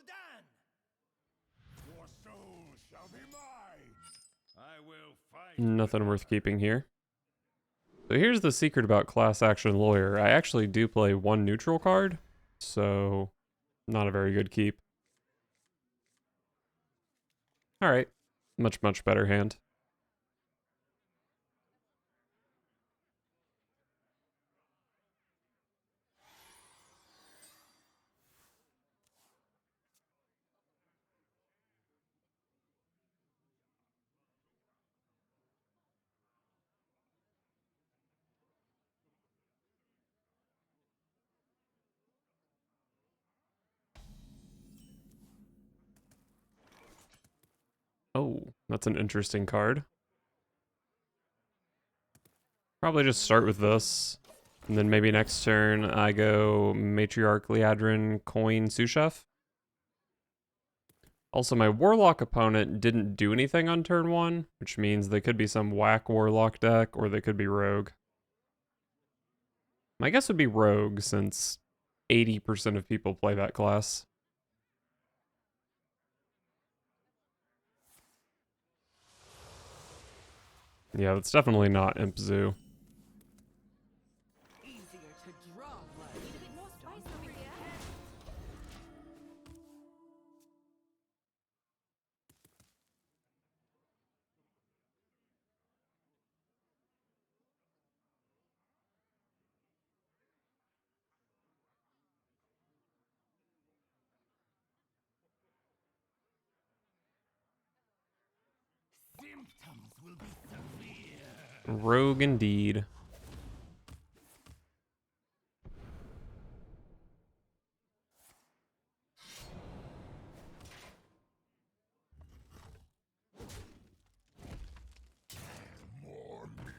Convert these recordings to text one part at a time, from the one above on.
done. Your soul shall be mine. I will fight. Nothing worth keeping here. So here's the secret about class action lawyer. I actually do play one neutral card, so not a very good keep. All right, much better hand. Oh, that's an interesting card. Probably just start with this. And then maybe next turn I go Matriarch Liadrin Coin Suchef. Also, my Warlock opponent didn't do anything on turn 1, which means they could be some whack Warlock deck, or they could be Rogue. My guess would be Rogue, since 80% of people play that class. Yeah, that's definitely not Imp Zoo. Symptoms will be severe. Rogue indeed. More meat.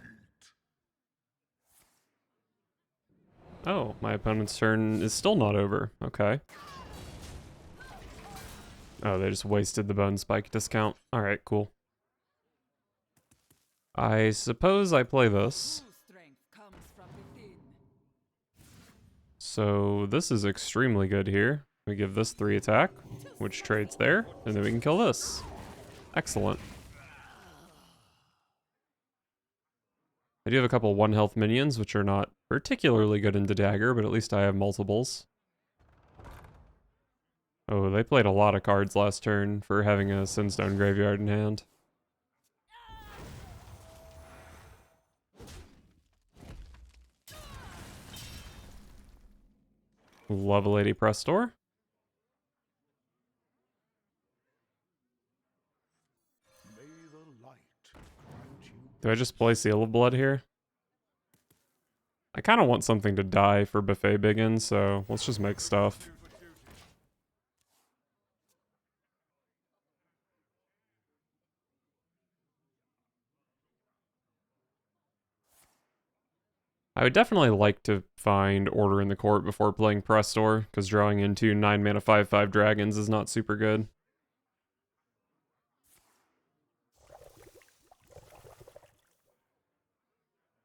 Oh, my opponent's turn is still not over. Okay. Oh, they just wasted the bone spike discount. Alright, cool. I suppose I play this. So this is extremely good here. We give this 3 attack, which trades there, and then we can kill this. Excellent. I do have a couple 1 health minions, which are not particularly good into dagger, but at least I have multiples. Oh, they played a lot of cards last turn for having a Sinstone Graveyard in hand. Love a Lady Prestor. May the light grant you. Do I just play Seal of Blood here? I kind of want something to die for Buffet Biggin, so let's just make stuff. I would definitely like to find Order in the Court before playing Prestor, because drawing into 9 mana 5/5 dragons is not super good.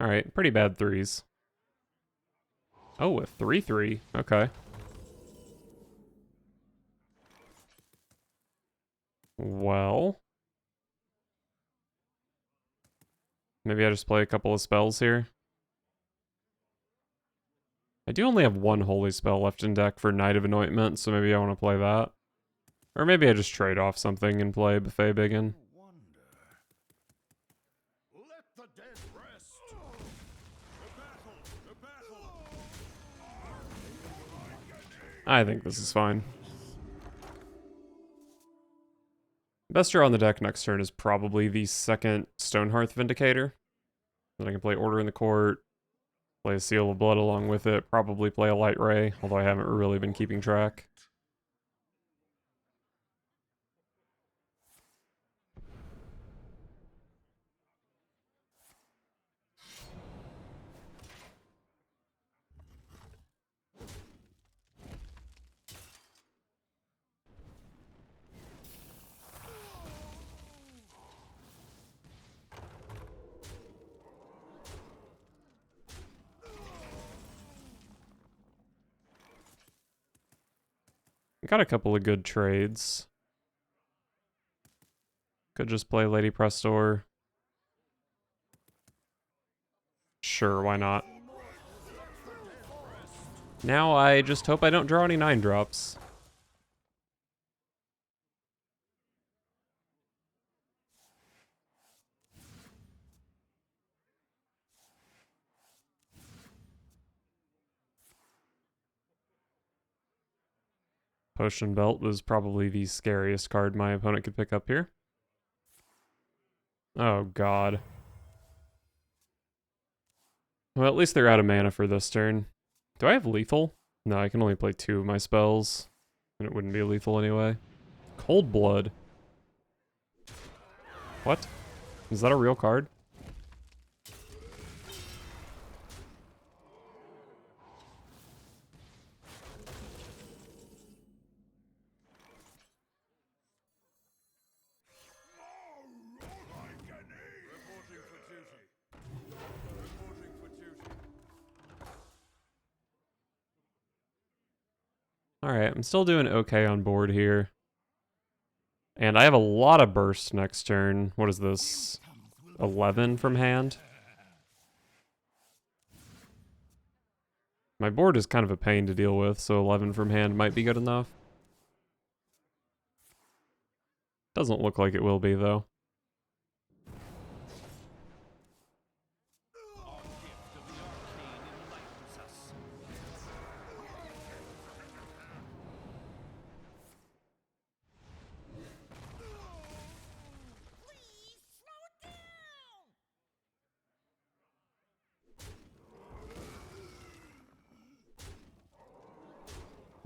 Alright, pretty bad 3s. Oh, a 3/3. Okay. Well. Maybe I just play a couple of spells here. I do only have 1 holy spell left in deck for Knight of Anointment, so maybe I want to play that. Or maybe I just trade off something and play Buffet Biggin. Let the dead rest. The battle. I think this is fine. Best draw on the deck next turn is probably the second Stonehearth Vindicator. Then I can play Order in the Court, play a Seal of Blood along with it, probably play a Light Ray, although I haven't really been keeping track. Got a couple of good trades. Could just play Lady Prestor. Sure, why not? Now I just hope I don't draw any 9-drops. Potion Belt was probably the scariest card my opponent could pick up here. Oh god. Well, at least they're out of mana for this turn. Do I have lethal? No, I can only play 2 of my spells. And it wouldn't be lethal anyway. Cold Blood. What? Is that a real card? Alright, I'm still doing okay on board here. And I have a lot of burst next turn. What is this? 11 from hand? My board is kind of a pain to deal with, so 11 from hand might be good enough. Doesn't look like it will be, though.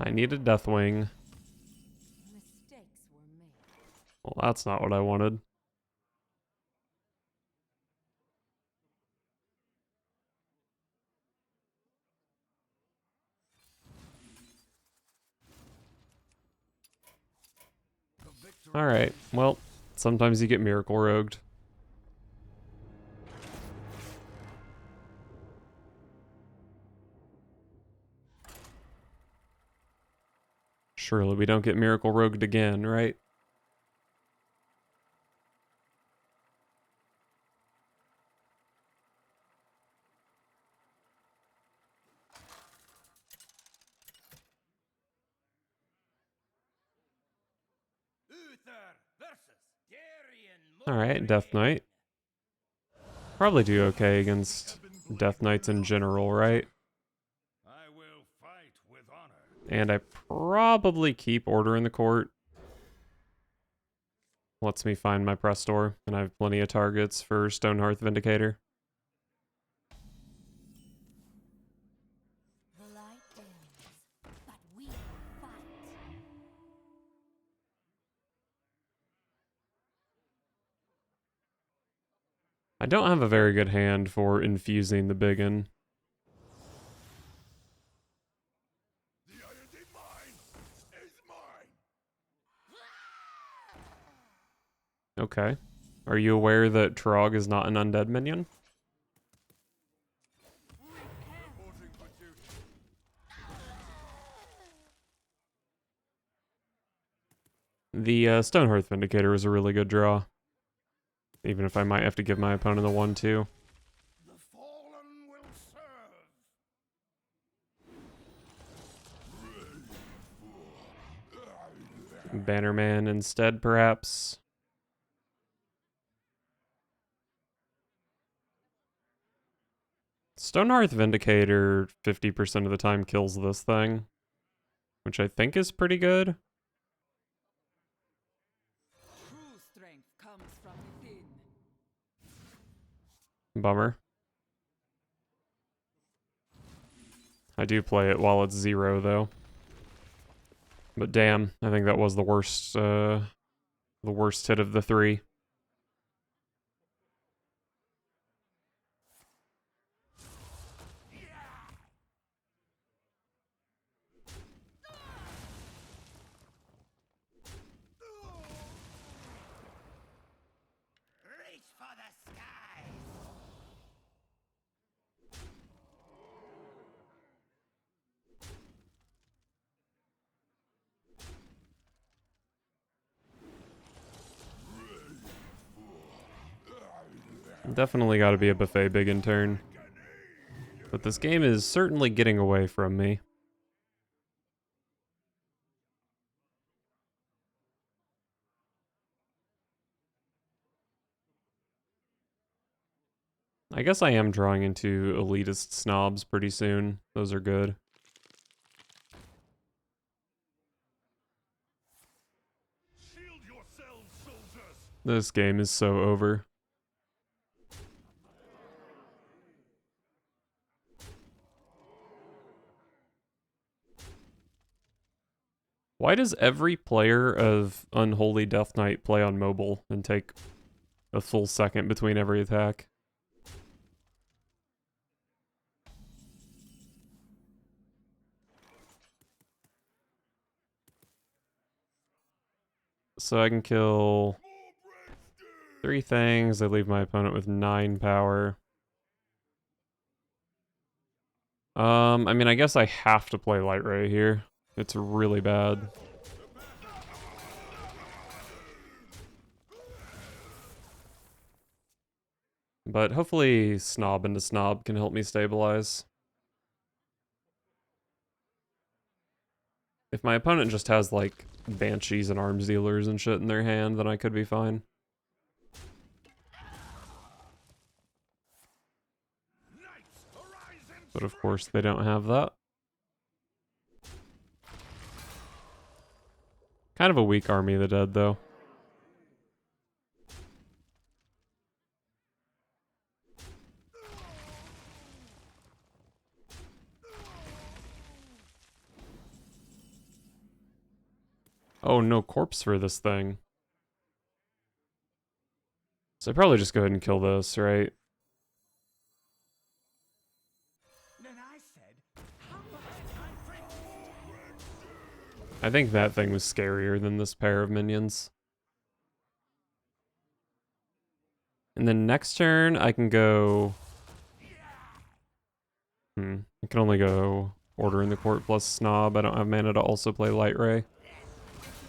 I need a Deathwing. Well, that's not what I wanted. Alright, well, sometimes you get Miracle Rogued. Surely we don't get Miracle Rogued again, right? Alright, Death Knight. Probably do okay against Death Knights in general, right? I will fight with honor. And I probably keep Order in the Court. Lets me find my Prestor, and I have plenty of targets for Stonehearth Vindicator. The light bends, but we fight. I don't have a very good hand for infusing the biggin. The iron mine is mine. Okay. Are you aware that Trog is not an undead minion? Reporting for duty. The Stonehearth Vindicator is a really good draw. Even if I might have to give my opponent a 1-2. The fallen will serve. Bannerman instead, perhaps. Stonehearth Vindicator 50% of the time kills this thing, which I think is pretty good. True strength comes from within. Bummer. I do play it while it's 0, though. But damn, I think that was the worst hit of the 3. Reach for the skies. Definitely got to be a buffet big in turn. But this game is certainly getting away from me. I guess I am drawing into elitist snobs pretty soon. Those are good. Shield yourselves, soldiers! This game is so over. Why does every player of Unholy Death Knight play on mobile and take a full second between every attack? So I can kill 3 things. I leave my opponent with 9 power. I mean, I guess I have to play Light Ray here. It's really bad. But hopefully Snob into Snob can help me stabilize. If my opponent just has, like, Banshees and Arms Dealers and shit in their hand, then I could be fine. But of course they don't have that. Kind of a weak Army of the Dead, though. Oh, no corpse for this thing. So I probably just go ahead and kill this, right? Then I said, how much time I think that thing was scarier than this pair of minions. And then next turn, I can go... I can only go Order in the Court plus Snob. I don't have mana to also play Light Ray.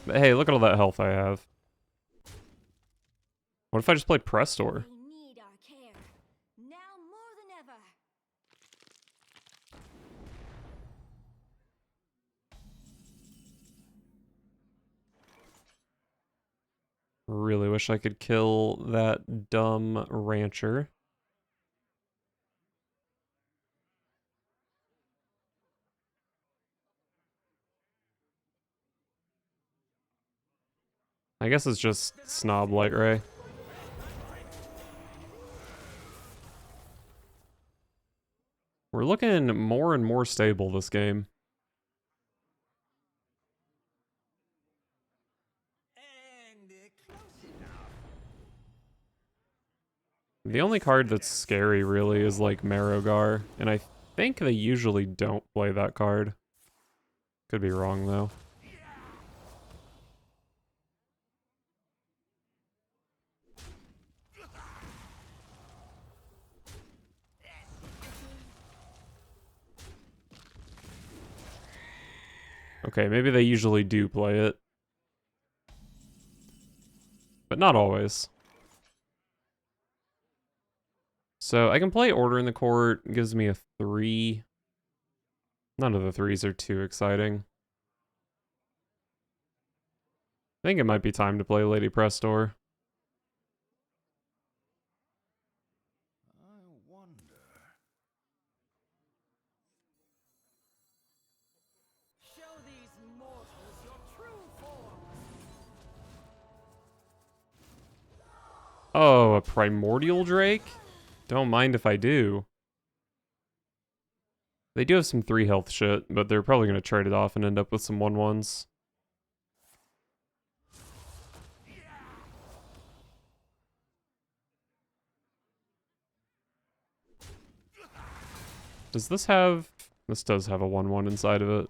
But hey, look at all that health I have. What if I just play Prestor? We need our care. Now more than ever. Really wish I could kill that dumb rancher. I guess it's just Snob Light Ray. We're looking more and more stable this game. The only card that's scary really is like Marrowgar, and I think they usually don't play that card. Could be wrong though. Okay, maybe they usually do play it. But not always. So I can play Order in the Court, gives me a 3. None of the 3s are too exciting. I think it might be time to play Lady Prestor. I wonder. Show these mortals your true forms. Oh, a Primordial Drake? Don't mind if I do. They do have some 3 health shit, but they're probably going to trade it off and end up with some 1/1s. Does this have... This does have a 1/1 inside of it.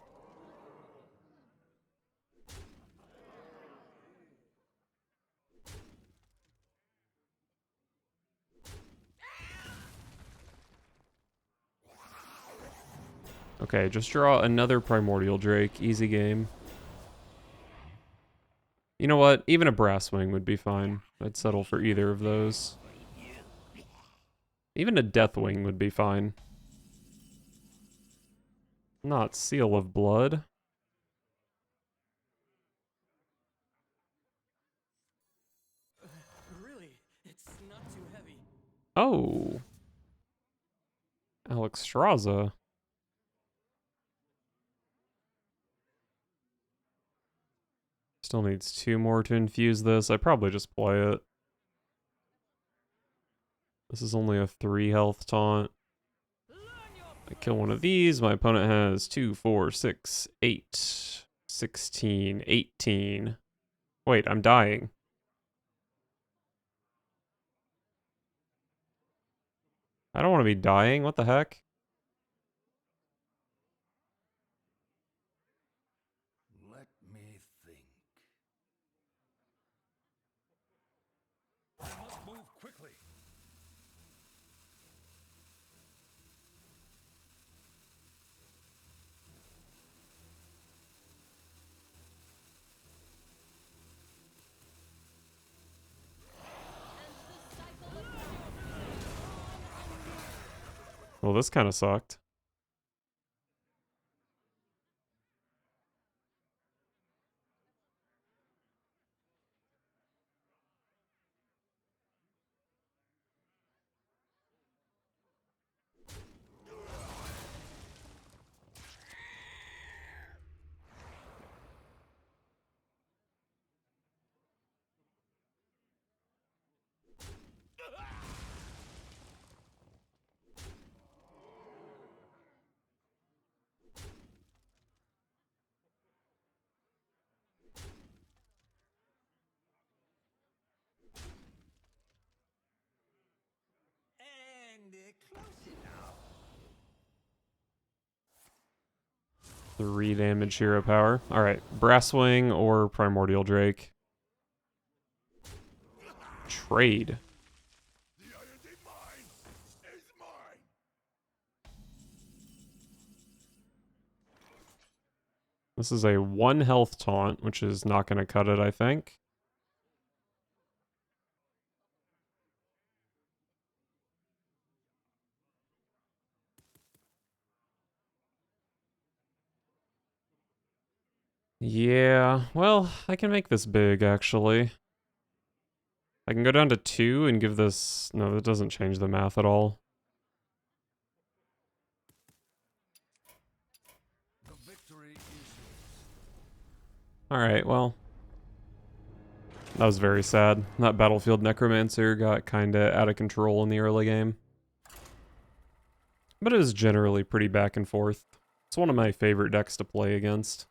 Okay, just draw another Primordial Drake. Easy game. You know what? Even a Brasswing would be fine. I'd settle for either of those. Even a Deathwing would be fine. Not Seal of Blood. Really, it's not too heavy. Oh. Alexstrasza. Still needs 2 more to infuse this. I probably just play it. This is only a 3 health taunt. I kill one of these. My opponent has 2, 4, 6, 8, 16, 18. Wait, I'm dying. I don't want to be dying. What the heck? Let me think. I must move quickly. Well, this kind of sucked. And close enough. 3 damage hero power. Alright, Brasswing or Primordial Drake. Trade. The Iron Mine is mine. This is a 1 health taunt, which is not going to cut it, I think. Yeah, well, I can make this big, actually. I can go down to 2 and give this... No, that doesn't change the math at all. The victory is yours. Alright, well. That was very sad. That Battlefield Necromancer got kinda out of control in the early game. But it was generally pretty back and forth. It's one of my favorite decks to play against.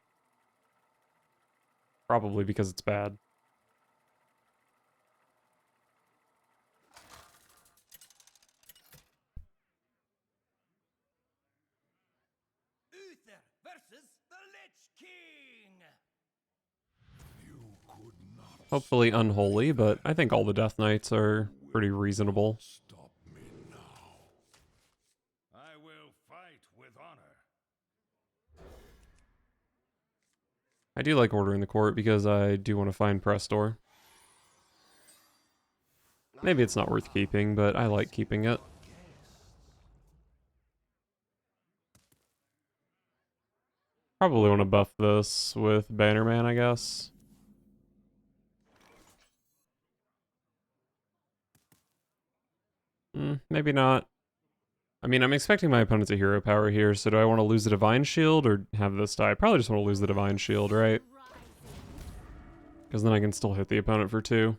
Probably because it's bad. Uther versus the Lich King. You could not Hopefully unholy, but I think all the Death Knights are pretty reasonable. stop me now. I will fight with honor. I do like Ordering the Court because I do want to find Prestor. Maybe it's not worth keeping, but I like keeping it. Probably want to buff this with Bannerman, I guess. Maybe not. I mean, I'm expecting my opponent to hero power here, so do I want to lose the Divine Shield or have this die? I probably just want to lose the Divine Shield, right? Because then I can still hit the opponent for 2.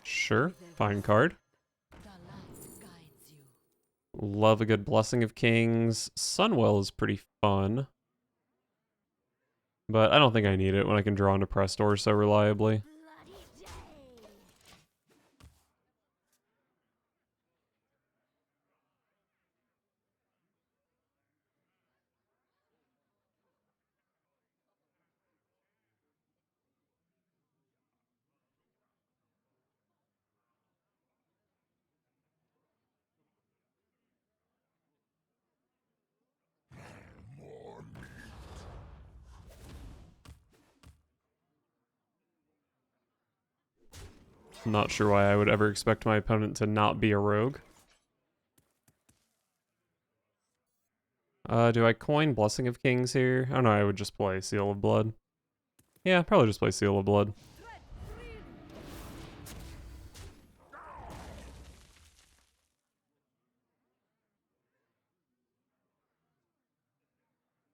Sure, fine card. The light guides you. Love a good Blessing of Kings. Sunwell is pretty fun. But I don't think I need it when I can draw into Prestor so reliably. Bloody day. Not sure why I would ever expect my opponent to not be a rogue. Do I coin Blessing of Kings here? I don't know, I would just play Seal of Blood. Yeah, probably just play Seal of Blood.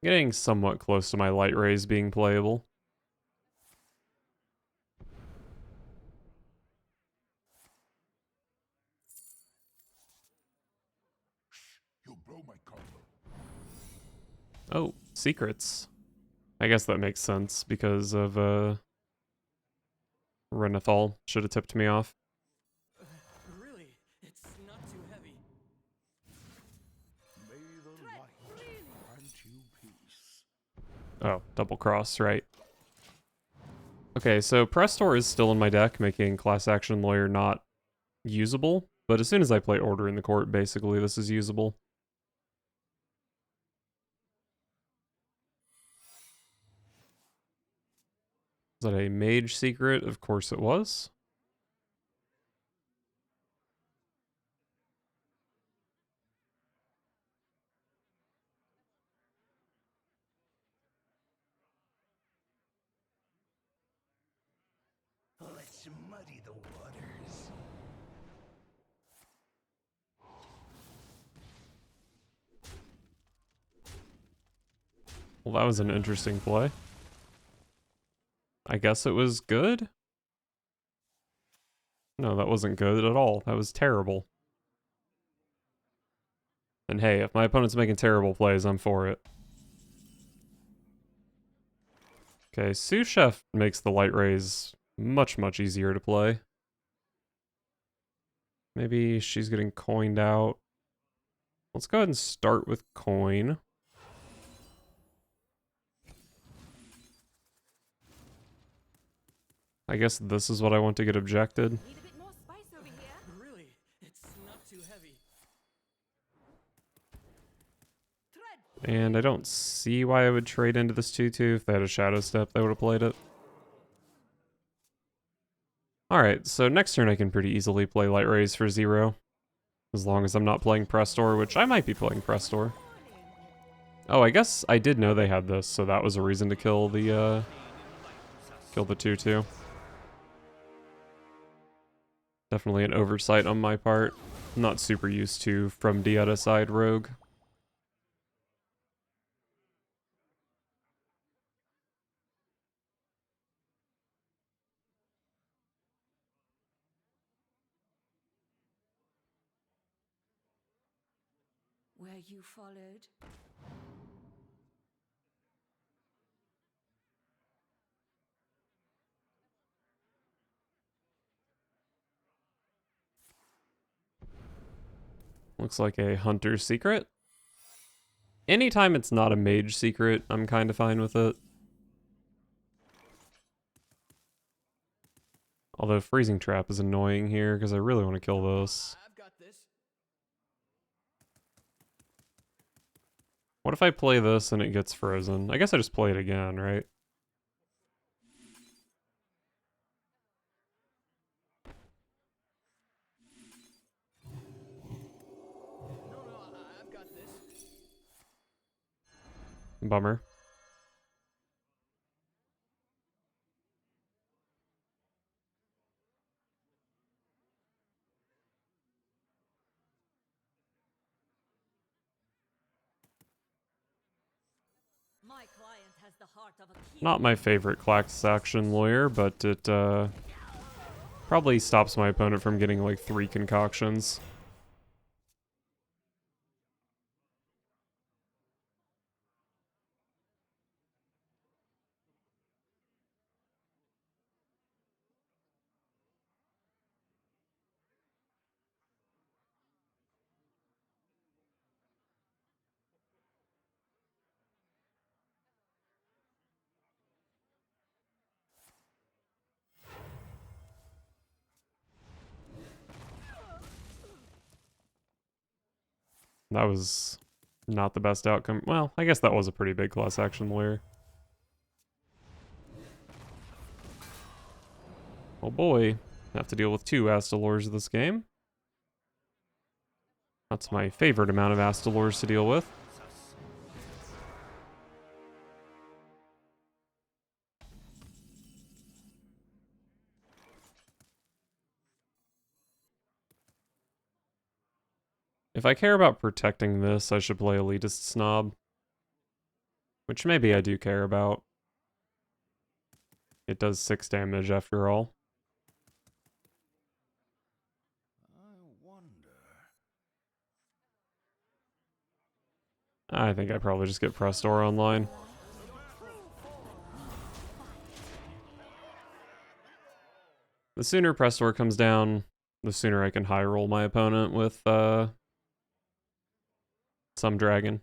Getting somewhat close to my light rays being playable. You blow my cover. Oh, secrets. I guess that makes sense because of Renethal should have tipped me off. Really? It's not too heavy. May the light grant you peace. Oh, double cross, right. Okay, so Prestor is still in my deck, making Class Action Lawyer not usable, but as soon as I play Order in the Court, basically this is usable. Is that a mage secret? Of course it was. Let's muddy the waters. Well, that was an interesting play. I guess it was good? No, that wasn't good at all. That was terrible. And hey, if my opponent's making terrible plays, I'm for it. Okay, Sous Chef makes the light rays much, much easier to play. Maybe she's getting coined out. Let's go ahead and start with coin. I guess this is what I want to get objected. Need a bit more spice over here. Really? It's not too heavy. And I don't see why I would trade into this 2-2. If they had a Shadow Step, they would have played it. Alright, so next turn I can pretty easily play Light Rays for 0. As long as I'm not playing Prestor, which I might be playing Prestor. Oh, I guess I did know they had this, so that was a reason to kill the 2-2. Definitely an oversight on my part. I'm not super used to from Dieta side rogue. Where you followed. Looks like a hunter's secret. Anytime it's not a mage secret, I'm kind of fine with it. Although freezing trap is annoying here because I really want to kill this. I've got this. What if I play this and it gets frozen? I guess I just play it again, right? No, I've got this. Bummer. My client has the heart of a king. Not my favorite class action lawyer, but it probably stops my opponent from getting like 3 concoctions. That was not the best outcome. Well, I guess that was a pretty big class action lawyer. Oh boy. Have to deal with 2 Astalors this game. That's my favorite amount of Astalors to deal with. If I care about protecting this, I should play Elitist Snob. Which maybe I do care about. It does 6 damage after all. I think I probably just get Prestor online. The sooner Prestor comes down, the sooner I can high roll my opponent with some dragon.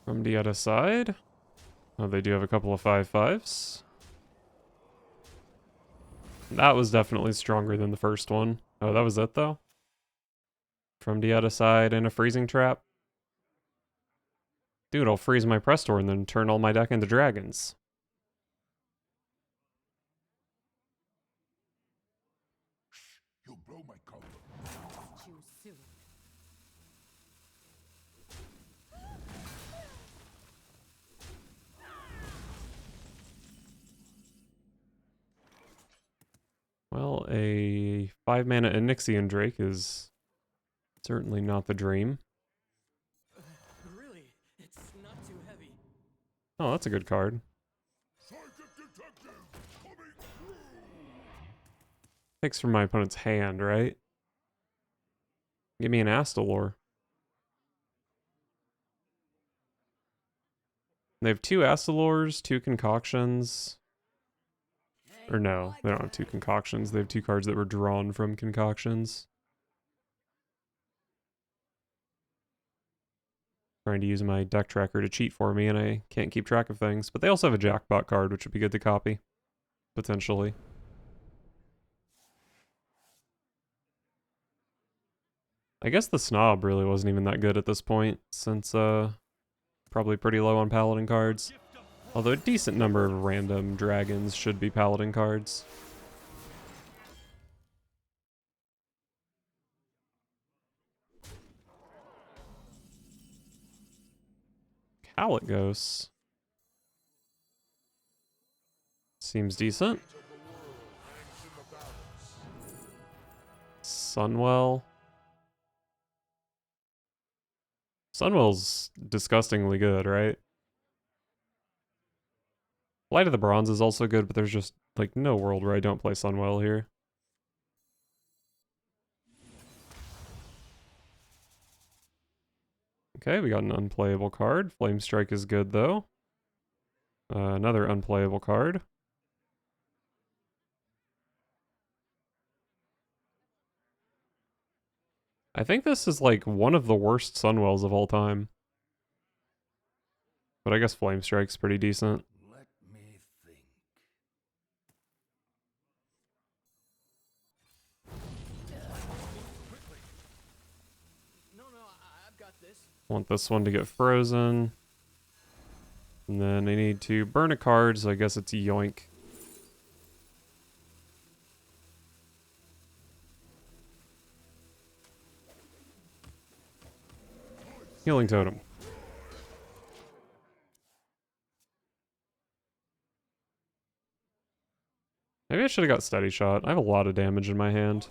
From the other side, oh, they do have a couple of 5/5s. That was definitely stronger than the first one. Oh, that was it though? From the other side and a freezing trap. Dude, I'll freeze my Prestor and then turn all my deck into dragons. You'll blow my cover. Too soon. Well, a 5-mana Onyxian Drake is certainly not the dream. Really? It's not too heavy. Oh, that's a good card. Psychic detective coming through. Takes from my opponent's hand, right? Give me an Astalor. They have 2 Astalors, 2 concoctions. Or no, they don't have 2 concoctions. They have 2 cards that were drawn from concoctions. Trying to use my deck tracker to cheat for me, and I can't keep track of things. But they also have a jackpot card, which would be good to copy. Potentially. I guess the Snob really wasn't even that good at this point, since probably pretty low on Paladin cards. Although a decent number of random dragons should be Paladin cards. Caligos seems decent. Sunwell. Sunwell's disgustingly good, right? Light of the Bronze is also good, but there's just, like, no world where I don't play Sunwell here. Okay, we got an unplayable card. Flame Strike is good, though. Another unplayable card. I think this is, like, one of the worst Sunwells of all time. But I guess Flame Strike's pretty decent. Let me think. No, I've got this. Want this one to get frozen. And then I need to burn a card, so I guess it's Yoink. Healing Totem. Maybe I should have got Steady Shot. I have a lot of damage in my hand.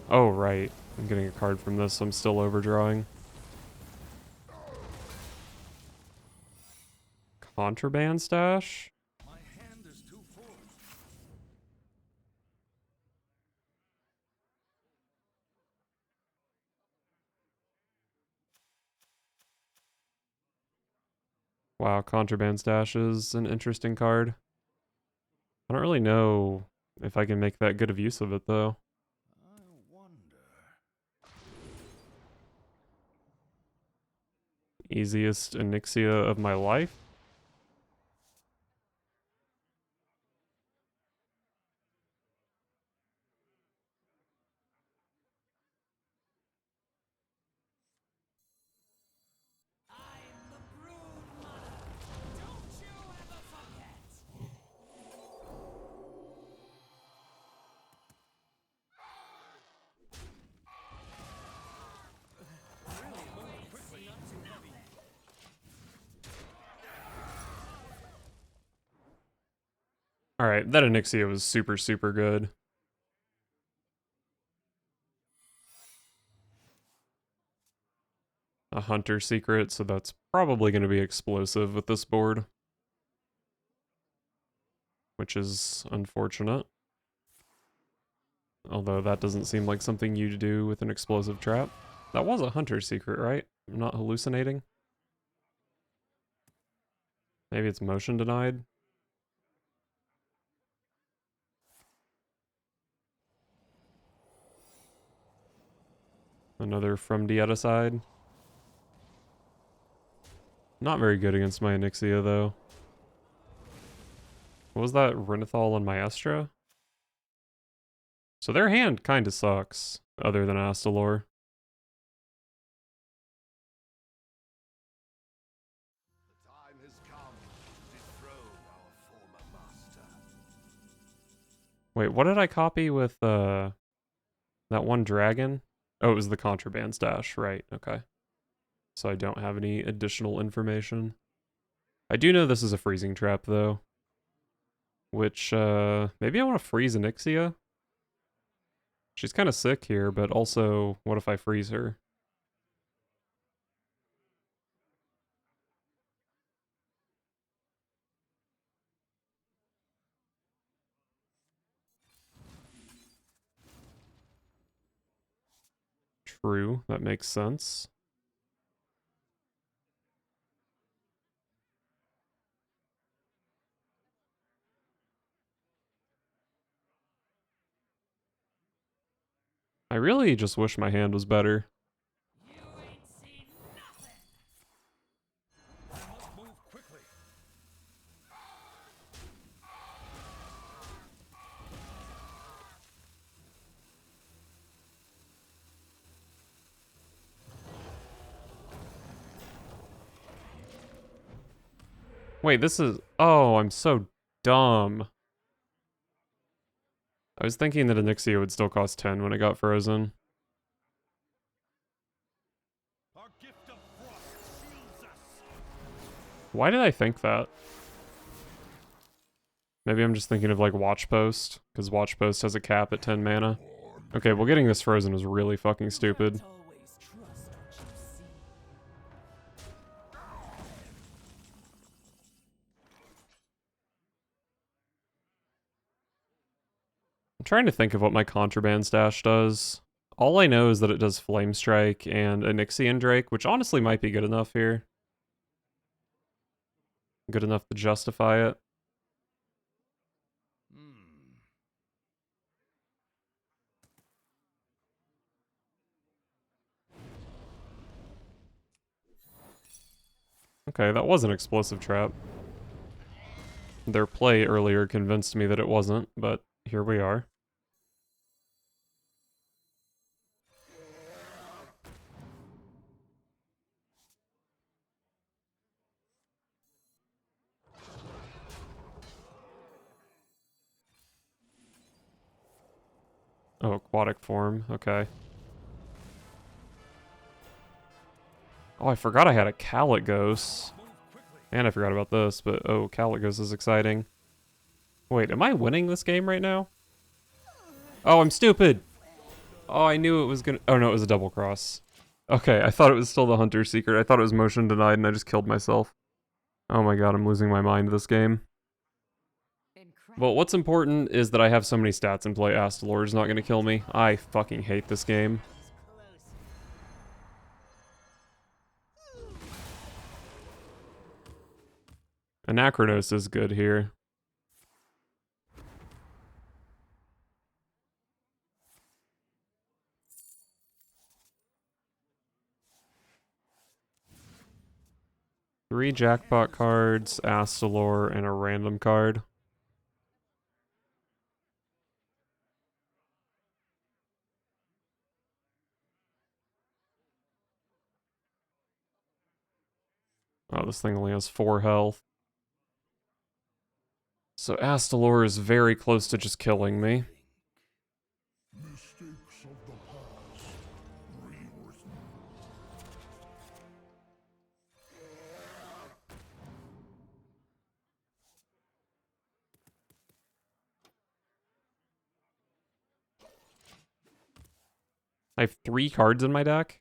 Oh, right. I'm getting a card from this, so I'm still overdrawing. Contraband Stash? My hand is too full. Wow, Contraband Stash is an interesting card. I don't really know If I can make that good of use of it, though. I wonder. Easiest Onyxia of my life? I'm the brood mother. Don't you ever forget. Alright, that Onyxia was super, super good. A hunter secret, so that's probably going to be explosive with this board. Which is unfortunate. Although that doesn't seem like something you do with an explosive trap. That was a hunter secret, right? I'm not hallucinating. Maybe it's motion denied. Another from Dieta side. Not very good against my Onyxia, though. What was that? Renethal and Maestra? So their hand kinda sucks, other than Astalor. The time has come to dethrone our former master. Wait, what did I copy with, that one dragon? Oh, it was the contraband stash, right, okay. So I don't have any additional information. I do know this is a freezing trap, though. Which, maybe I want to freeze Onyxia? She's kind of sick here, but also, what if I freeze her? True, that makes sense. I really just wish my hand was better. You ain't seen nothing. I must move quickly. Wait, this is... Oh, I'm so dumb. I was thinking that Onyxia would still cost 10 when it got frozen. Our gift of frost shields us. Why did I think that? Maybe I'm just thinking of like Watch Post, because Watch Post has a cap at 10 mana. Okay, well getting this frozen was really fucking stupid. Can't always trust what you see. I'm trying to think of what my contraband stash does. All I know is that it does Flame Strike and Onyxian Drake, which honestly might be good enough here. Good enough to justify it. Okay, that was an explosive trap. Their play earlier convinced me that it wasn't, but here we are. Oh, aquatic form, okay. Oh, I forgot I had a Caligos. And I forgot about this, but oh, Caligos is exciting. Wait, am I winning this game right now? Oh, I'm stupid! Oh, I knew it was gonna... Oh no, it was a double cross. Okay, I thought it was still the Hunter's Secret. I thought it was motion denied and I just killed myself. Oh my god, I'm losing my mind this game. Incredible. Well, what's important is that I have so many stats in play. Astalor is not gonna kill me. I fucking hate this game. Anachronos is good here. 3 jackpot cards, Astalor, and a random card. Oh, this thing only has 4 health. So Astalor is very close to just killing me. Mistakes of the past rewritten. I have 3 cards in my deck.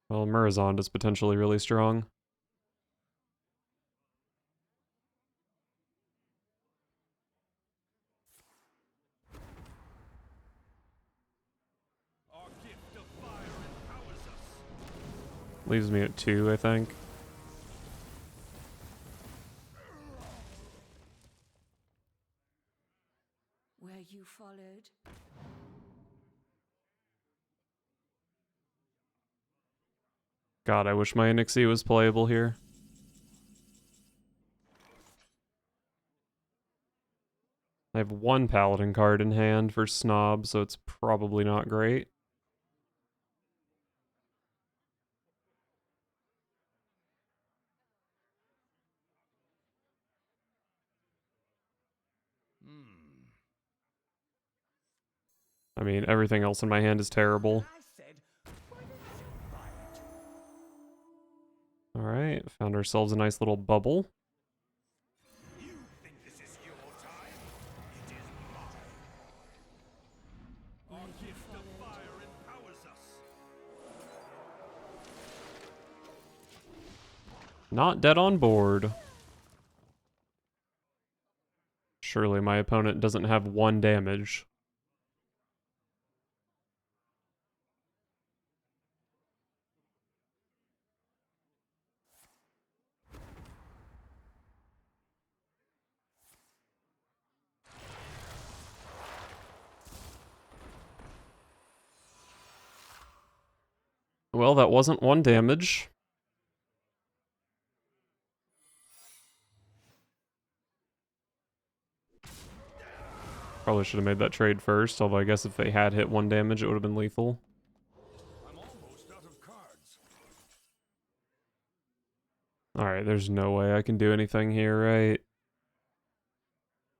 Well, Murazond is potentially really strong. Our gift of fire empowers us. Leaves me at 2, I think. Were you followed? God, I wish my Nixie was playable here. I have 1 Paladin card in hand for Snob, so it's probably not great. I mean, everything else in my hand is terrible. I said, why don't you buy it? Alright, found ourselves a nice little bubble. You think this is your time? It is mine. Our gift of fire empowers us. Not dead on board. Surely my opponent doesn't have 1 damage. Well, that wasn't 1 damage. Probably should have made that trade first, although I guess if they had hit 1 damage, it would have been lethal. I'm almost out of cards. Alright, there's no way I can do anything here, right?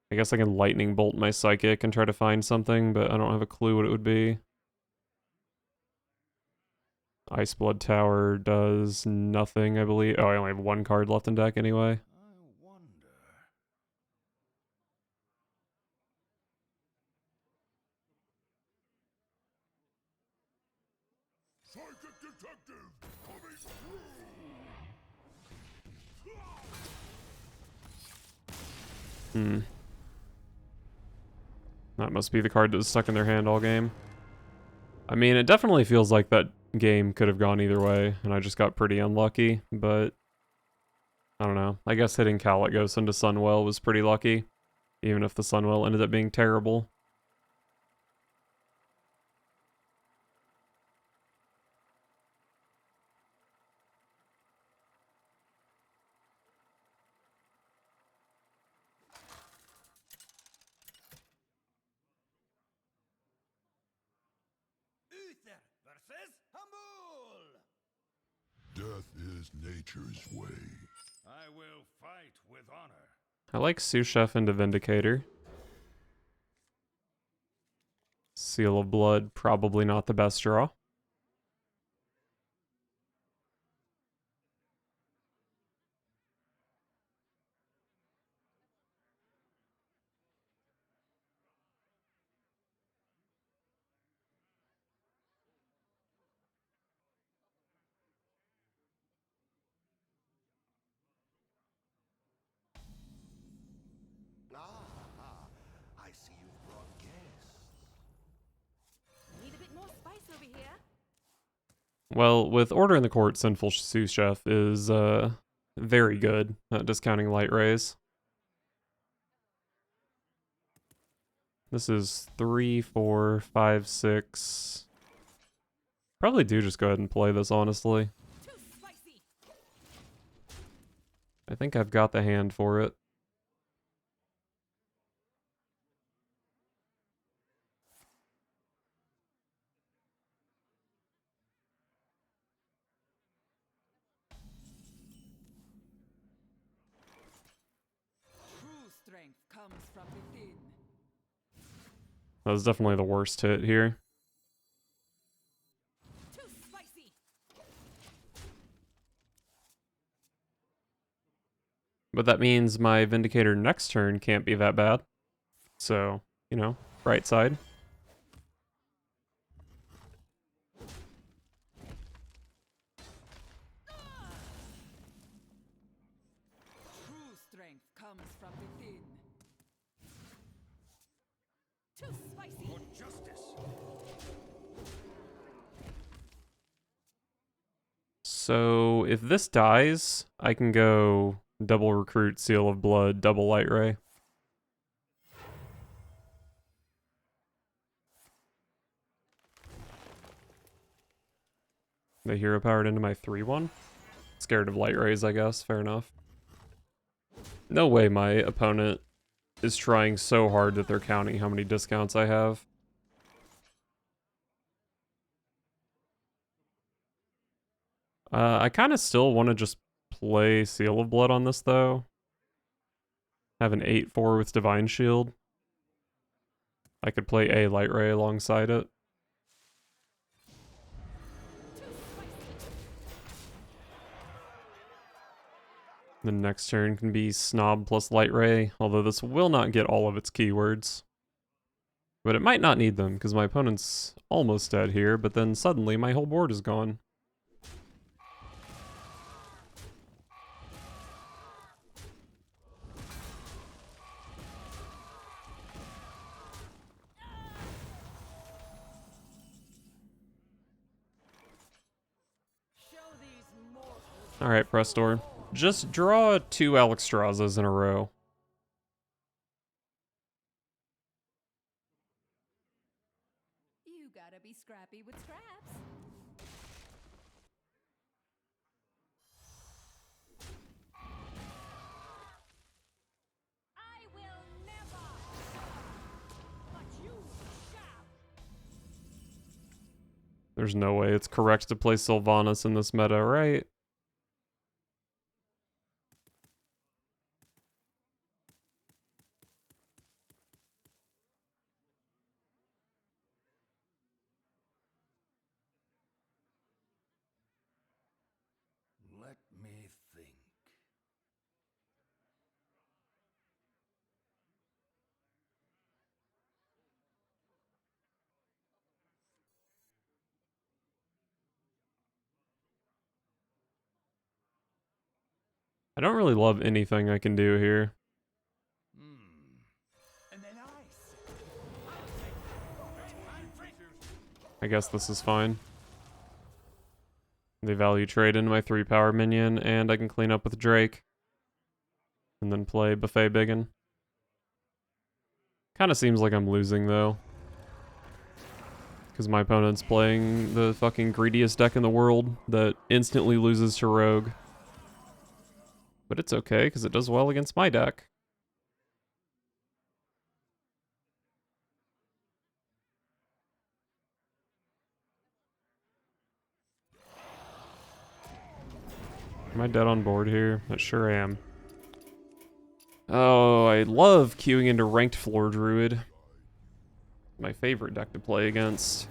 I guess I can lightning bolt my psychic and try to find something, but I don't have a clue what it would be. Ice Blood Tower does nothing, I believe. Oh, I only have 1 card left in deck anyway. I wonder. Psychic detective coming through. That must be the card that was stuck in their hand all game. I mean, it definitely feels like that game could have gone either way, and I just got pretty unlucky, but I don't know. I guess hitting Kalikos into Sunwell was pretty lucky, even if the Sunwell ended up being terrible. Uther versus Hamul. Death is nature's way. I will fight with honor. I like Sous Chef into Vindicator. Seal of Blood, probably not the best draw. I see you've brought guests. Need a bit more spice over here. Well, with Order in the Court, Sinful Sous Chef is very good at discounting light rays. This is 3, 4, 5, 6. Probably do just go ahead and play this, honestly. Too spicy. I think I've got the hand for it. True strength comes from within. That was definitely the worst hit here. Too spicy. But that means my Vindicator next turn can't be that bad. So, you know, right side. True strength comes from within. Too spicy. For justice. So if this dies, I can go double recruit, Seal of Blood, double light ray. The hero powered into my 3-1. Scared of light rays, I guess. Fair enough. No way my opponent is trying so hard that they're counting how many discounts I have. I kind of still want to just play Seal of Blood on this, though. Have an 8-4 with Divine Shield. I could play a Light Ray alongside it. The next turn can be Snob plus Light Ray, although this will not get all of its keywords. But it might not need them, because my opponent's almost dead here, but then suddenly my whole board is gone. Show these mortals. Alright, Prestor. Just draw 2 Alexstraszas in a row. You gotta be scrappy with scraps. I will never. But you shall. There's no way it's correct to play Sylvanas in this meta, right? Let me think. I don't really love anything I can do here. And then ice. I guess this is fine. They value trade into my 3-power minion, and I can clean up with Drake. And then play Buffet Biggin. Kinda seems like I'm losing, though. Because my opponent's playing the fucking greediest deck in the world that instantly loses to Rogue. But it's okay, because it does well against my deck. Am I dead on board here? I sure am. Oh, I love queuing into Ranked Floor Druid. My favorite deck to play against.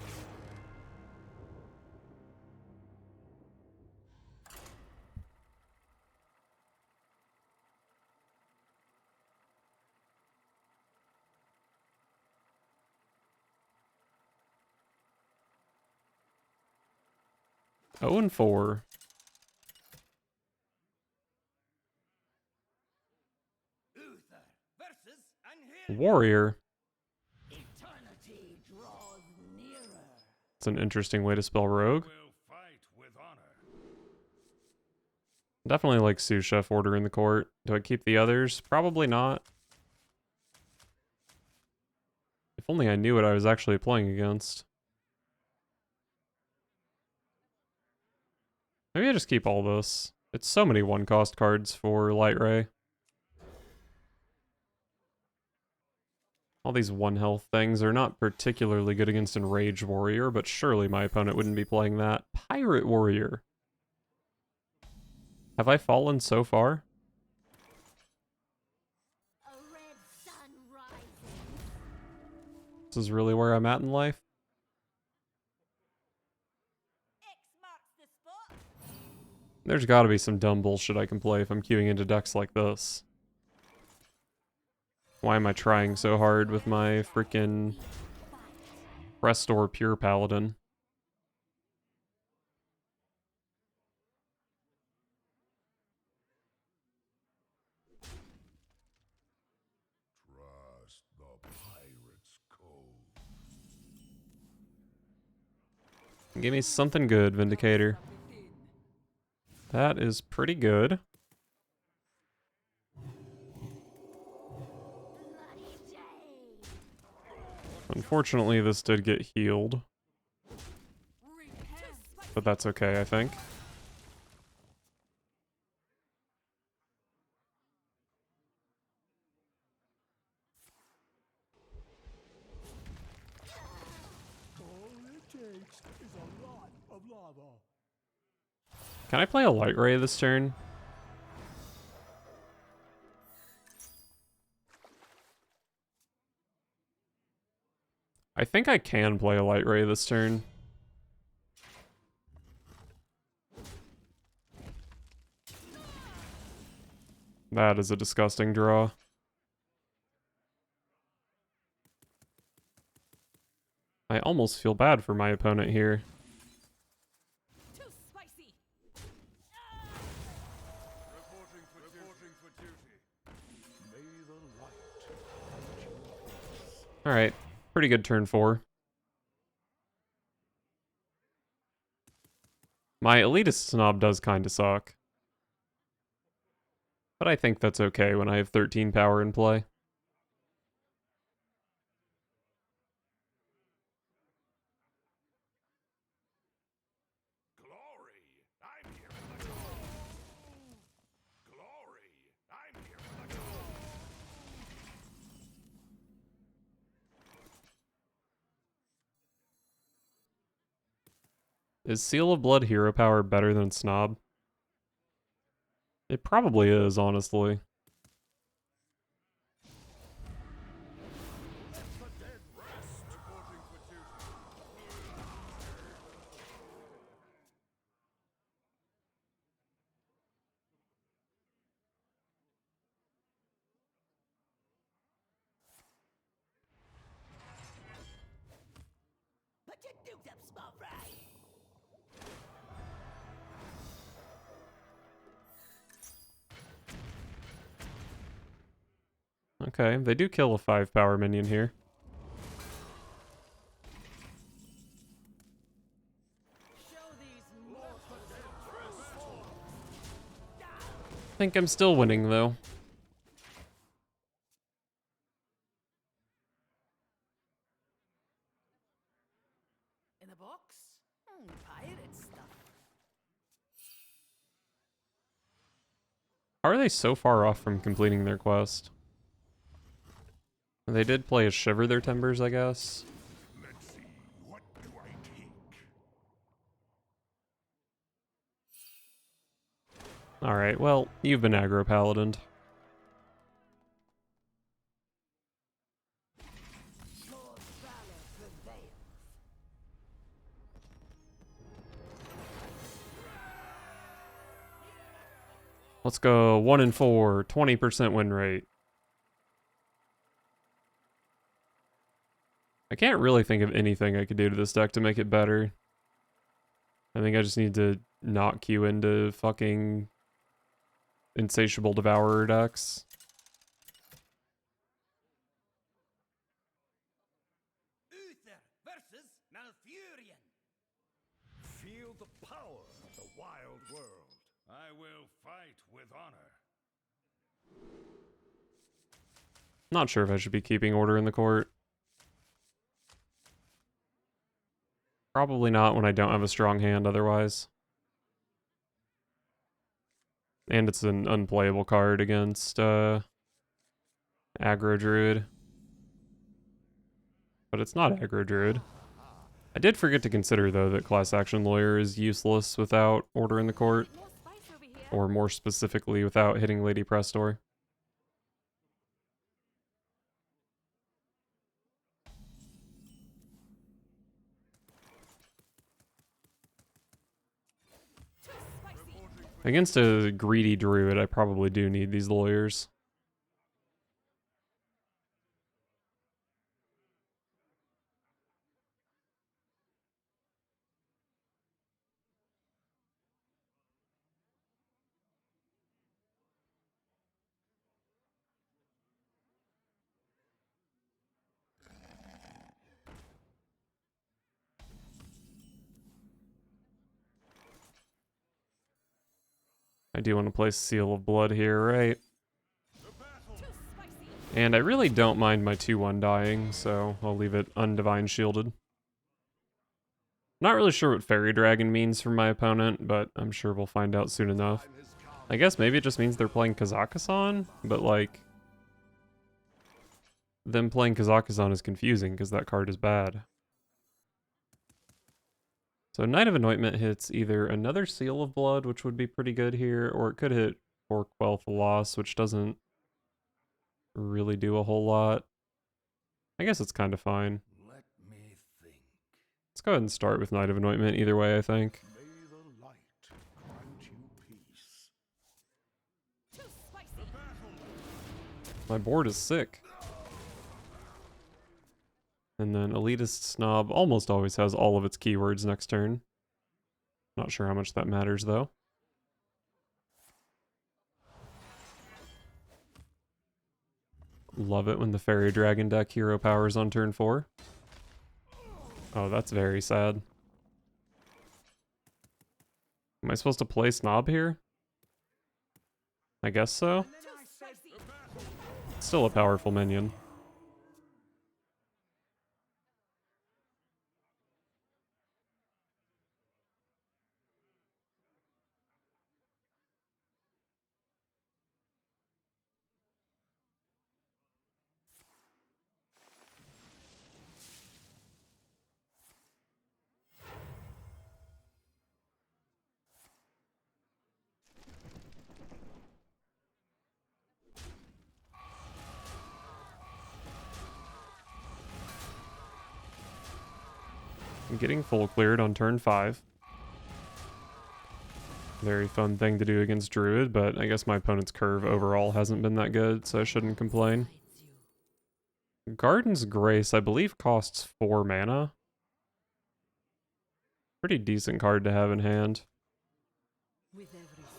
Oh and 4. Uther versus Anhir. Warrior. Eternity draws nearer. It's an interesting way to spell Rogue. Will fight with honor. Definitely like sous chef order in the court. Do I keep the others? Probably not. If only I knew what I was actually playing against. Maybe I just keep all this. It's so many one-cost cards for Light Ray. All these one-health things are not particularly good against Enraged Warrior, but surely my opponent wouldn't be playing that. Pirate Warrior. Have I fallen so far? A red sun rising. This is really where I'm at in life. X marks the spot. There's gotta be some dumb bullshit I can play if I'm queuing into decks like this. Why am I trying so hard with my freaking Prestor Pure Paladin? Trust the pirate's code. Give me something good, Vindicator. That is pretty good. Bloody day. Unfortunately, this did get healed, but that's okay, I think. All it takes is a lot of lava. Can I play a Light Ray this turn? I think I can play a Light Ray this turn. That is a disgusting draw. I almost feel bad for my opponent here. Too spicy. Reporting for duty. May the light guide you. Alright, pretty good turn 4. My elitist snob does kinda suck. But I think that's okay when I have 13 power in play. Glory! I'm here for the gold! Glory! I'm here for the gold! Is Seal of Blood hero power better than Snob? It probably is, honestly. Let the dead rest! Reporting for duty. Put your dukes up, small fry. Okay, they do kill a 5 power minion here. Show these mortals your true form. I think I'm still winning, though. In a box? Pirate stuff. How are they so far off from completing their quest? They did play a Shiver Their Timbers, I guess. Let's see, what do I take? Alright, well, you've been aggro paladined. More valor prevails. Let's go 1 and 4, 20% win rate. I can't really think of anything I could do to this deck to make it better. I think I just need to not queue into fucking Insatiable Devourer decks. Uther versus Malfurion. Feel the power of the wild world. I will fight with honor. Not sure if I should be keeping order in the court. Probably not when I don't have a strong hand otherwise. And it's an unplayable card against Aggro Druid. But it's not Aggro Druid. I did forget to consider, though, that Class Action Lawyer is useless without Order in the Court. More spice over here. Or more specifically, without hitting Lady Prestor. Too spicy. Against a greedy druid, I probably do need these lawyers. I do want to place Seal of Blood here, right? Too spicy. And I really don't mind my 2-1 dying, so I'll leave it undivine shielded. Not really sure what Fairy Dragon means for my opponent, but I'm sure we'll find out soon enough. I guess maybe it just means they're playing Kazakhstan, but like... them playing Kazakhstan is confusing because that card is bad. So Knight of Anointment hits either another Seal of Blood, which would be pretty good here, or it could hit 4 Quel'The Loss, which doesn't really do a whole lot. I guess it's kind of fine. Let me think. Let's go ahead and start with Knight of Anointment either way, I think. May the light grant you peace. Too spicy. My board is sick. And then Elitist Snob almost always has all of its keywords next turn. Not sure how much that matters, though. Love it when the Fairy Dragon deck hero powers on turn 4. Oh, that's very sad. Am I supposed to play Snob here? I guess so. Too spicy. Still a powerful minion. I'm getting full cleared on turn 5. Very fun thing to do against Druid, but I guess my opponent's curve overall hasn't been that good, so I shouldn't complain. Guides you. Garden's Grace, I believe, costs 4 mana. Pretty decent card to have in hand. With every step,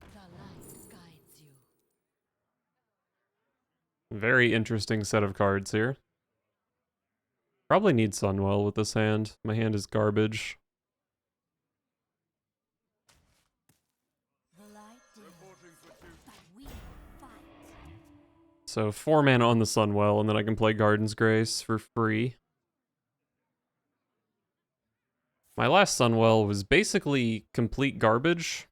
the light guides you. Very interesting set of cards here. Probably need Sunwell with this hand. My hand is garbage. The light dims, but we fight. So 4 mana on the Sunwell, and then I can play Garden's Grace for free. My last Sunwell was basically complete garbage,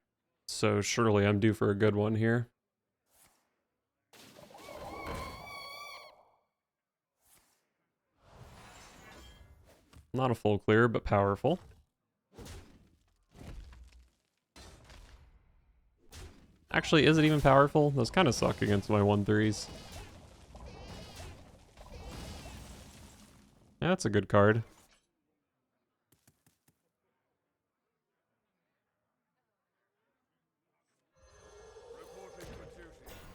so surely I'm due for a good one here. Not a full clear, but powerful. Actually, is it even powerful? Those kind of suck against my 1/3s. Yeah, that's a good card.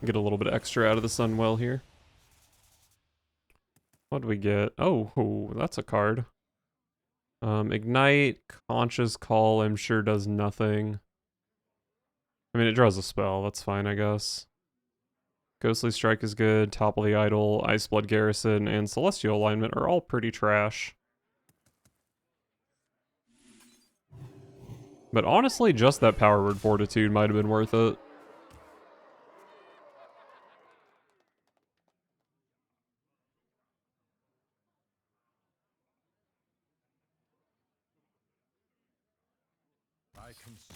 Get a little bit extra out of the Sunwell here. What do we get? Oh, that's a card. Ignite, Conscious Call, I'm sure does nothing. I mean, it draws a spell. That's fine, I guess. Ghostly Strike is good. Topple the Idol, Iceblood Garrison, and Celestial Alignment are all pretty trash. But honestly, just that Power Word Fortitude might have been worth it. I can see.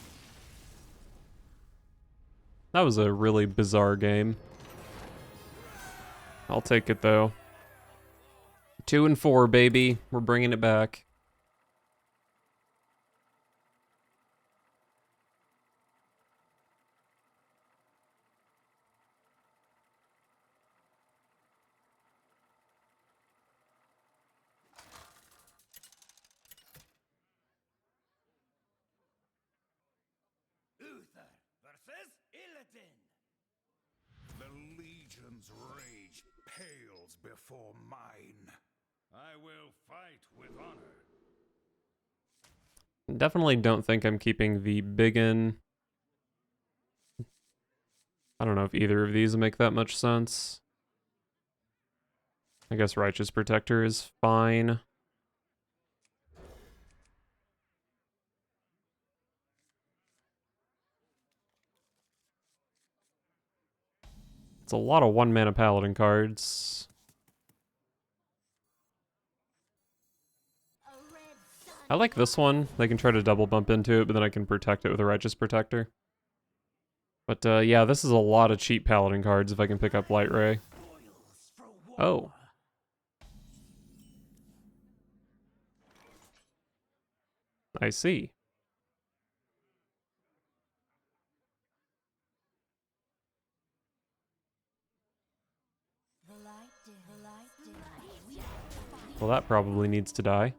That was a really bizarre game. I'll take it though. 2 and 4, baby. We're bringing it back. Uther versus Illidan. The Legion's rage pales before mine. I will fight with honor. Definitely don't think I'm keeping the biggin. I don't know if either of these make that much sense. I guess Righteous Protector is fine. It's a lot of 1-mana Paladin cards. I like this one. They can try to double bump into it, but then I can protect it with a Righteous Protector. But yeah, this is a lot of cheap Paladin cards if I can pick up Light Ray. Oh. I see. Well, that probably needs to die.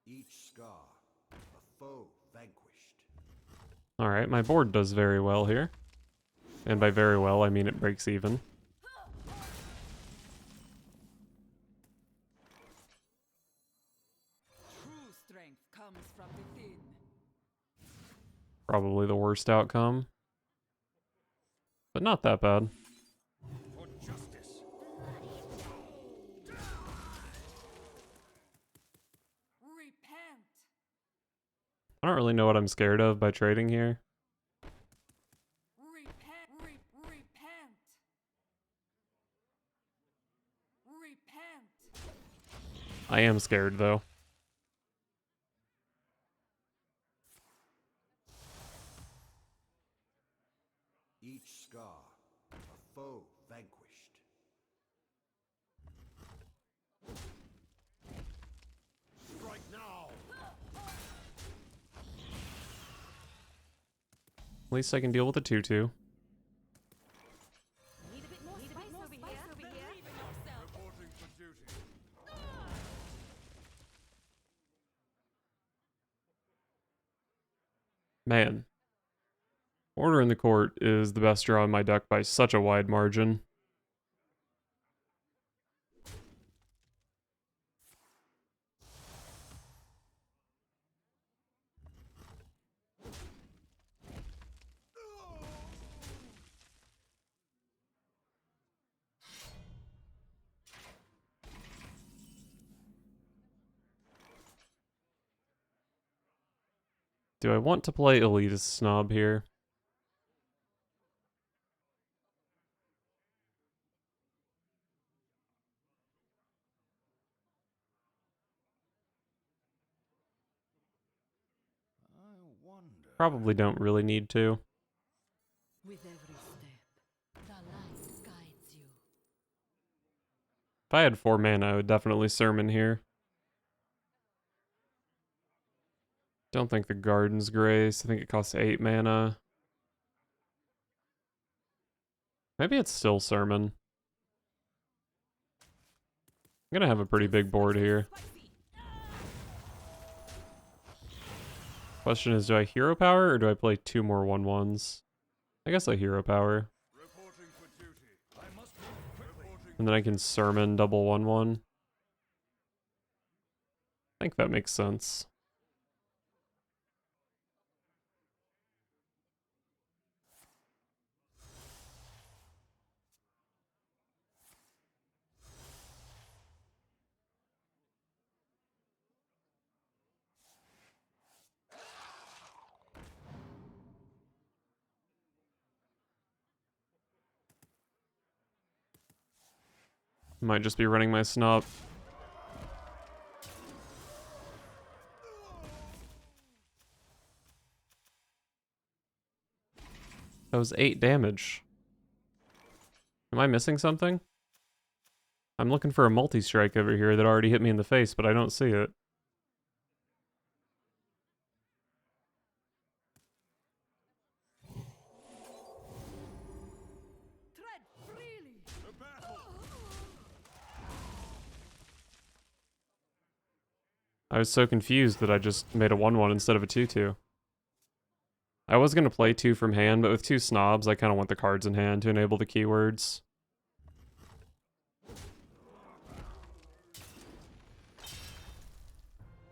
Each scar, a foe vanquished. Alright, my board does very well here. And by very well, I mean it breaks even. True strength comes from within. Probably the worst outcome. But not that bad. For justice. Repent. I don't really know what I'm scared of by trading here. Repent. Repent. Repent. I am scared though. Each scar, a foe vanquished. Strike now. At least I can deal with the 2/2. Need a bit more spice over here. Believe in yourself. Reporting for duty. Man. Order in the Court is the best draw in my deck by such a wide margin. Do I want to play Elitist Snob here? I wonder. Probably don't really need to. With every step, the light guides you. If I had 4 mana, I would definitely Sermon here. Don't think the Garden's Grace. I think it costs 8 mana. Maybe it's still Sermon. I'm gonna have a pretty big board here. Question is, do I hero power or do I play 2 more 1/1s? I guess I hero power. Reporting for duty. I must move quickly. And then I can Sermon double 1/1. I think that makes sense. Might just be running my snob. That was 8 damage. Am I missing something? I'm looking for a multi-strike over here that already hit me in the face, but I don't see it. Tread freely. I was so confused that I just made a 1-1 instead of a 2-2. I was going to play 2 from hand, but with 2 snobs, I kind of want the cards in hand to enable the keywords.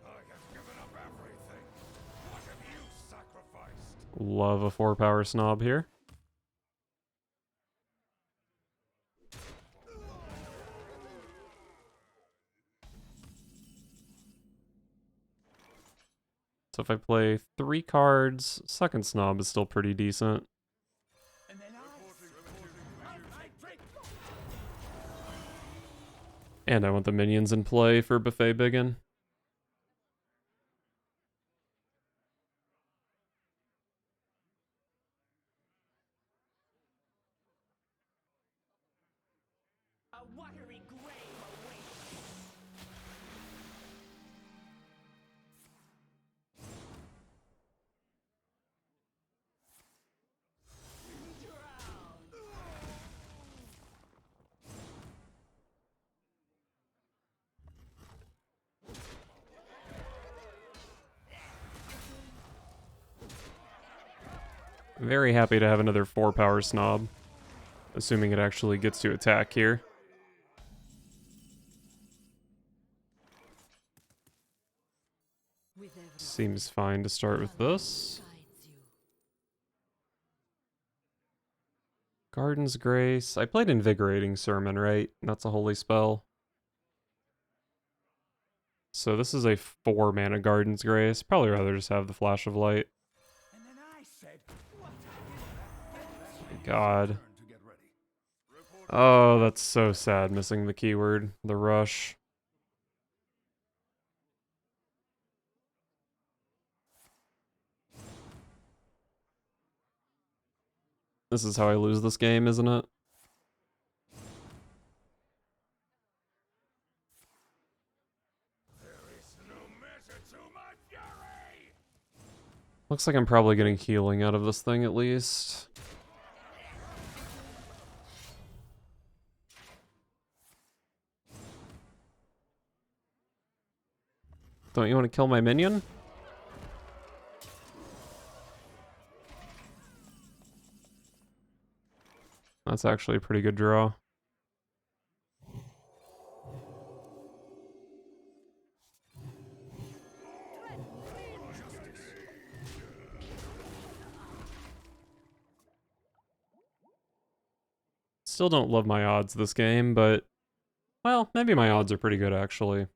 I have given up everything. What have you sacrificed? Love a 4-power snob here. So if I play 3 cards, second snob is still pretty decent. And then And I want the minions in play for Buffet Biggin. A watery grave awaits. Very happy to have another 4-power snob. Assuming it actually gets to attack here. With every Seems fine to start with this. guides you. Garden's Grace. I played Invigorating Sermon, right? That's a holy spell. So this is a 4-mana Garden's Grace. Probably rather just have the Flash of Light. and then I said, what God. Turn to get ready. Oh, that's so sad, missing the keyword. The rush. This is how I lose this game, isn't it? There is no measure to my fury. Looks like I'm probably getting healing out of this thing at least. Don't you want to kill my minion? That's actually a pretty good draw. Still don't love my odds this game, but... Well, maybe my odds are pretty good, actually.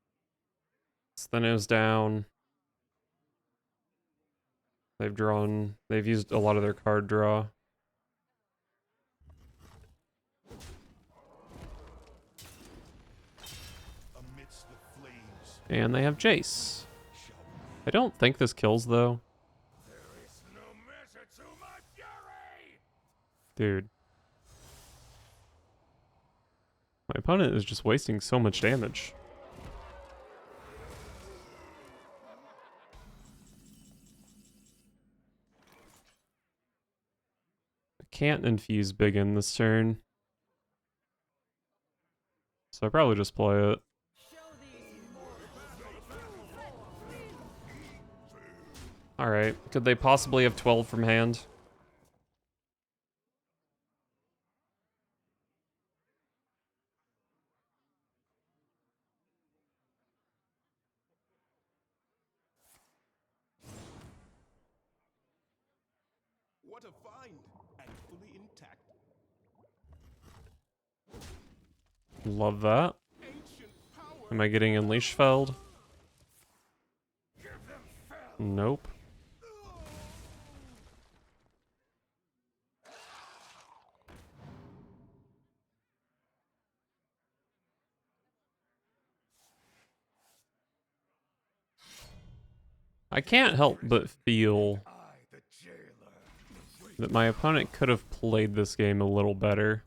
Steno's down. They've used a lot of their card draw. Amidst the flames, And they have Jace. I don't think this kills, though. there is no measure to my fury. Dude. My opponent is just wasting so much damage. I can't infuse Biggin this turn. So I probably just play it. Show these mortals your true form. Alright, could they possibly have 12 from hand? What a find, and fully intact. Love that. Ancient power. Am I getting Unleash Felled? Nope. I can't help but feel that my opponent could have played this game a little better.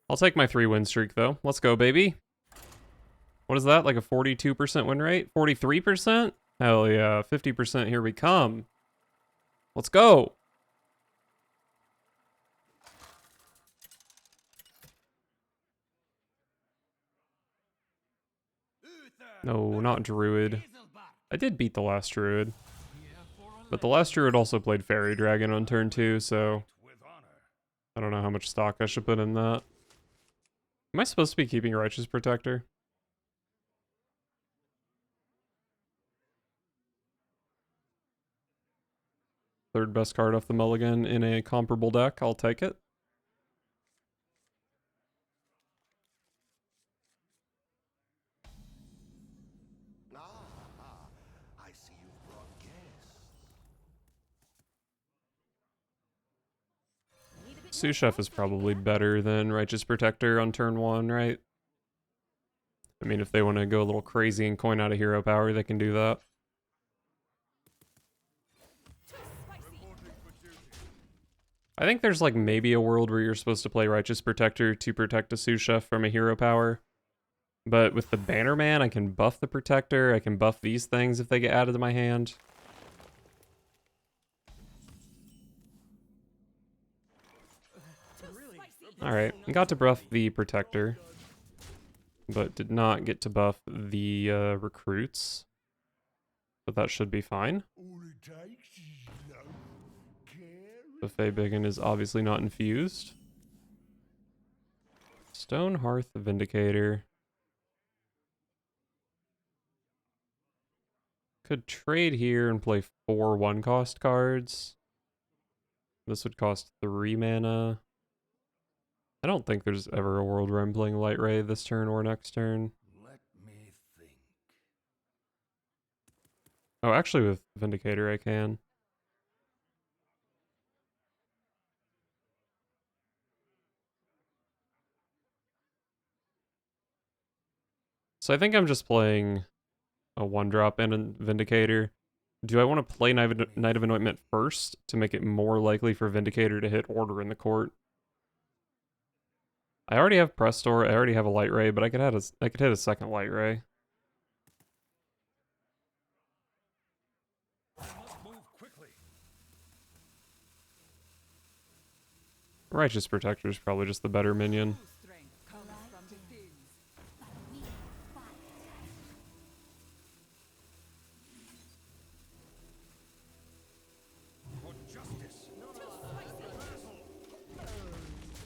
I'll take my 3-win streak, though. Let's go, baby. What is that, like a 42% win rate? 43%? Hell yeah, 50%, here we come. Let's go. No, not Druid. I did beat the last Druid. But the last Druid also played Fairy Dragon on turn 2, so I don't know how much stock I should put in that. Am I supposed to be keeping Righteous Protector? Third best card off the mulligan in a comparable deck. I'll take it. I see you've brought guests. Sous Chef is probably better than Righteous Protector on turn 1, right? I mean, if they want to go a little crazy and coin out a hero power, they can do that. I think there's like maybe a world where you're supposed to play Righteous Protector to protect a Sous Chef from a hero power. But with the Bannerman, I can buff the Protector, I can buff these things if they get added to my hand. Alright, got to buff the Protector, but did not get to buff the recruits. But that should be fine. Buffet Biggin is obviously not infused. Stone Hearth Vindicator. Could trade here and play 4 1-cost cards. This would cost 3 mana. I don't think there's ever a world where I'm playing Light Ray this turn or next turn. Let me think. Oh, actually with Vindicator I can. So I think I'm just playing a 1-drop and a Vindicator. Do I want to play Knight of Anointment first to make it more likely for Vindicator to hit Order in the Court? I already have Prestor, I already have a Light Ray, but I could hit a second Light Ray. Righteous Protector is probably just the better minion.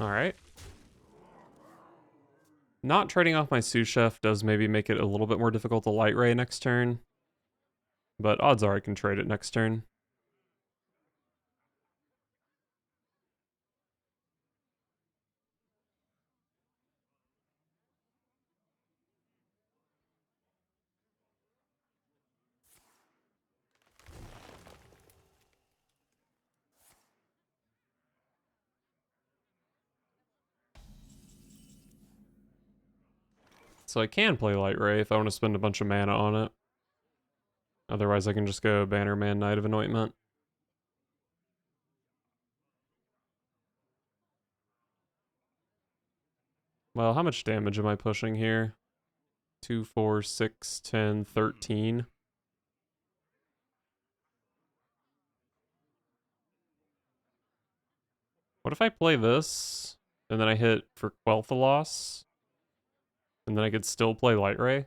Alright. Not trading off my Sous Chef does maybe make it a little bit more difficult to Light Ray next turn. But odds are I can trade it next turn. So I can play Light Ray if I want to spend a bunch of mana on it. Otherwise I can just go Bannerman, Knight of Anointment. Well, how much damage am I pushing here? 2, 4, 6, 10, 13. What if I play this, and then I hit for Quel'Thalas, and then I could still play Light Ray?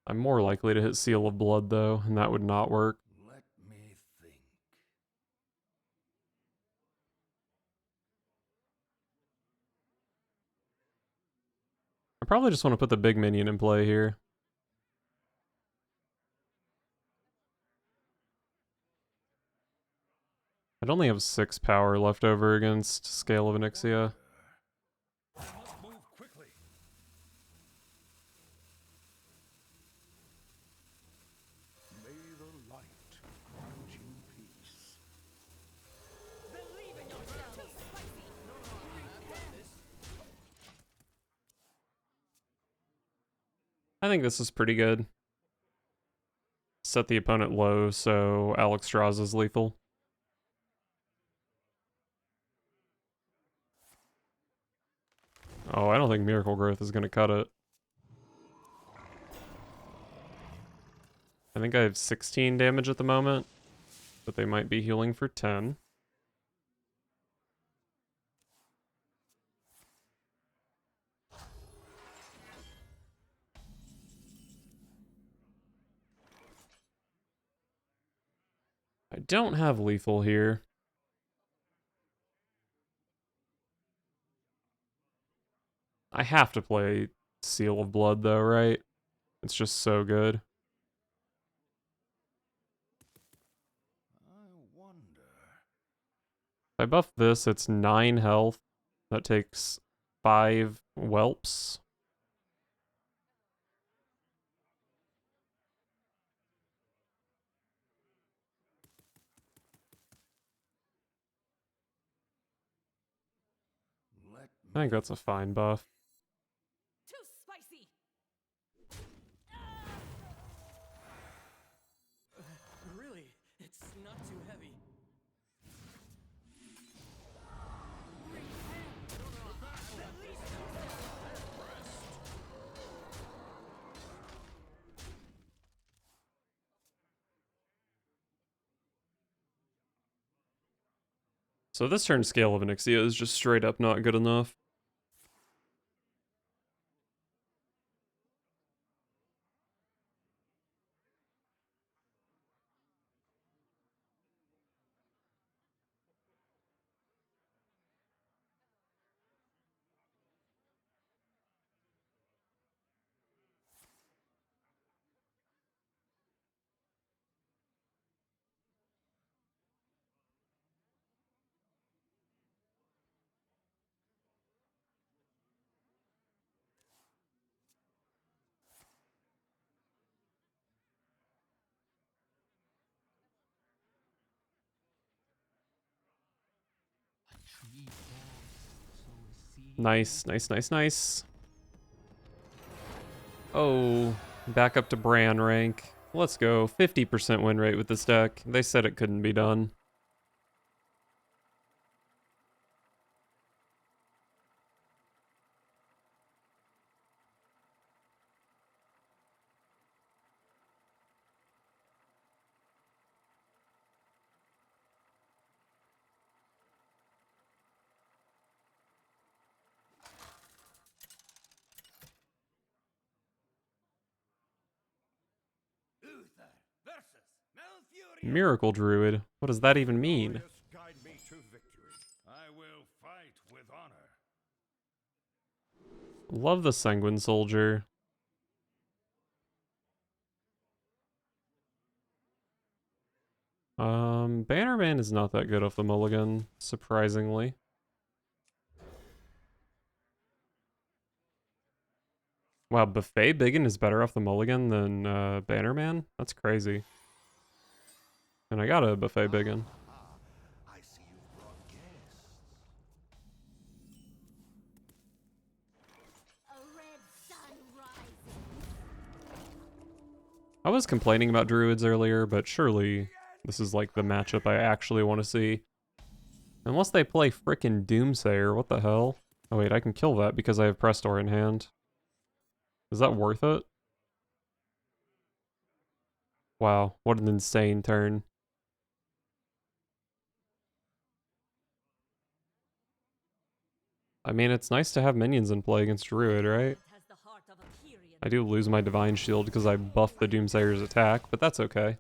I'm more likely to hit Seal of Blood, though, and that would not work. Let me think. I probably just want to put the big minion in play here. I'd only have 6 power left over against Scale of Onyxia. I must move quickly. May the light grant you peace. Believe in yourself. I think this is pretty good. Set the opponent low so Alex draws is lethal. Oh, I don't think Miracle Growth is going to cut it. I think I have 16 damage at the moment, but they might be healing for 10. I don't have lethal here. I have to play Seal of Blood though, right? It's just so good. I wonder. If I buff this, it's 9 health. That takes 5 whelps. Let I think that's a fine buff. Too spicy. Really, it's not too heavy. So this turn scale of Onyxia is just straight up not good enough. Nice, nice, nice, nice. Oh, back up to Bran rank. Let's go. 50% win rate with this deck. They said it couldn't be done. Uther versus Malfurion. Miracle Druid. What does that even mean? Glorious guide me to victory. I will fight with honor. Love the Sanguine Soldier. Bannerman is not that good off the mulligan, surprisingly. Wow, Buffet Biggin is better off the mulligan than Bannerman? That's crazy. And I got a Buffet Biggin. I see you've brought guests. A red sun rising. I was complaining about druids earlier, but surely this is like the matchup I actually want to see. Unless they play frickin' Doomsayer, what the hell? Oh wait, I can kill that because I have Prestor in hand. Is that worth it? Wow, what an insane turn. I mean, it's nice to have minions in play against Druid, right? Has the heart of a Kyrian. I do lose my Divine Shield because I buffed the Doomsayer's attack, but that's okay.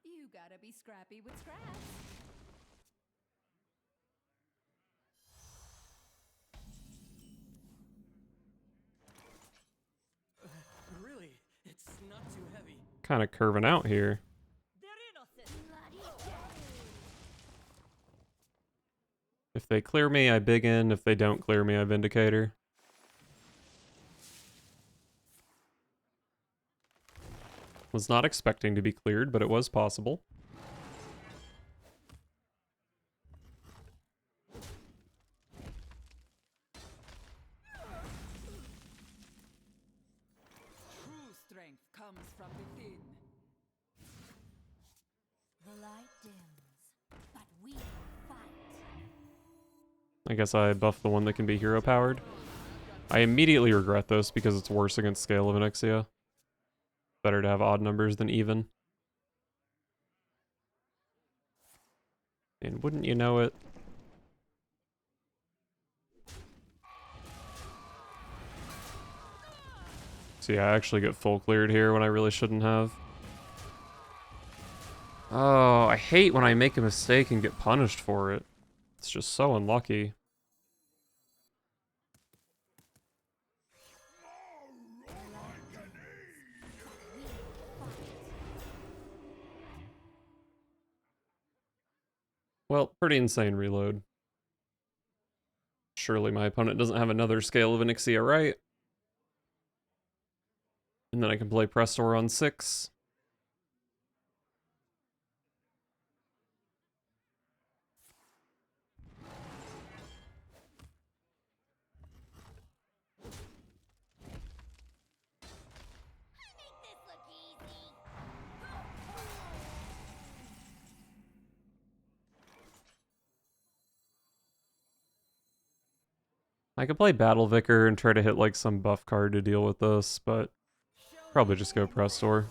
You gotta be scrappy with scraps. Really, it's not too heavy. Kind of curving out here. They're innocent. Bloody If they clear me, I big in. If they don't clear me, I Vindicator. Was not expecting to be cleared, but it was possible. comes from within. The light dims, but we fight. I guess I buff the one that can be hero powered. I immediately regret this because it's worse against Scale of Onyxia. Better to have odd numbers than even. And wouldn't you know it? See, I actually get full cleared here when I really shouldn't have. Oh, I hate when I make a mistake and get punished for it. It's just so unlucky. Well, pretty insane reload. Surely my opponent doesn't have another Scale of Onyxia, right? And then I can play Prestor on 6. I could play Battle Vicar and try to hit like some buff card to deal with this, but probably just go Prestor.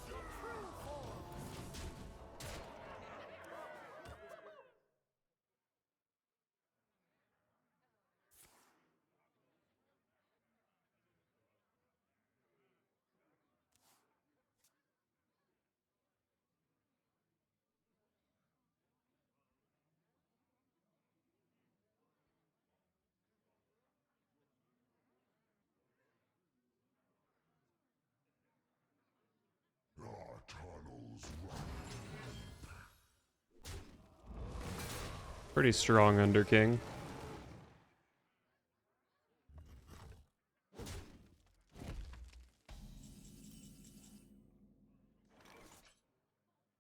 Our tunnels run. Pretty strong Under King.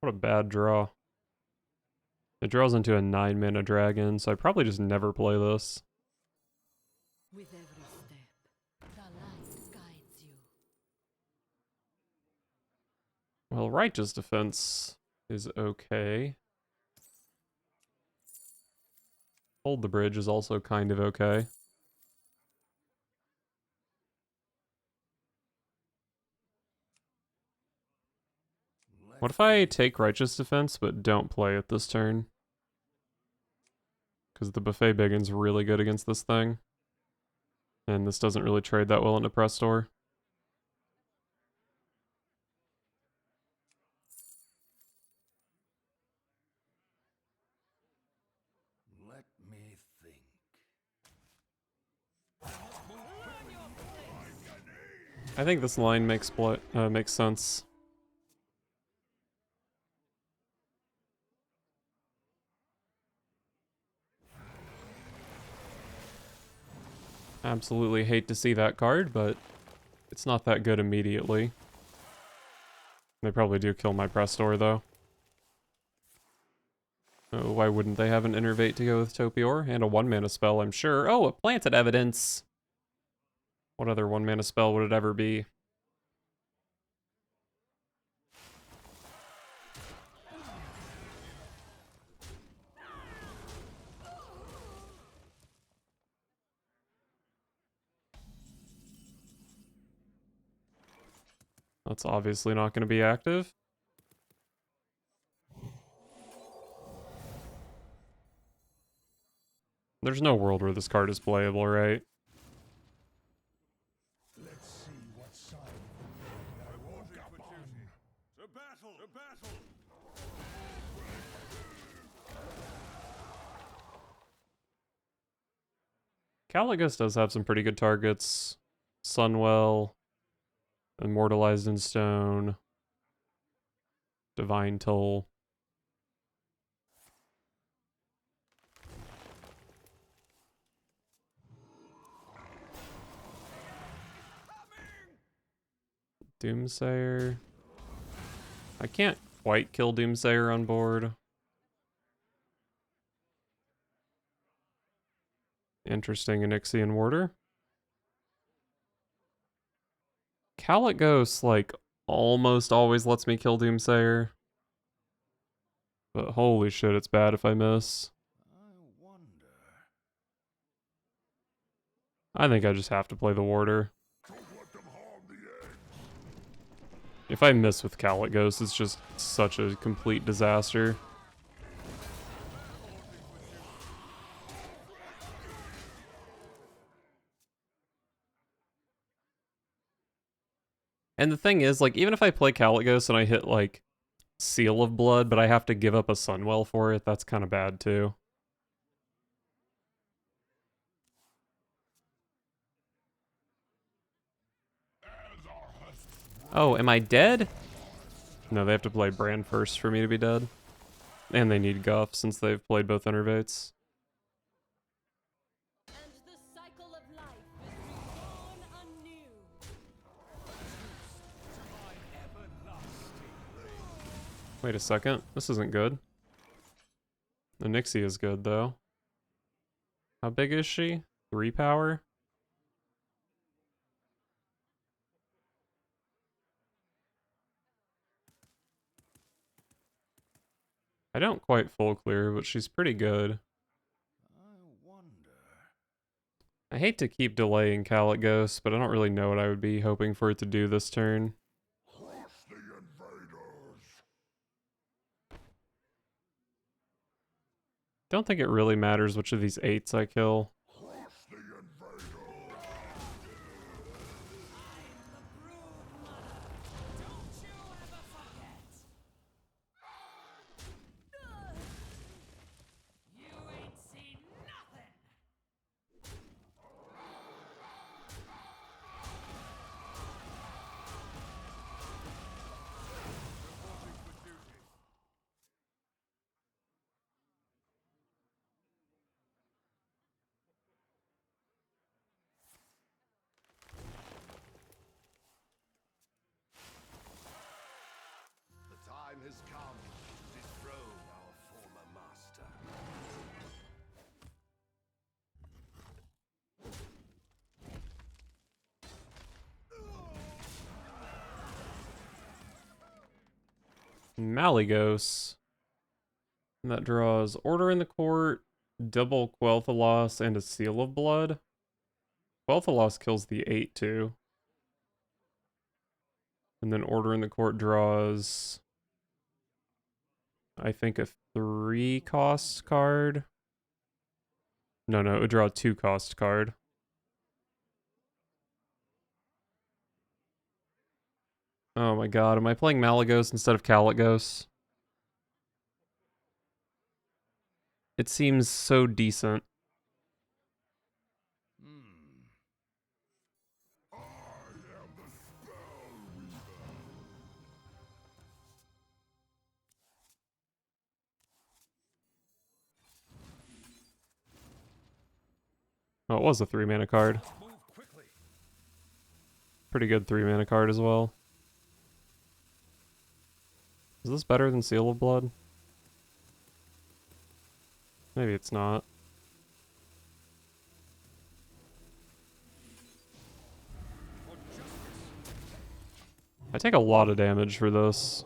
What a bad draw. It draws into a 9-mana dragon, so I probably just never play this. With every step, the light guides you. Well, Righteous Defense is okay. Hold the Bridge is also kind of okay. What if I take Righteous Defense but don't play it this turn? Because the Buffet Biggin's really good against this thing. And this doesn't really trade that well into Prestor. Let me think. I think this line makes sense. Absolutely hate to see that card, but it's not that good immediately. They probably do kill my Prestor, though. Oh, why wouldn't they have an Innervate to go with Topior? And a 1-mana spell, I'm sure. Oh, a Planted Evidence! What other 1-mana spell would it ever be? That's obviously not going to be active. There's no world where this card is playable, right? Let's see what side of the road I walk up on. To battle! To battle! Caligus does have some pretty good targets. Sunwell, Immortalized in Stone, Divine Toll. Doomsayer. I can't quite kill Doomsayer on board. Interesting Onyxian Warder. Caligos, like, almost always lets me kill Doomsayer. But holy shit, it's bad if I miss. I wonder. I think I just have to play the Warder. Don't let them harm the eggs. If I miss with Caligos, it's just such a complete disaster. And the thing is, like, even if I play Caligos and I hit, like, Seal of Blood, but I have to give up a Sunwell for it, that's kind of bad, too. Oh, am I dead? No, they have to play Brand first for me to be dead. And they need Guff, since they've played both Innervates. And the cycle of life is reborn anew. Wait a second, this isn't good. The Nixie is good, though. How big is she? 3 power? I don't quite full clear, but she's pretty good. I wonder. I hate to keep delaying Caligos, but I don't really know what I would be hoping for it to do this turn. Crush the invaders. Don't think it really matters which of these 8s I kill. Crush the invaders. Don't you ever forget. You ain't seen nothing. The time has come to dethrone our former master. Malygos. And that draws Order in the Court, double Quel'Thalas, and a Seal of Blood. Quel'Thalas kills the 8 too. And then Order in the Court draws, I think, a 3 cost card. No, it would draw a 2 cost card. Oh my god, am I playing Malygos instead of Caligos? It seems so decent. I am the spell weaver. Oh, it was a 3 mana card. Move quickly. Pretty good 3 mana card as well. Is this better than Seal of Blood? Maybe it's not. I take a lot of damage for this.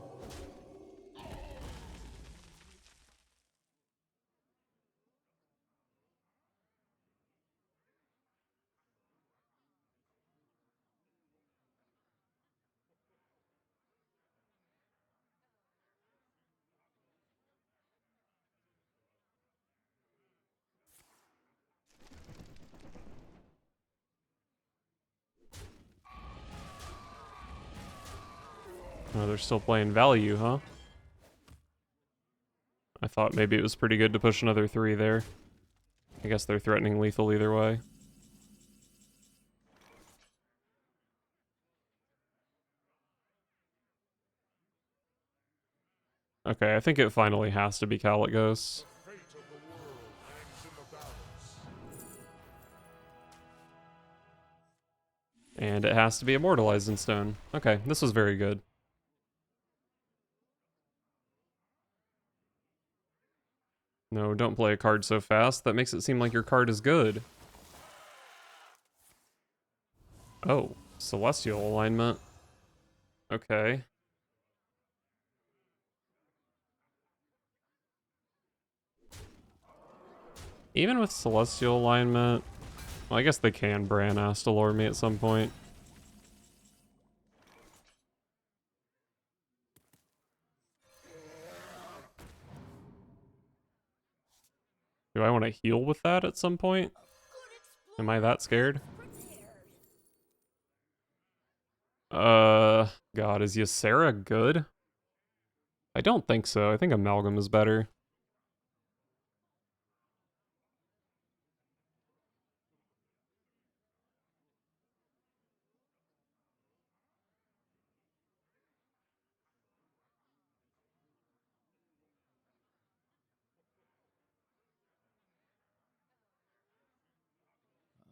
Oh, they're still playing value, huh? I thought maybe it was pretty good to push another 3 there. I guess they're threatening lethal either way. Okay, I think it finally has to be Caligos. Fate of the world hangs in the balance. And it has to be immortalized in stone. Okay, this was very good. No, don't play a card so fast. That makes it seem like your card is good. Oh, Celestial alignment. Okay. Even with Celestial alignment, well, I guess they can Bran Astalor me at some point. Do I want to heal with that at some point? Am I that scared? God, is Ysera good? I don't think so. I think Amalgam is better.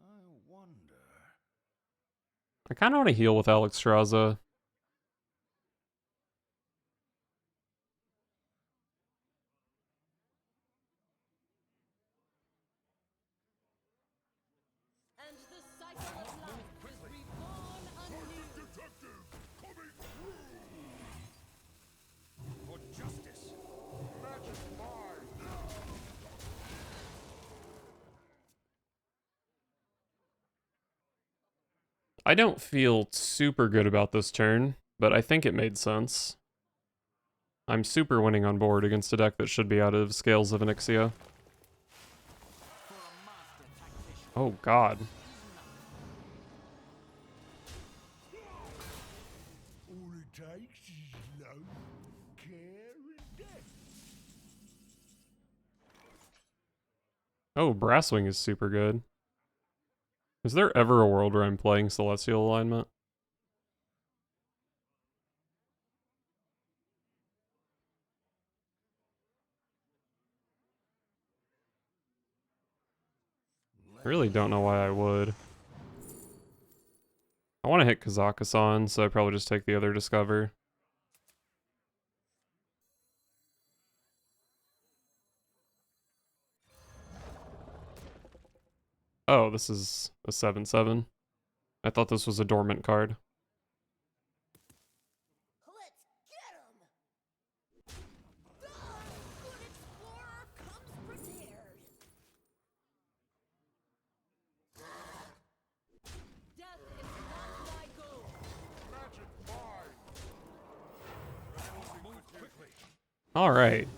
I wonder. I kind of want to heal with Alexstrasza. And the cycle of life is reborn anew. Detective coming through. For justice. Magic mine. I don't feel super good about this turn, but I think it made sense. I'm super winning on board against a deck that should be out of Scales of Onyxia. Oh god. All it takes is love, care, and death. Oh, Brasswing is super good. Is there ever a world where I'm playing Celestial alignment? I really don't know why I would. I want to hit Kazakhstan, so I probably just take the other Discover. Oh, this is a 7/7. I thought this was a dormant card. Let's get 'em! The good explorer comes prepared. Death is not my goal. Magic mine. Move quickly. Alright.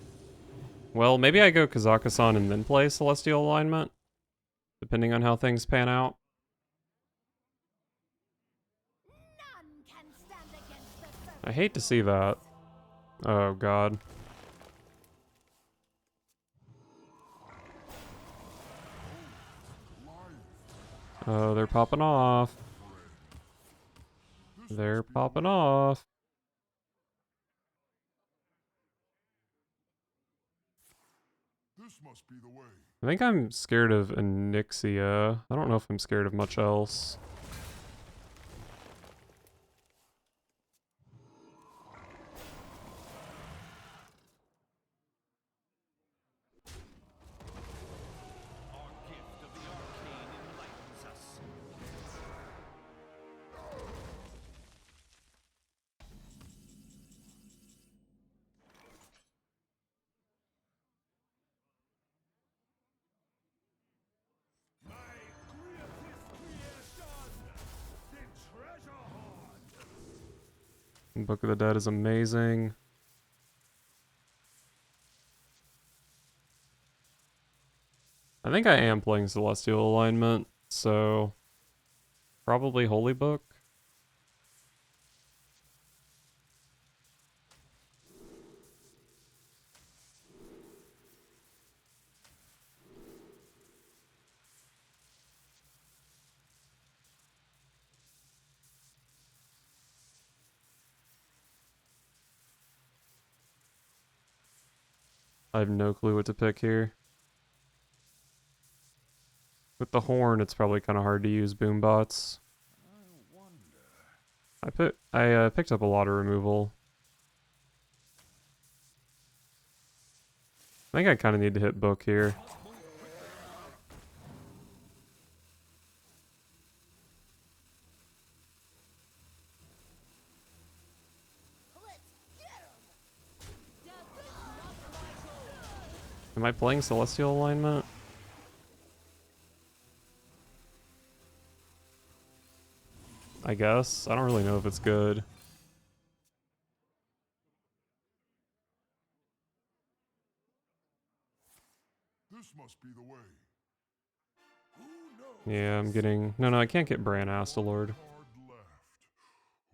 Well, maybe I go Kazakhstan and then play Celestial alignment, depending on how things pan out. None can stand against the I hate to see that. Oh god. Oh, they're popping off. They're popping off. This must be the way. I think I'm scared of Onyxia. I don't know if I'm scared of much else. Our gift of the arcane enlightens us. My greatest creation, the treasure hoard. Book of the Dead is amazing. I think I am playing Celestial alignment, so probably Holy Book. I have no clue what to pick here. With the horn, it's probably kind of hard to use boombots. I picked up a lot of removal. I think I kind of need to hit book here. Am I playing Celestial Alignment? I guess. I don't really know if it's good. This must be the way. Who knows? Yeah, I'm getting... No, I can't get Bran Astalord. Card left.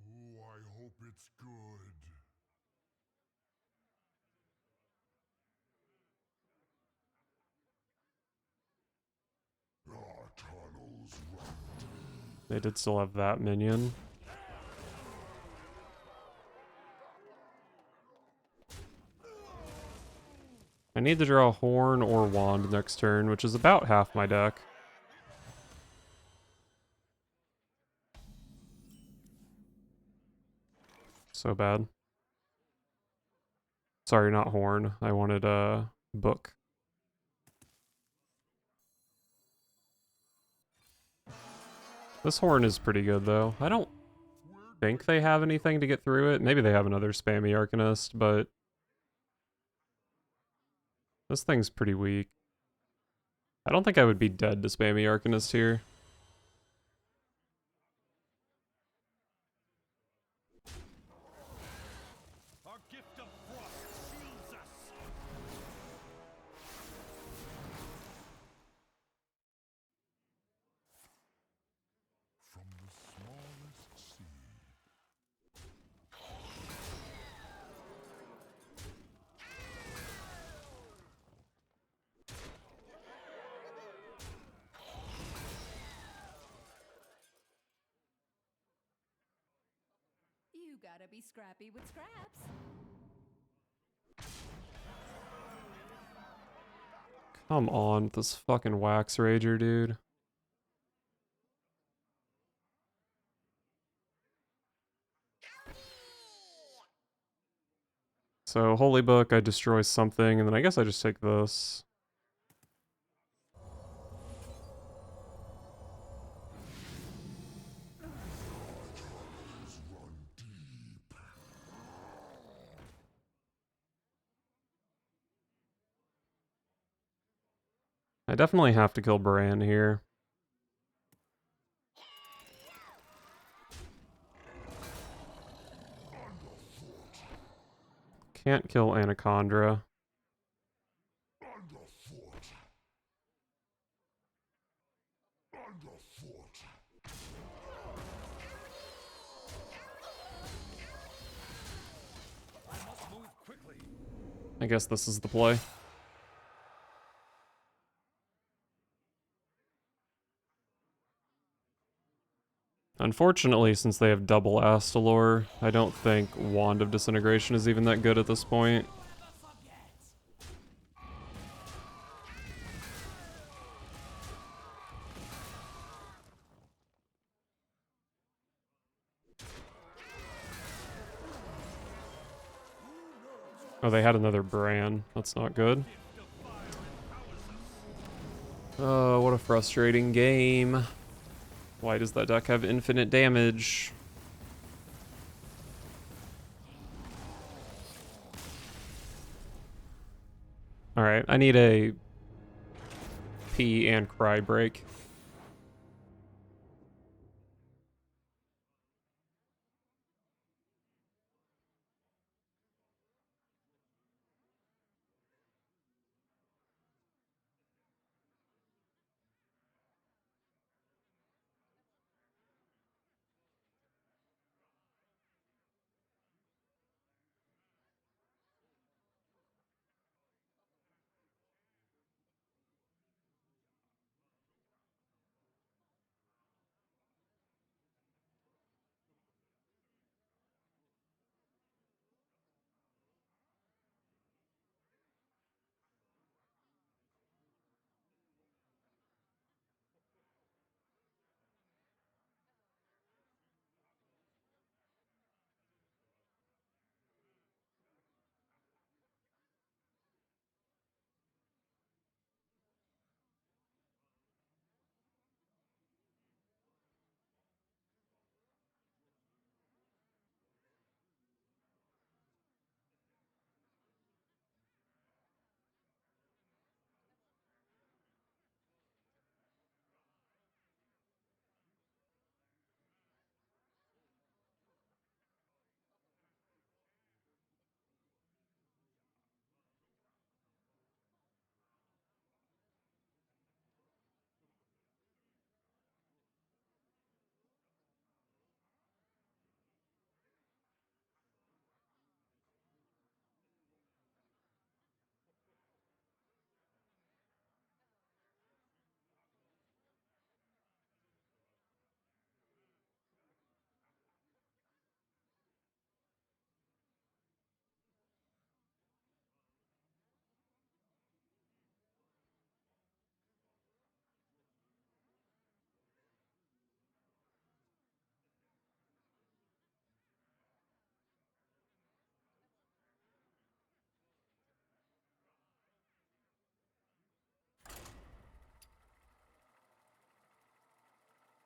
Oh, I hope it's good. Our tunnels run. They did still have that minion. I need to draw Horn or Wand next turn, which is about half my deck. So bad. Sorry, not Horn. I wanted a Book. This Horn is pretty good, though. I don't think they have anything to get through it. Maybe they have another spammy Arcanist, but this thing's pretty weak. I don't think I would be dead to spammy Arcanist here. Our gift of frost shields us. From the smallest seed. You gotta be scrappy with scraps. Come on with this fucking Wax Rager, dude. So, Holy Book, I destroy something, and then I guess I just take this. I definitely have to kill Bran here. Can't kill Anaconda. I must move quickly. I guess this is the play. Unfortunately, since they have double Astalor, I don't think Wand of Disintegration is even that good at this point. Oh, they had another Bran. That's not good. Oh, what a frustrating game. Why does that deck have infinite damage? Alright, I need a pee and cry break.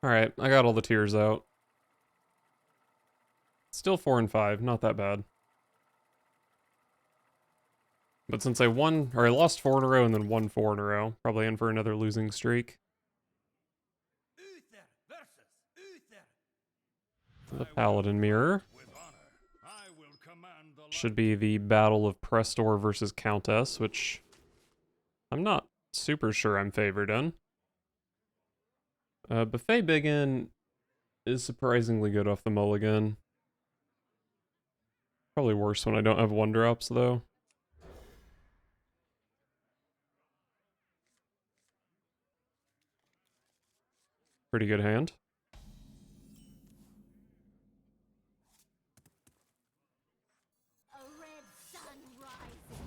Alright, I got all the tiers out. Still 4 and 5, not that bad. But since I lost 4 in a row and then won 4 in a row, probably in for another losing streak. Uther versus Uther. The Paladin mirror. With honor, I will command the Should be the battle of Prestor versus Countess, which I'm not super sure I'm favored in. Buffet Biggin is surprisingly good off the mulligan. Probably worse when I don't have 1-drops, though. Pretty good hand. A red sun rises.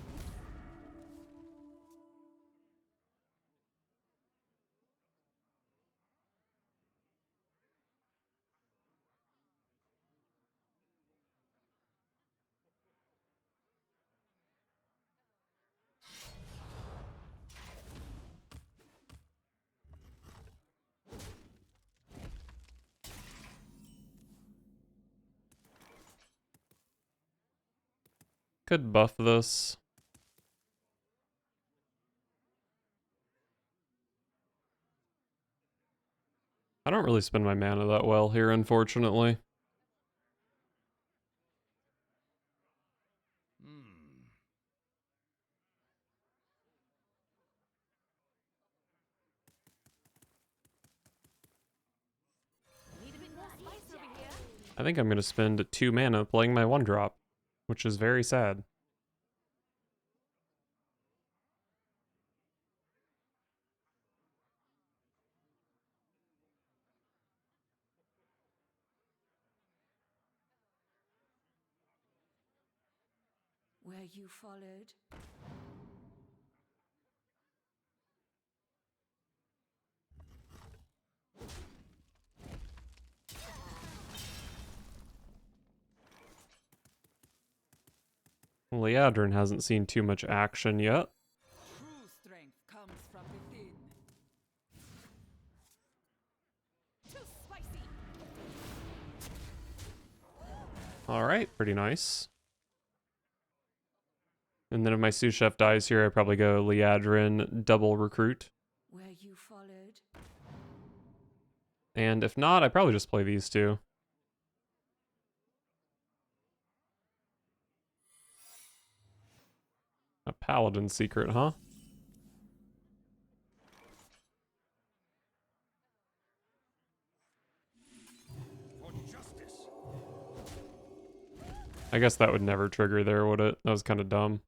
Could buff this. I don't really spend my mana that well here, unfortunately. Need a bit more spice over here. I think I'm going to spend 2 mana playing my 1-drop, which is very sad. Where you followed? Liadrin hasn't seen too much action yet. True strength comes from within. Too spicy. Alright, pretty nice. And then if my sous chef dies here, I probably go Liadrin, double recruit. Where you followed? And if not, I probably just play these two. A Paladin secret, huh? For justice. I guess that would never trigger there, would it? That was kind of dumb.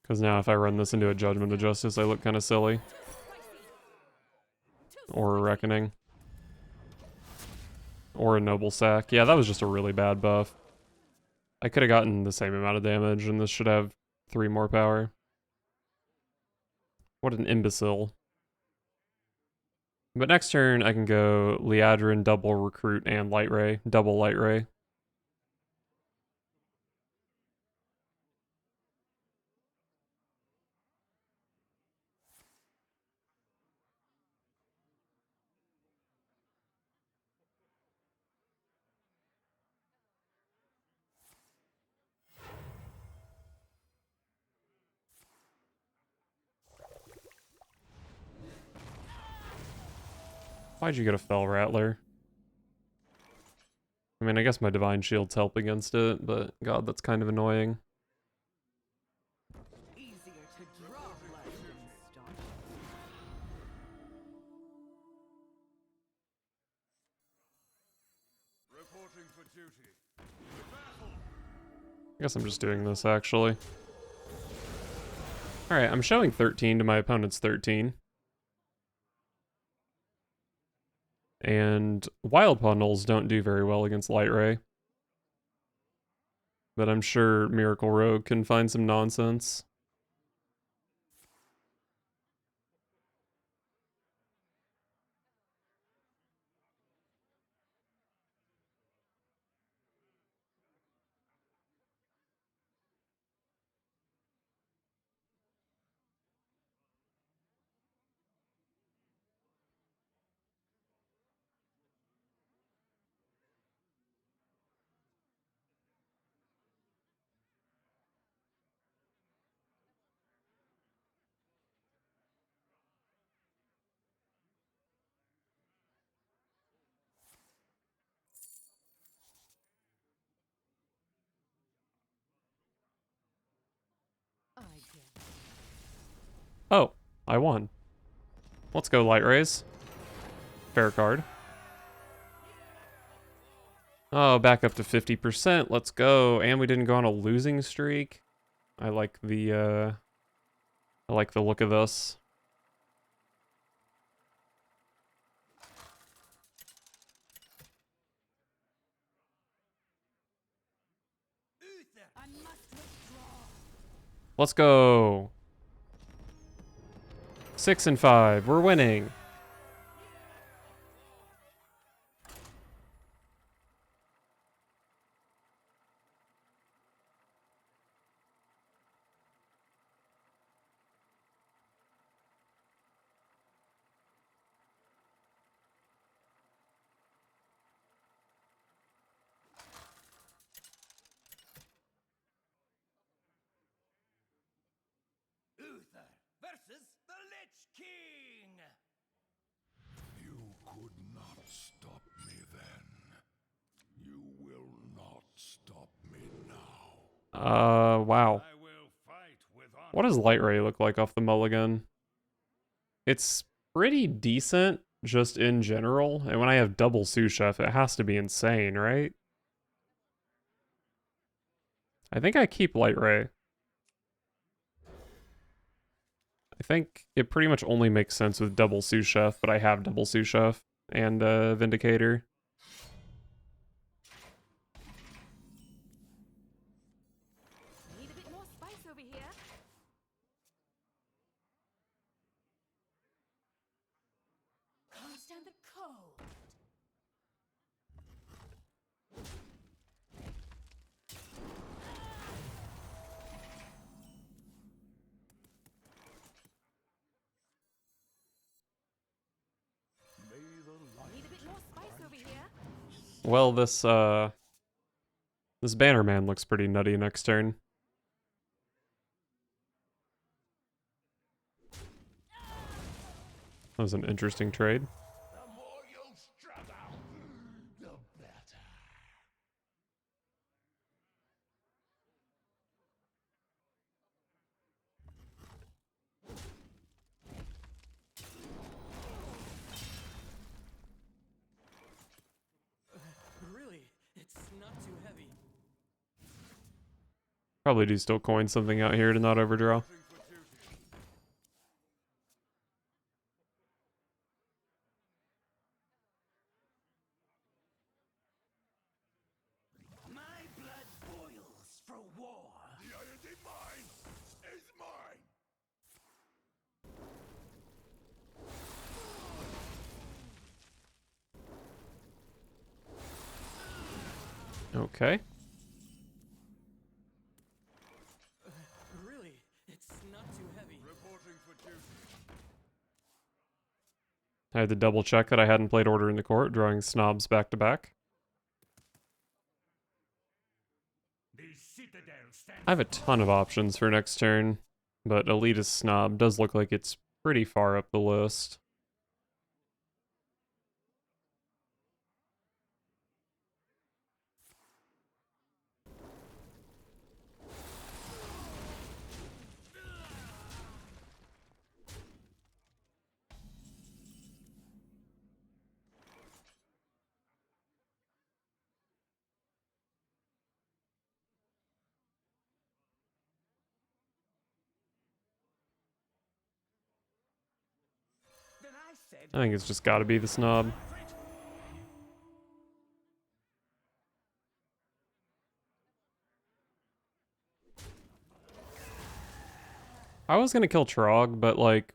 Because now if I run this into a Judgment of Justice, I look kind of silly. Or a Reckoning. Or a Noble Sack. Yeah, that was just a really bad buff. I could have gotten the same amount of damage, and this should have 3 more power. What an imbecile. But next turn, I can go Liadrin, double recruit, and Light Ray. Double Light Ray. Why'd you get a Fell Rattler? I mean, I guess my Divine Shields help against it, but god, that's kind of annoying. Easier to draw blood than staunch. Reporting for duty. To battle. I guess I'm just doing this, actually. Alright, I'm showing 13 to my opponent's 13. And Wild Bundles don't do very well against Light Ray. But I'm sure Miracle Rogue can find some nonsense. Oh, I won. Let's go, Light Rays. Fair card. Oh, back up to 50%. Let's go. And we didn't go on a losing streak. I like the look of this. I must withdraw. Let's go. 6 and 5. We're winning. Uther versus the Lich King. You could not stop me then. You will not stop me now. Wow. I will fight with honor. What does Light Ray look like off the mulligan? It's pretty decent, just in general. And when I have double sous chef, it has to be insane, right? I think I keep Light Ray. I think it pretty much only makes sense with double sous chef, but I have double sous chef and Vindicator. Need a bit more spice over here. Can't stand the cold. Need a bit more spice over here. Well, this banner man looks pretty nutty next turn. That was an interesting trade. The more you struggle, the better. Really, it's not too heavy. Probably do still coin something out here to not overdraw. My blood boils for war. The iron mine is mine. Okay. Really, it's not too heavy. Reporting for duty. I had to double check that I hadn't played Order in the Court, drawing snobs back to back. The citadel stands. I have a ton of options for next turn, but Elitist Snob does look like it's pretty far up the list. Then I said, I think it's just gotta be the Snob. I was gonna kill Trog, but like,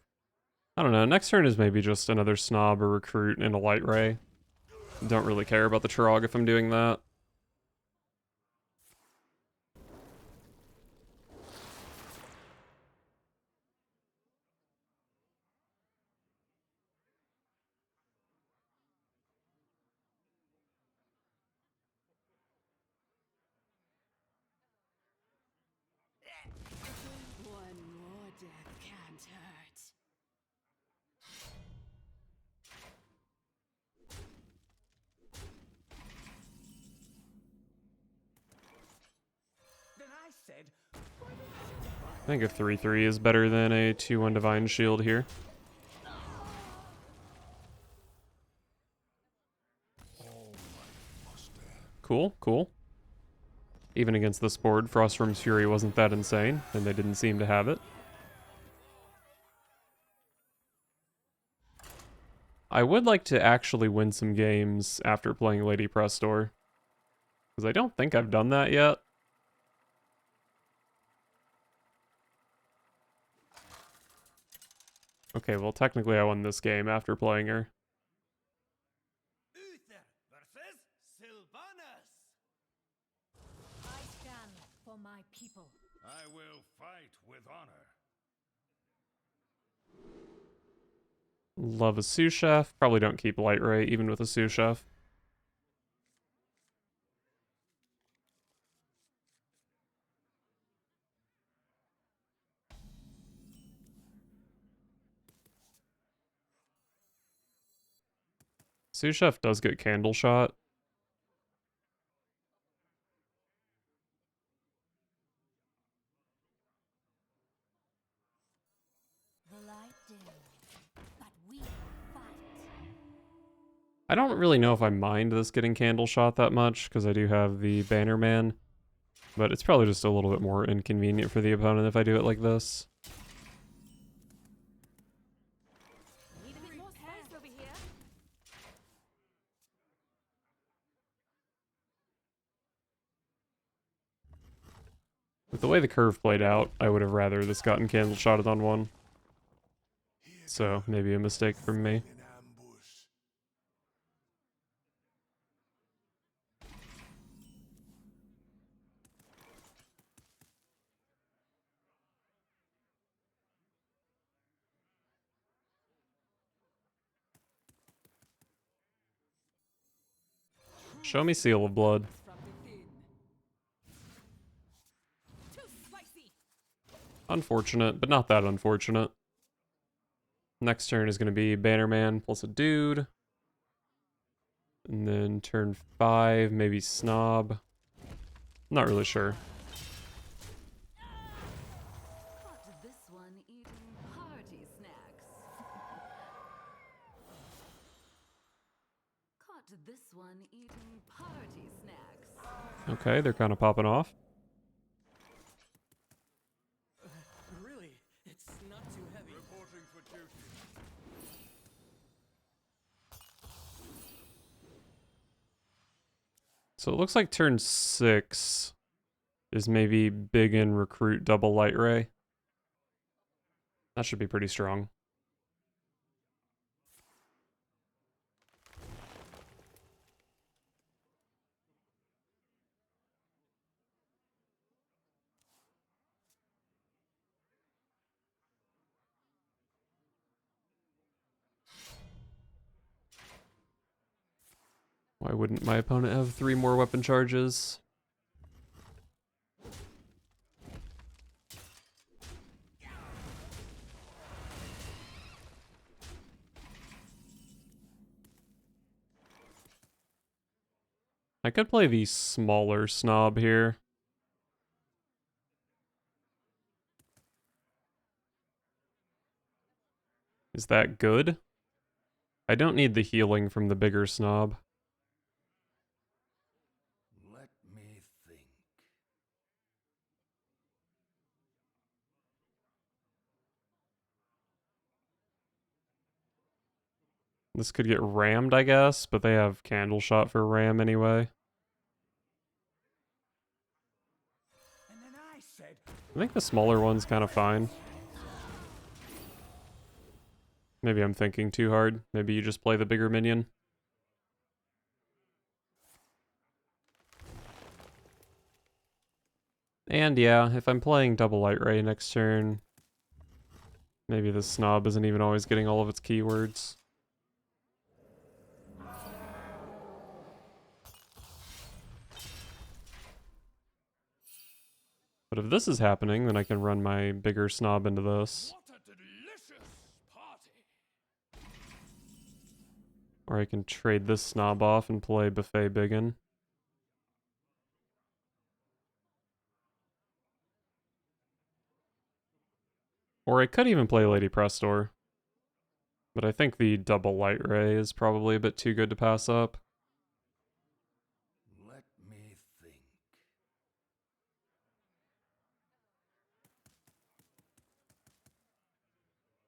I don't know, next turn is maybe just another Snob or Recruit and a Light Ray. Don't really care about the Trog if I'm doing that. One more death can't hurt. think a 3/3 is better than a 2/1 Divine Shield here. Cool, cool. Even against this board, Frostworm's Fury wasn't that insane, and they didn't seem to have it. I would like to actually win some games after playing Lady Prestor, because I don't think I've done that yet. Okay, well technically I won this game after playing her. Uther versus Sylvanas. I stand for my people. I will fight with honor. Love a sous chef. Probably don't keep Light Ray even with a sous chef. Sous chef does get candle shot. The light dim, but we fight. I don't really know if I mind this getting candle shot that much, because I do have the Banner Man. But it's probably just a little bit more inconvenient for the opponent if I do it like this. Need a bit more space over here. With the way the curve played out, I would have rather this gotten candle shotted on one. So, maybe a mistake from me. In ambush. Show me Seal of Blood. From within. Too spicy. Unfortunate, but not that unfortunate. Next turn is going to be Bannerman plus a dude. And then turn 5, maybe Snob. Not really sure. Caught this one eating party snacks. Caught this one eating party snacks. Okay, they're kind of popping off. Really? It's not too heavy. Reporting for duty. So it looks like turn 6 is maybe big in recruit double Light Ray. That should be pretty strong. Why wouldn't my opponent have 3 more weapon charges? I could play the smaller Snob here. Is that good? I don't need the healing from the bigger Snob. Let me think. This could get rammed, I guess, but they have candle shot for ram anyway. And then I said, I think the smaller one's kind of fine. Maybe I'm thinking too hard. Maybe you just play the bigger minion. And yeah, if I'm playing double Light Ray next turn, maybe the Snob isn't even always getting all of its keywords. But if this is happening, then I can run my bigger Snob into this. What a delicious party. Or I can trade this Snob off and play Buffet Biggin. Or I could even play Lady Prestor. But I think the double light ray is probably a bit too good to pass up. Let me think.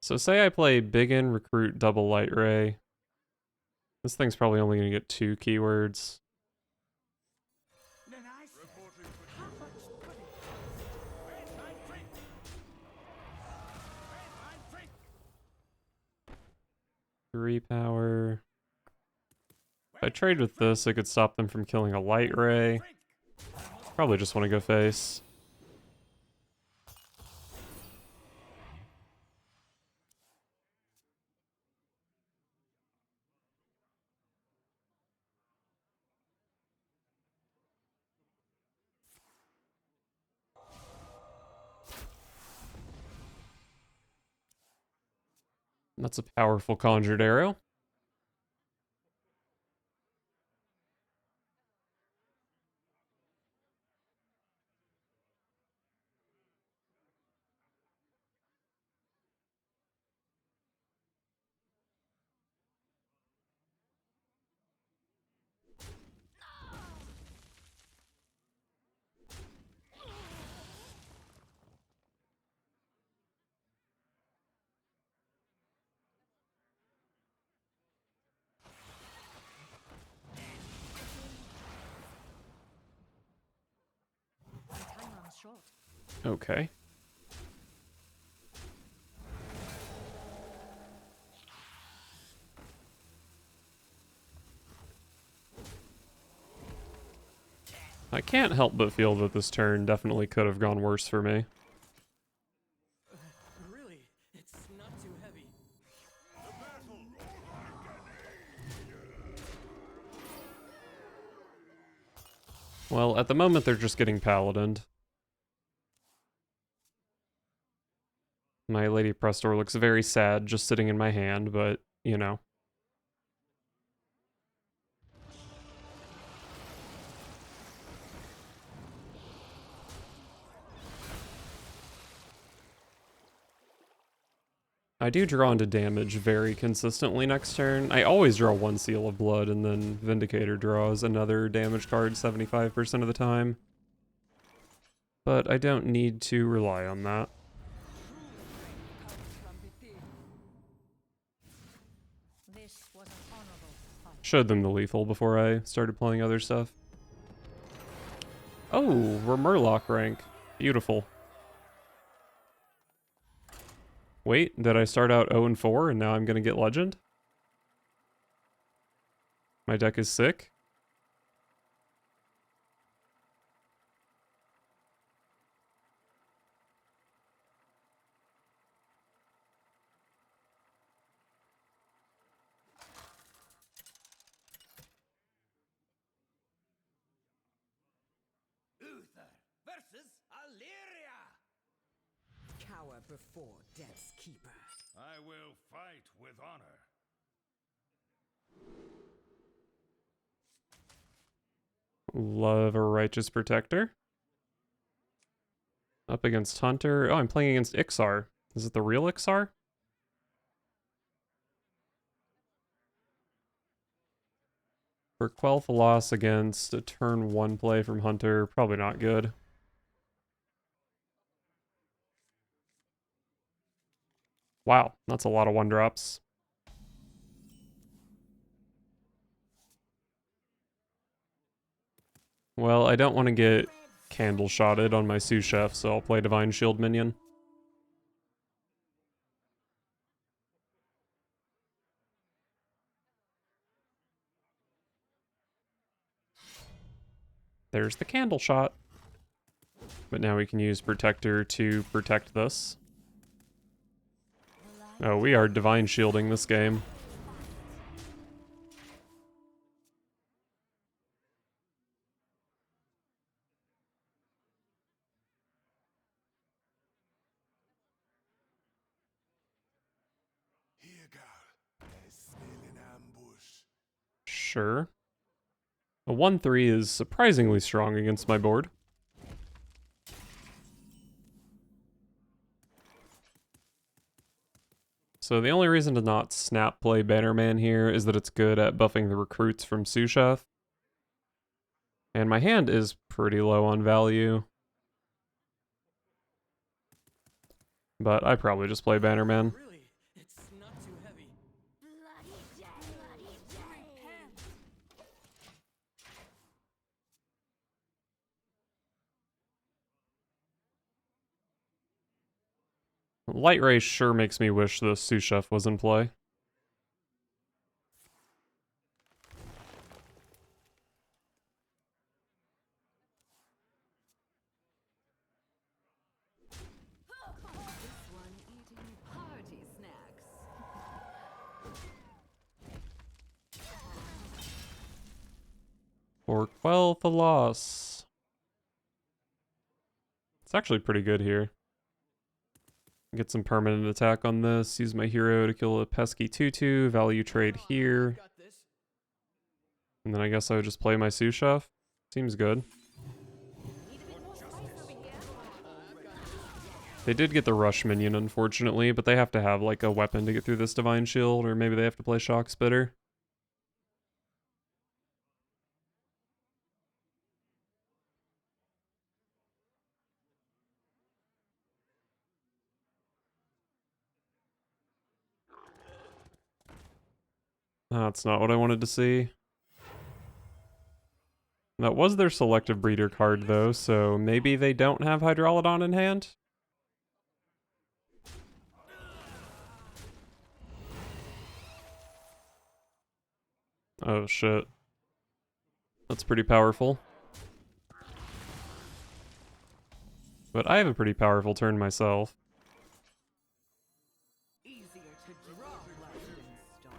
So say I play Biggin, Recruit, double light ray. This thing's probably only going to get 2 keywords. Then I said, Reporting for how much pudding? Where's my drink? Where's my drink? 3 power. If I trade with this, I could stop them from killing a light ray. Drink. Probably just want to go face. That's a powerful conjured arrow. The time runs short. Okay. I can't help but feel that this turn definitely could have gone worse for me. Really? It's not too heavy. Well, at the moment they're just getting Paladined. My Lady Prestor looks very sad just sitting in my hand, but, you know. I do draw into damage very consistently next turn. I always draw 1 Seal of Blood, and then Vindicator draws another damage card 75% of the time. But I don't need to rely on that. This was an honorable fight. Showed them the lethal before I started playing other stuff. Oh, we're Murloc rank. Beautiful. Wait, did I start out 0-4 and now I'm gonna get Legend? My deck is sick. Uther versus Illyria. Cower before Death's Keeper. I will fight with honor. Love a Righteous Protector. Up against Hunter. Oh, I'm playing against Ixar. Is it the real Ixar? For Quelf a loss against a turn 1 play from Hunter, probably not good. Wow, that's a lot of 1-drops. Well, I don't want to get candle shotted on my sous chef, so I'll play Divine Shield minion. There's the candle shot. But now we can use Protector to protect this. Oh, we are Divine Shielding this game. Here, girl. There's still an ambush. Sure. A 1-3 is surprisingly strong against my board. So the only reason to not snap play Bannerman here is that it's good at buffing the recruits from sous chef. And my hand is pretty low on value. But I probably just play Bannerman. Really, it's not too heavy. Light Ray sure makes me wish the sous chef was in play. This one eating party snacks. Or quell the loss. It's actually pretty good here. Get some permanent attack on this. Use my hero to kill a pesky 2/2. Value trade here. Got this. And then I guess I would just play my sous chef. Seems good. They did get the rush minion, unfortunately, but they have to have like a weapon to get through this divine shield, or maybe they have to play shock spitter. That's not what I wanted to see. That was their selective breeder card though, so maybe they don't have Hydrolodon in hand? Oh shit. That's pretty powerful. But I have a pretty powerful turn myself. Easier to draw blood than stone.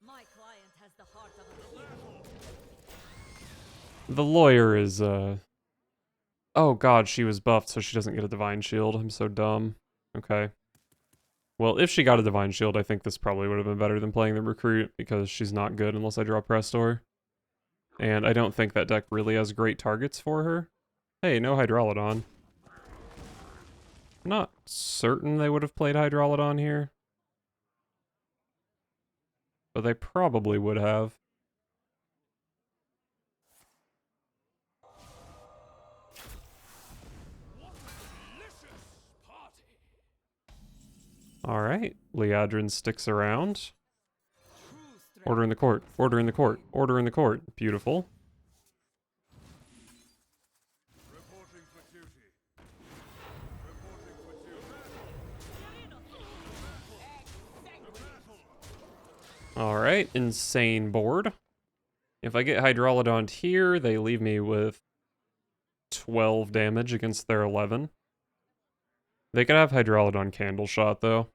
My client has the heart of a king. The lawyer is, oh god, she was buffed, so she doesn't get a divine shield. I'm so dumb. Okay. Well, if she got a divine shield, I think this probably would have been better than playing the recruit, because she's not good unless I draw Prestor. And I don't think that deck really has great targets for her. Hey, no Hydrolodon. Not certain they would have played Hydrolodon here. But they probably would have. Alright, Liadrin sticks around. Order in the court, order in the court, order in the court. Beautiful. Reporting for duty. Alright, insane board. If I get Hydrolodon here, they leave me with 12 damage against their 11. They could have Hydrolodon Candle Shot, though.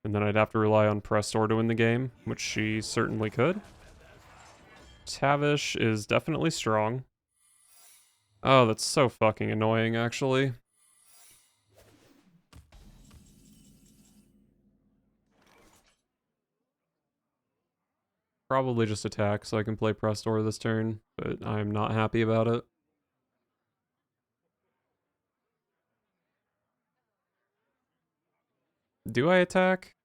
And then I'd have to rely on Prestor to win the game, which she certainly could. Tavish is definitely strong. Oh, that's so fucking annoying, actually. Probably just attack so I can play Prestor this turn, but I'm not happy about it. Do I attack?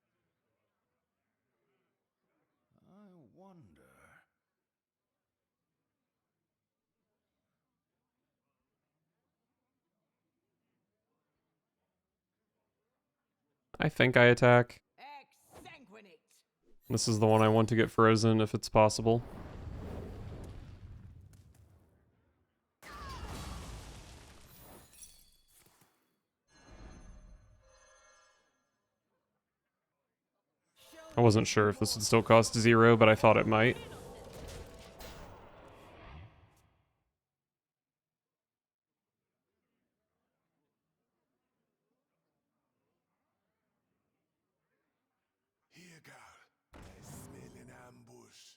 I wonder. I think I attack. Exsanguinate! This is the one I want to get frozen if it's possible. I wasn't sure if this would still cost 0, but I thought it might. Here, girl. I smell an ambush.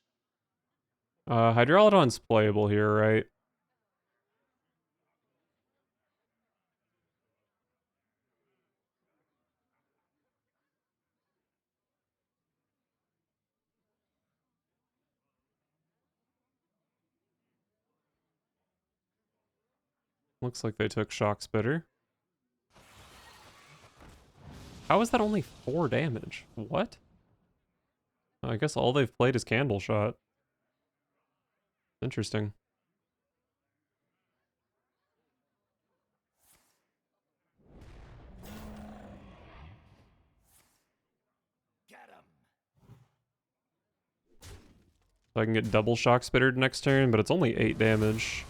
Hydrolodon's playable here, right? Looks like they took Shock Spitter. How is that only 4 damage? What? I guess all they've played is Candle Shot. Interesting. Get him. So I can get double Shock Spittered next turn, but it's only 8 damage.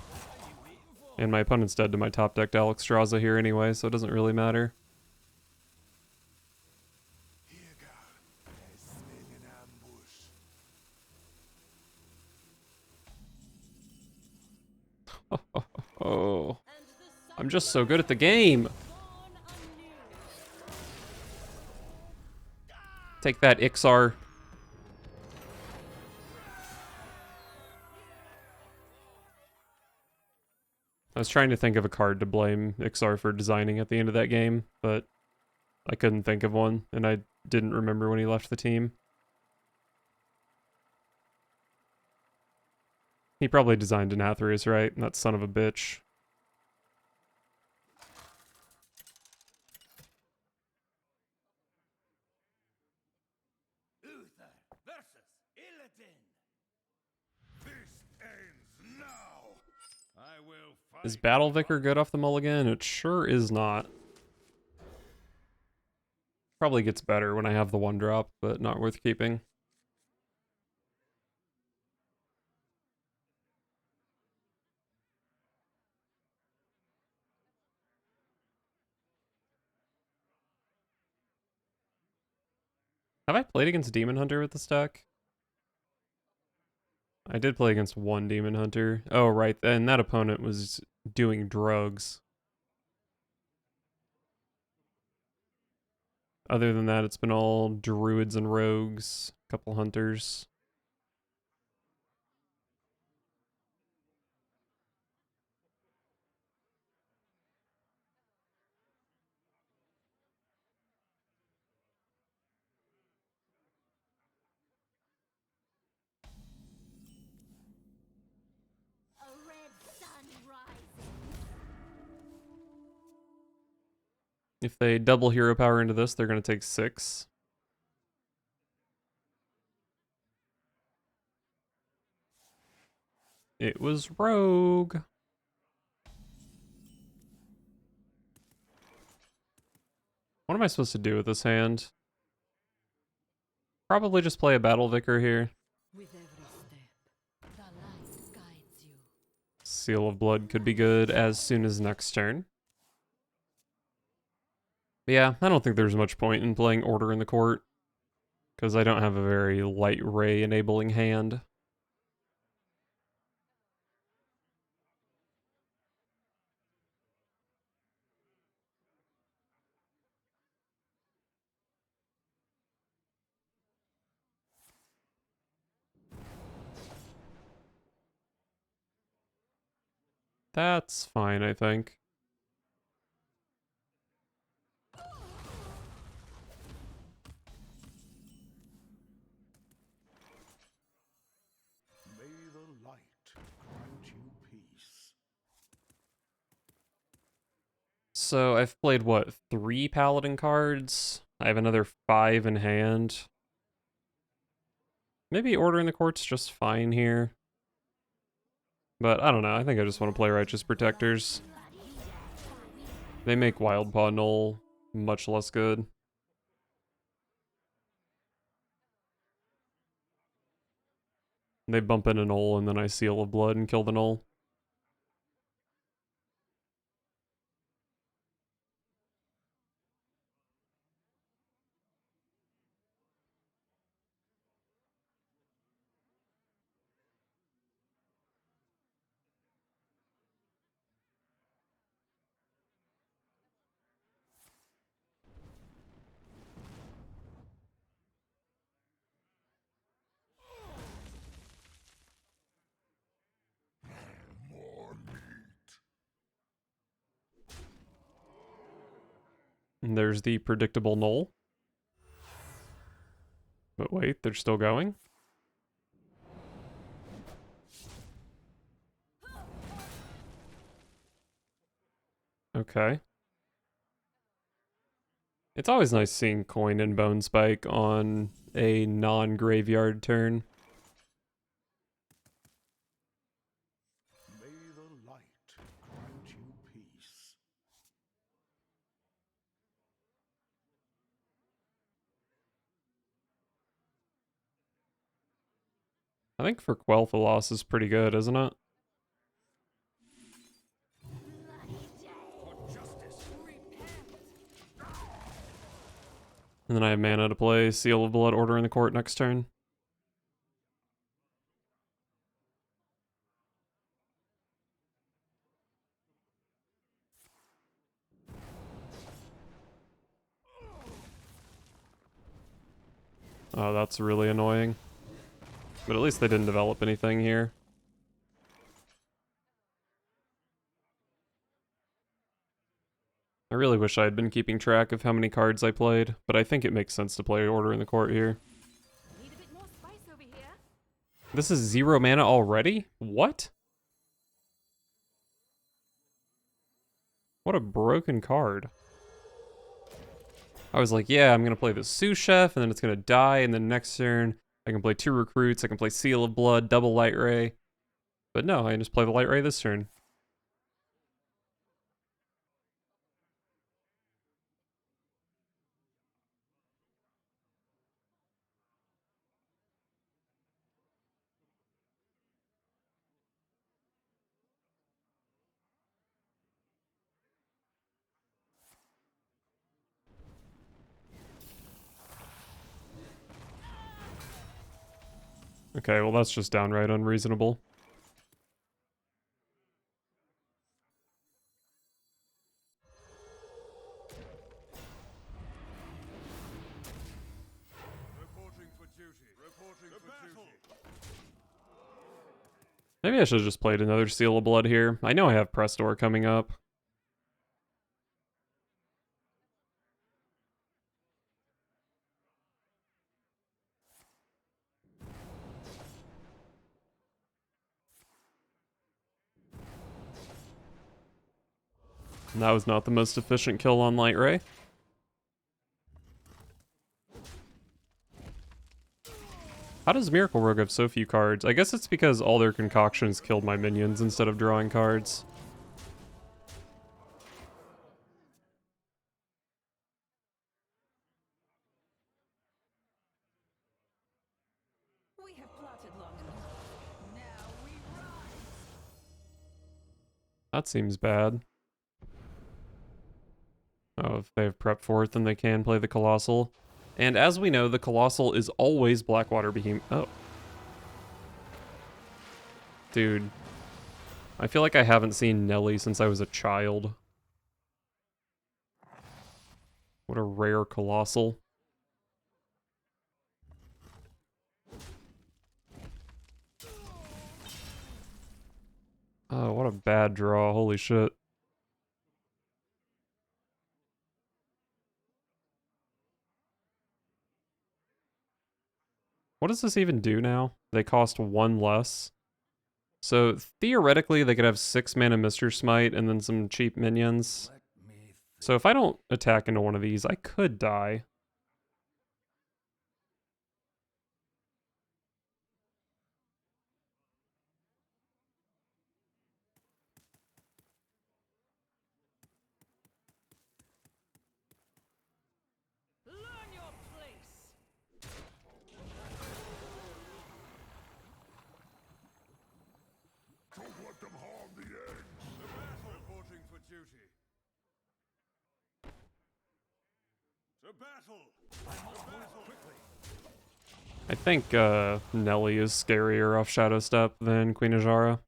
And my opponent's dead to my top decked Alexstrasza here anyway, so it doesn't really matter. Here go. There's men in ambush. Oh, I'm just so good at the game. Take that, Ixar. I was trying to think of a card to blame Ixar for designing at the end of that game, but I couldn't think of one, and I didn't remember when he left the team. He probably designed Anathrius, right? That son of a bitch. Uther versus Illidan. This ends now. I will fight. Is Battle Vicar good off the mulligan? It sure is not. Probably gets better when I have the 1-drop, but not worth keeping. Have I played against Demon Hunter with this deck? I did play against one Demon Hunter. Oh, right, and that opponent was doing drugs. Other than that, it's been all druids and rogues, a couple hunters. A red sun rises. If they double hero power into this, they're going to take 6. It was rogue. What am I supposed to do with this hand? Probably just play a Battle Vicar here. With every step, the light guides you. Seal of Blood could be good as soon as next turn. But yeah, I don't think there's much point in playing Order in the Court, because I don't have a very light ray enabling hand. That's fine, I think. May the light grant you peace. So I've played, what, 3 Paladin cards? I have another 5 in hand. Maybe Order in the Court's just fine here. But I don't know, I think I just want to play Righteous Protectors. They make Wildpaw Null much less good. They bump in a Null and then I Seal of Blood and kill the Null. More meat. And there's the predictable Null. But wait, they're still going? Okay. It's always nice seeing coin and bone spike on a non-graveyard turn. May the light grant you peace. I think for Quel'Thalas is pretty good, isn't it? And then I have mana to play Seal of Blood, Order in the Court next turn. Oh, that's really annoying. But at least they didn't develop anything here. I really wish I had been keeping track of how many cards I played, but I think it makes sense to play Order in the Court here. Need a bit more spice over here. This is 0 mana already? What? What a broken card. I was like, yeah, I'm gonna play the sous chef, and then it's gonna die, and then next turn, I can play 2 recruits, I can play Seal of Blood, double Light Ray. But no, I just play the Light Ray this turn. Okay, well that's just downright unreasonable. Reporting for duty. Reporting for duty. Maybe I should have just played another Seal of Blood here. I know I have Prestor coming up. And that was not the most efficient kill on Light Ray. How does Miracle Rogue have so few cards? I guess it's because all their concoctions killed my minions instead of drawing cards. We have plotted long enough. Now we rise. That seems bad. Oh, if they have prep for it, then they can play the Colossal. And as we know, the Colossal is always Blackwater Behemoth. Oh. Dude. I feel like I haven't seen Nelly since I was a child. What a rare Colossal. Oh, what a bad draw. Holy shit. What does this even do now? They cost 1 less. So theoretically, they could have 6 mana Mr. Smite and then some cheap minions. Let me think. So if I don't attack into one of these, I could die. Learn your place. Don't let them harm the eggs. The battle. Reporting for duty. To battle. To battle. Quickly. I think Nelly is scarier off Shadow Step than Queen Ajara.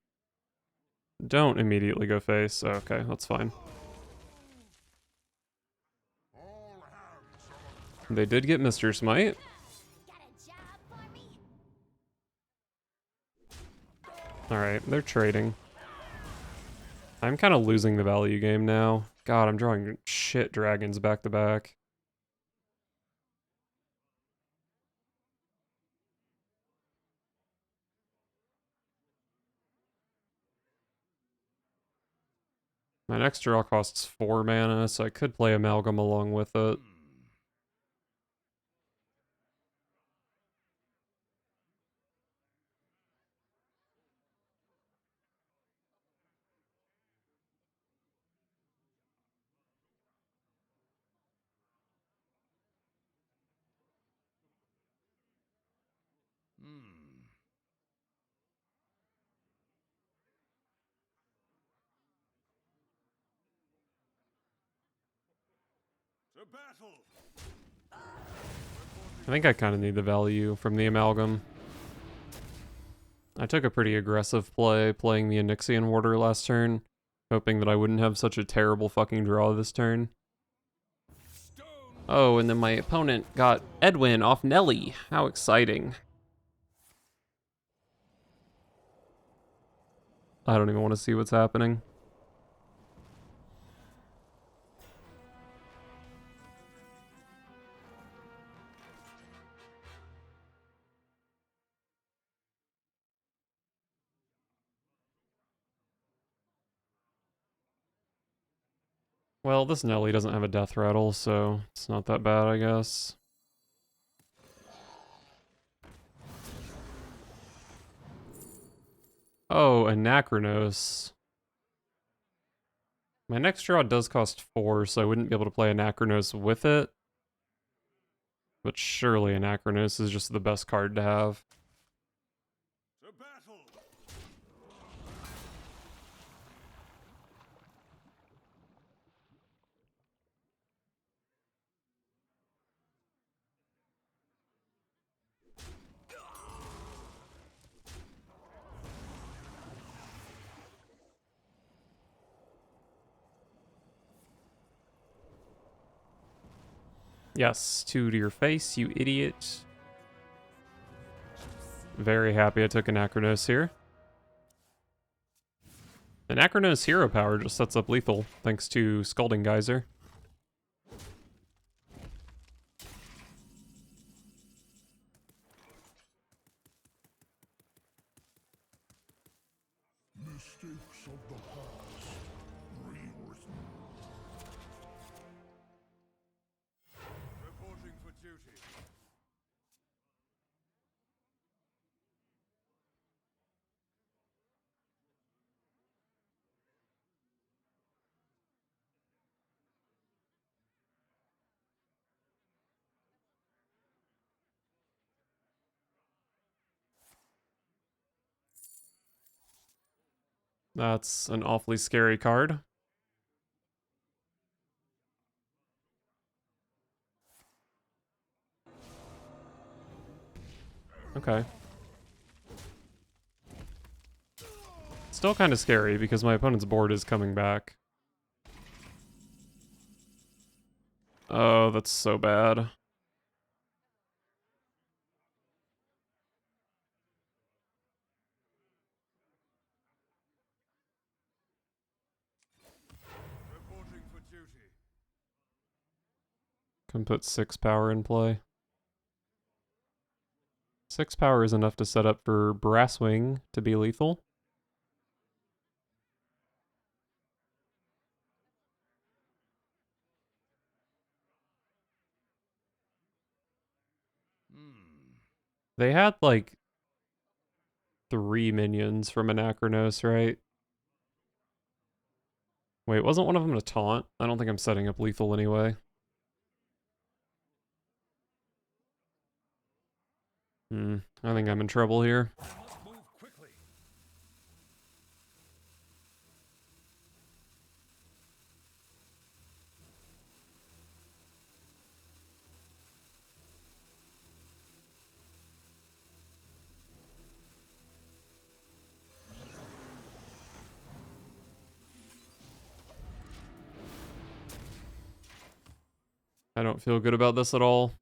Don't immediately go face. Oh, okay, that's fine. All hands on. They did get Mr. Smite. Alright, they're trading. I'm kind of losing the value game now. God, I'm drawing shit dragons back to back. My next draw costs 4 mana, so I could play Amalgam along with it. To battle! I think I kind of need the value from the Amalgam. I took a pretty aggressive play playing the Onyxian Warder last turn, hoping that I wouldn't have such a terrible fucking draw this turn. Oh, and then my opponent got Edwin off Nelly. How exciting. I don't even want to see what's happening. Well, this Nelly doesn't have a death rattle, so it's not that bad, I guess. Oh, Anachronos. My next draw does cost 4, so I wouldn't be able to play Anachronos with it. But surely Anachronos is just the best card to have. To battle! Yes, 2 to your face, you idiot. Very happy I took Anachronos here. Anachronos hero power just sets up lethal, thanks to Scalding Geyser. Mistakes of the past rewritten. Reporting for duty. That's an awfully scary card. Okay. Still kind of scary because my opponent's board is coming back. Oh, that's so bad. Reporting for duty. Can put 6 power in play. 6 power is enough to set up for Brasswing to be lethal. They had like 3 minions from Anachronos, right? Wait, wasn't one of them a taunt? I don't think I'm setting up lethal anyway. I think I'm in trouble here. I must move quickly. I don't feel good about this at all.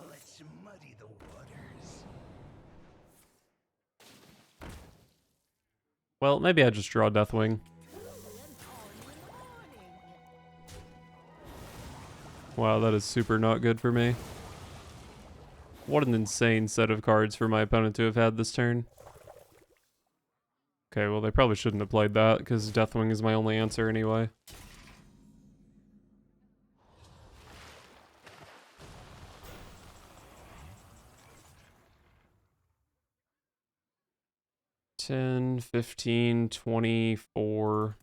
Let's muddy the waters. Well, maybe I just draw Deathwing. Wow, that is super not good for me. What an insane set of cards for my opponent to have had this turn. Okay, well they probably shouldn't have played that, because Deathwing is my only answer anyway. $10, $15, $24.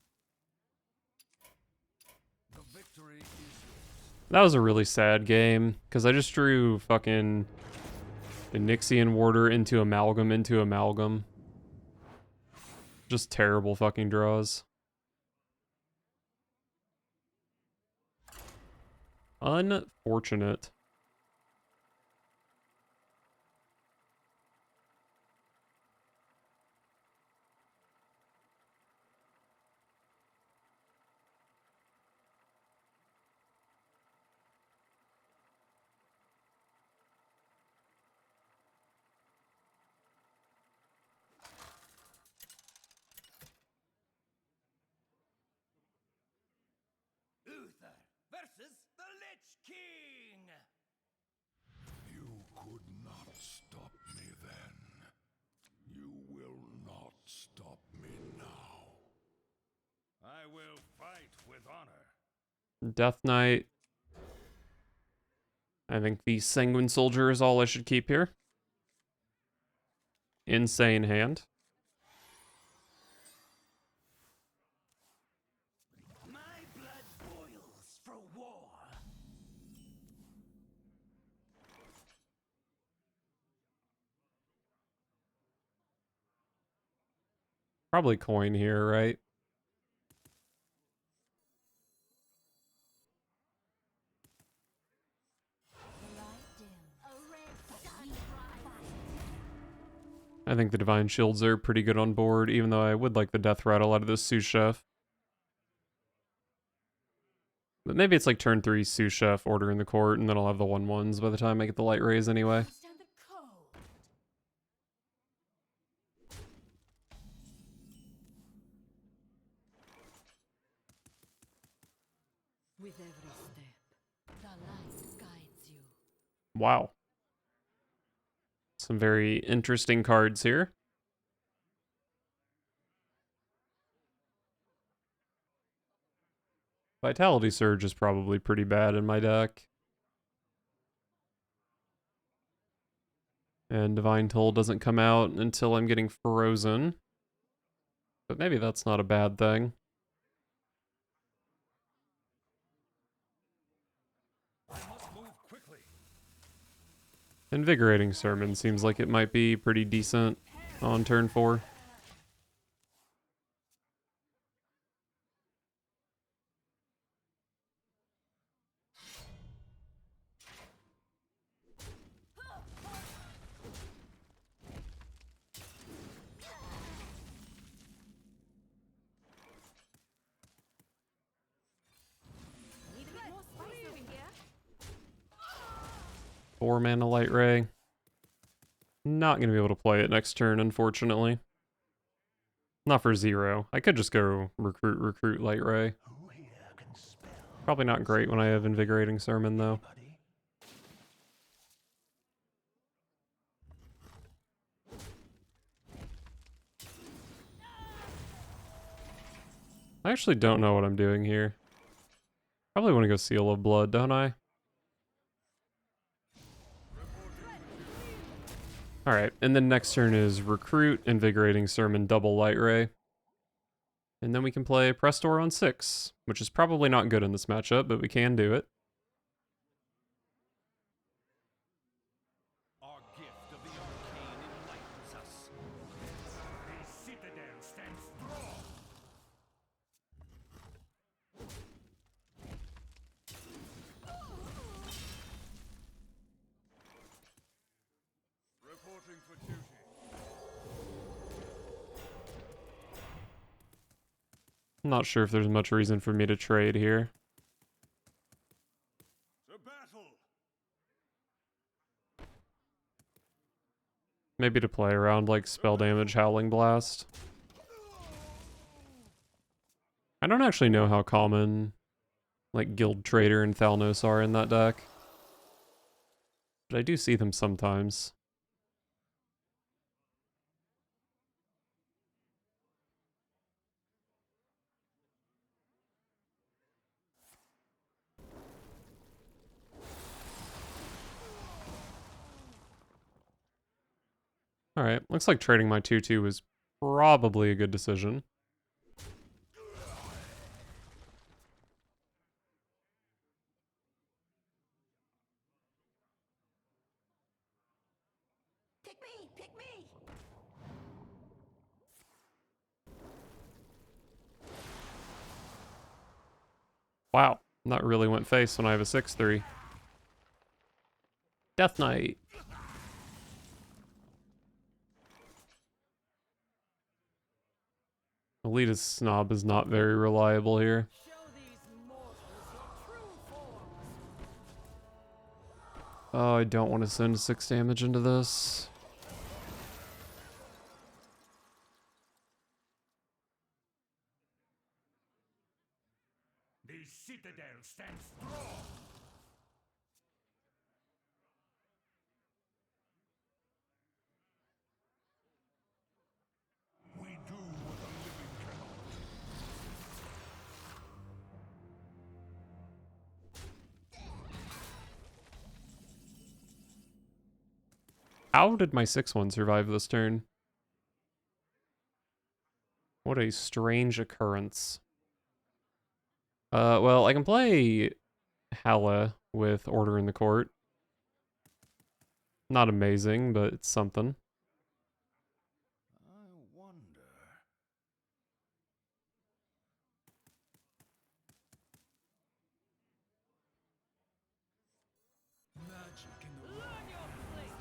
The victory is yours. That was a really sad game, because I just drew fucking Onyxian Warder into Amalgam. Just terrible fucking draws. Unfortunate. Uther versus the Lich King. You could not stop me then. You will not stop me now. I will fight with honor. Death Knight. I think the Sanguine Soldier is all I should keep here. Insane hand. My blood boils for war. Probably coin here, right? I think the Divine Shields are pretty good on board, even though I would like the Death Rattle out of this sous chef. But maybe it's like turn 3 sous chef, order in the court, and then I'll have the 1/1s by the time I get the light rays anyway. Stand the cold. With every step, the light guides you. Wow. Some very interesting cards here. Vitality Surge is probably pretty bad in my deck. And Divine Toll doesn't come out until I'm getting frozen. But maybe that's not a bad thing. I must move quickly. Invigorating Sermon seems like it might be pretty decent on turn 4. Need a bit more spice over here. 4 mana Light Ray. Not going to be able to play it next turn, unfortunately. Not for 0. I could just go recruit Light Ray. Who here can spell Probably not great when I have Invigorating Sermon, though. anybody? I actually don't know what I'm doing here. Probably want to go Seal of Blood, don't I? Alright, and then next turn is Recruit, Invigorating Sermon, double Light Ray. And then we can play Prestor on 6, which is probably not good in this matchup, but we can do it. Our gift of the arcane enlightens us. The citadel stands strong. Reporting for duty. I'm not sure if there's much reason for me to trade here. To battle. Maybe to play around like Spell Damage, Howling Blast. I don't actually know how common like Guild Trader and Thalnos are in that deck. but I do see them sometimes. Alright, looks like trading my 2-2 was probably a good decision. Pick me! Pick me! Wow, that really went face when I have a 6-3. Death Knight. Elitist Snob is not very reliable here. Show these mortals your true forms. Oh, I don't want to send 6 damage into this. The citadel stands strong. We do what the living cannot. How did my 6-1 survive this turn? What a strange occurrence. Well, I can play Hala with Order in the Court. Not amazing, but it's something. I wonder. Magic in the Learn your place.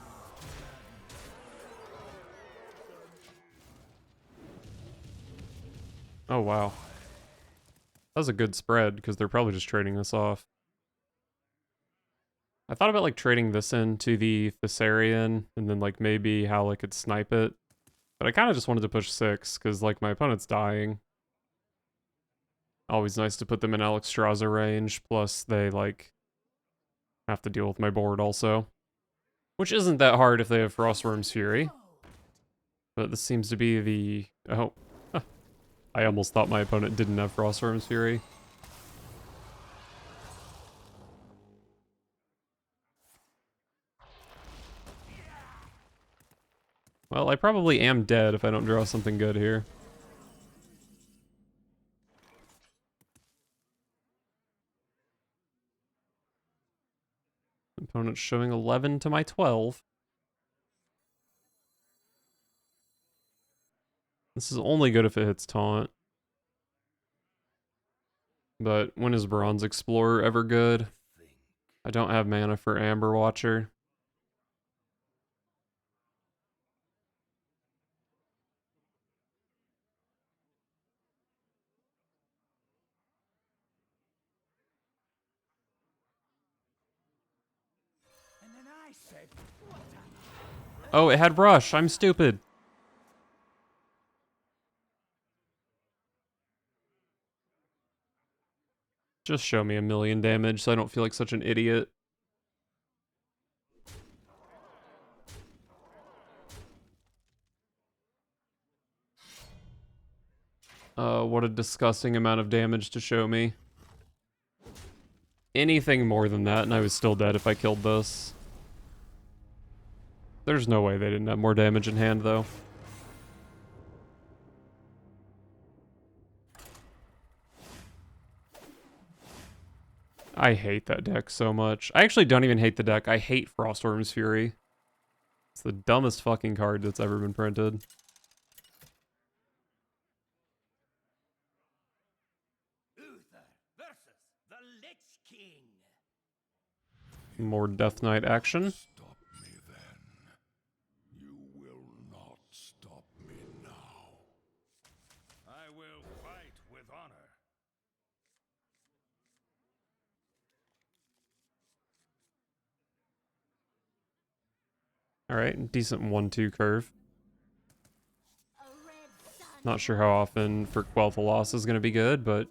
Oh, wow. That was a good spread, because they're probably just trading this off. I thought about, like, trading this into the Thessarian, and then, like, maybe Hala could snipe it. But I kind of just wanted to push 6, because, like, my opponent's dying. Always nice to put them in Alexstrasza range, plus they, like, have to deal with my board also. Which isn't that hard if they have Frostworm's Fury. But this seems to be the... Oh. I almost thought my opponent didn't have Frostworm's Fury. Well, I probably am dead if I don't draw something good here. Opponent's showing 11 to my 12. This is only good if it hits taunt. But when is Bronze Explorer ever good? I don't have mana for Amber Watcher. And then I said, what Oh, it had Rush. I'm stupid. Just show me 1,000,000 damage so I don't feel like such an idiot. What a disgusting amount of damage to show me. Anything more than that and I was still dead if I killed this. There's no way they didn't have more damage in hand though. I hate that deck so much. I actually don't even hate the deck. I hate Frostworm's Fury. It's the dumbest fucking card that's ever been printed. Uther versus the Lich King. More Death Knight action. Stop me then. You will not stop me now. I will fight with honor. Alright, decent 1-2 curve. A red sun. Not sure how often for Quel'Tha Loss is going to be good, but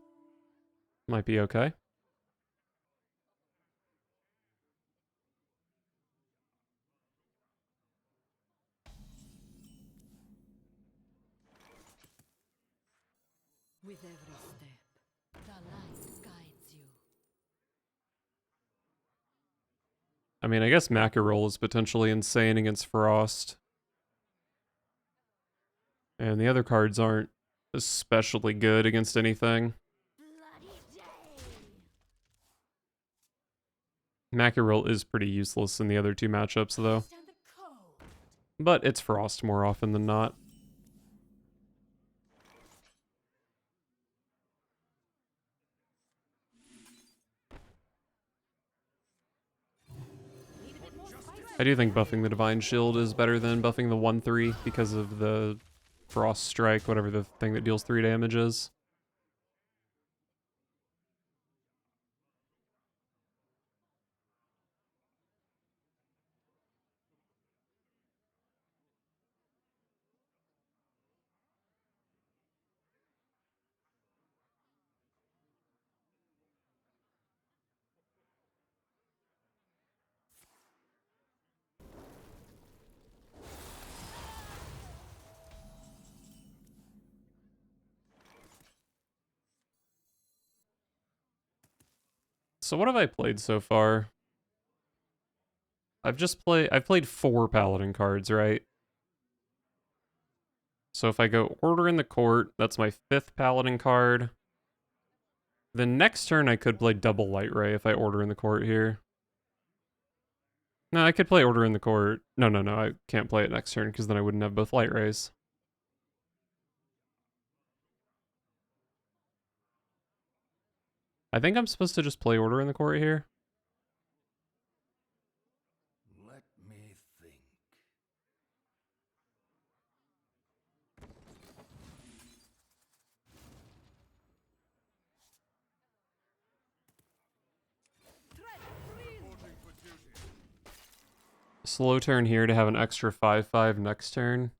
might be okay. With every step, the light guides you. I mean, I guess Mackerel is potentially insane against Frost. And the other cards aren't especially good against anything. Bloody day. Mackerel is pretty useless in the other two matchups, though. Stand the cold. But it's Frost more often than not. Need a bit more spice. I do think buffing the Divine Shield is better than buffing the 1/3 because of the Frost Strike, whatever the thing that deals 3 damage is. So what have I played so far? I've played 4 Paladin cards, right? So if I go Order in the Court, that's my 5th Paladin card. The next turn I could play double Light Ray if I Order in the Court here. No, I could play Order in the Court. No, I can't play it next turn because then I wouldn't have both Light Rays. I think I'm supposed to just play Order in the Court here. Let me think. Slow turn here to have an extra 5/5 next turn.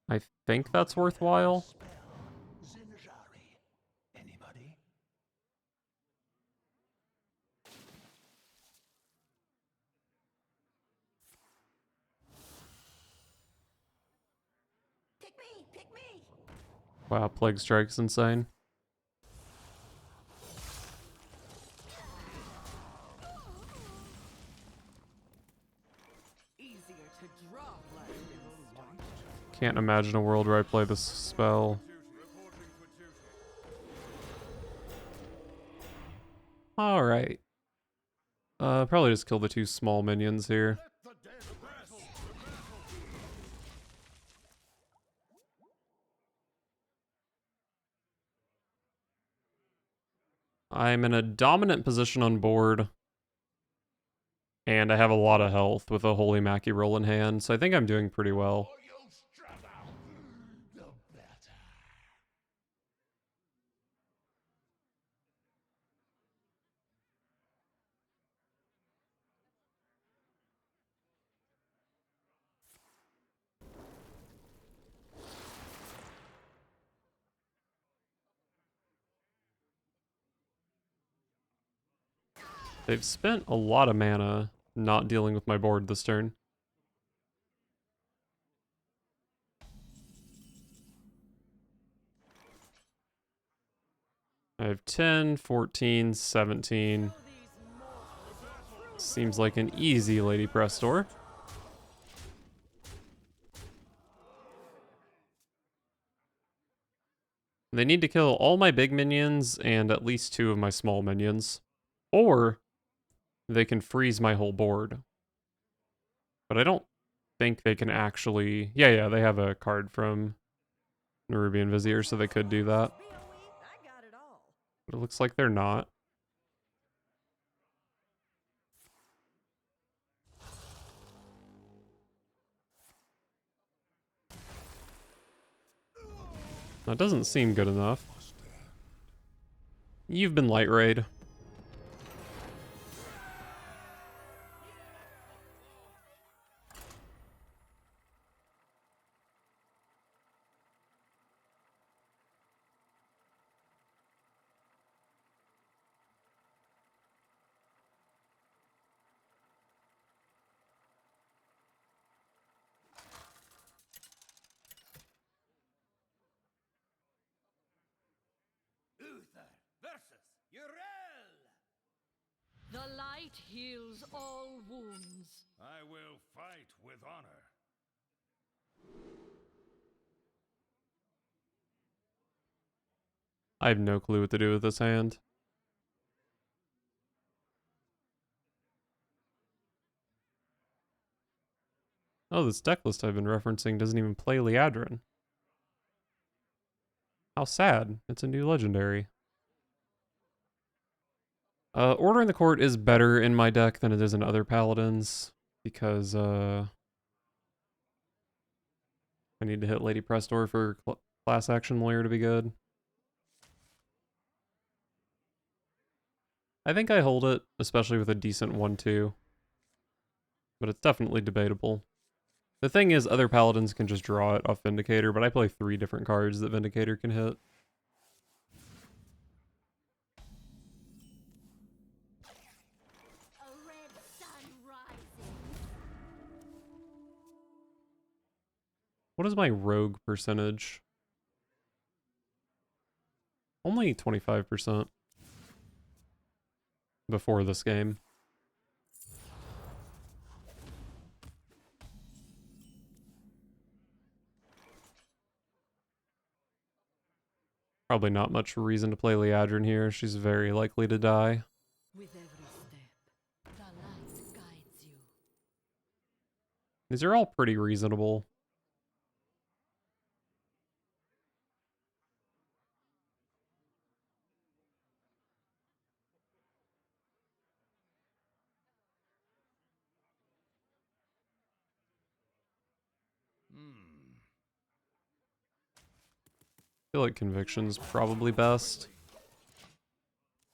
I think that's worthwhile. Spell. Zinjari. Anybody? Pick me, pick me. Wow, Plague Strike's insane. Easier to draw blood. Can't imagine a world where I play this spell. Alright. Probably just kill the 2 small minions here. I'm in a dominant position on board. And I have a lot of health with a Holy Mackie roll in hand, so I think I'm doing pretty well. They've spent a lot of mana not dealing with my board this turn. I have 10, 14, 17. Seems like an easy Lady Prestor. They need to kill all my big minions and at least 2 of my small minions. Or they can freeze my whole board. But I don't think they can actually... Yeah, they have a card from Nerubian Vizier, so they could do that. I got it all. But it looks like they're not. That doesn't seem good enough. You've been light rayed. The light heals all wounds. I will fight with honor. I have no clue what to do with this hand. Oh, this deck list I've been referencing doesn't even play Liadrin. How sad. It's a new legendary. Order in the Court is better in my deck than it is in other Paladins, because I need to hit Lady Prestor for class action lawyer to be good. I think I hold it, especially with a decent 1-2. But it's definitely debatable. The thing is, other Paladins can just draw it off Vindicator, but I play 3 different cards that Vindicator can hit. A red sun rising. What is my rogue percentage? Only 25% before this game. Probably not much reason to play Liadrin here. She's very likely to die. With every step, the light guides you. These are all pretty reasonable. I feel like Conviction's probably best.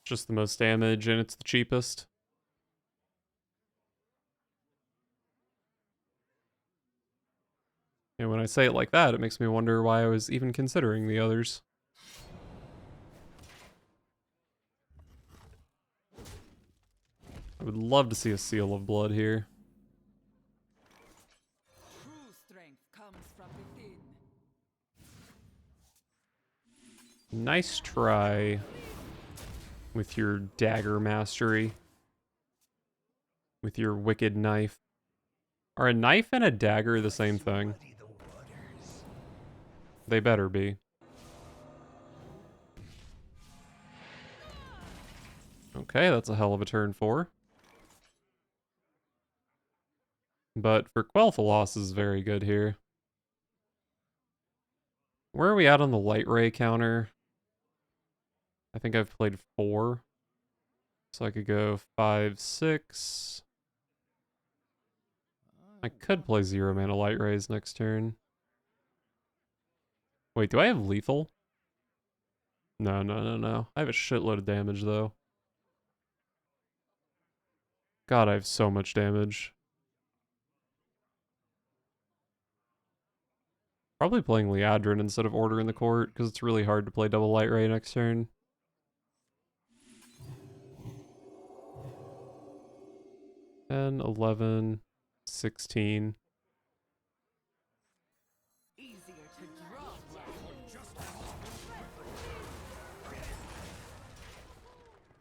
Just the most damage and it's the cheapest. And when I say it like that, it makes me wonder why I was even considering the others. I would love to see a Seal of Blood here. True strength comes from within. Nice try with your dagger mastery. With your wicked knife. Are a knife and a dagger the same thing? They better be. Okay, that's a hell of a turn 4. But for Quel'Thalas is very good here. Where are we at on the light ray counter? I think I've played 4. So I could go 5, 6. I could play 0 mana light rays next turn. Wait, do I have lethal? No, no, no, no. I have a shitload of damage though. God, I have so much damage. Probably playing Liadrin instead of Order in the Court, because it's really hard to play double light ray next turn. 10, 11, 16. Easier to draw.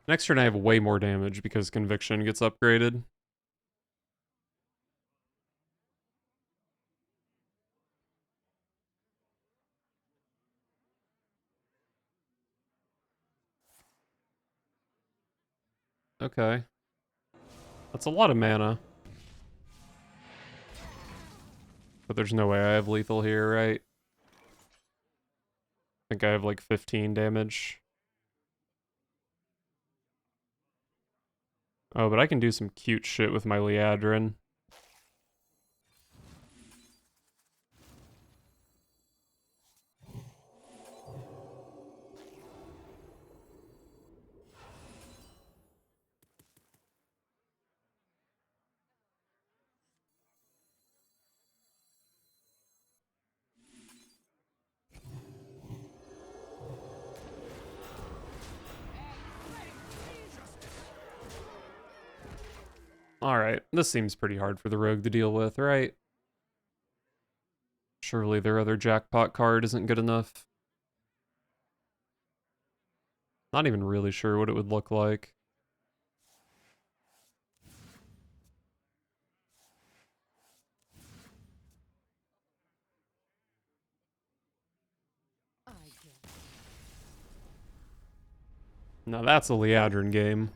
Next turn I have way more damage because Conviction gets upgraded. Okay. That's a lot of mana. But there's no way I have lethal here, right? I think I have like 15 damage. Oh, but I can do some cute shit with my Liadrin. Alright, this seems pretty hard for the rogue to deal with, right? Surely their other jackpot card isn't good enough. Not even really sure what it would look like. I get Now that's a Liadrin game.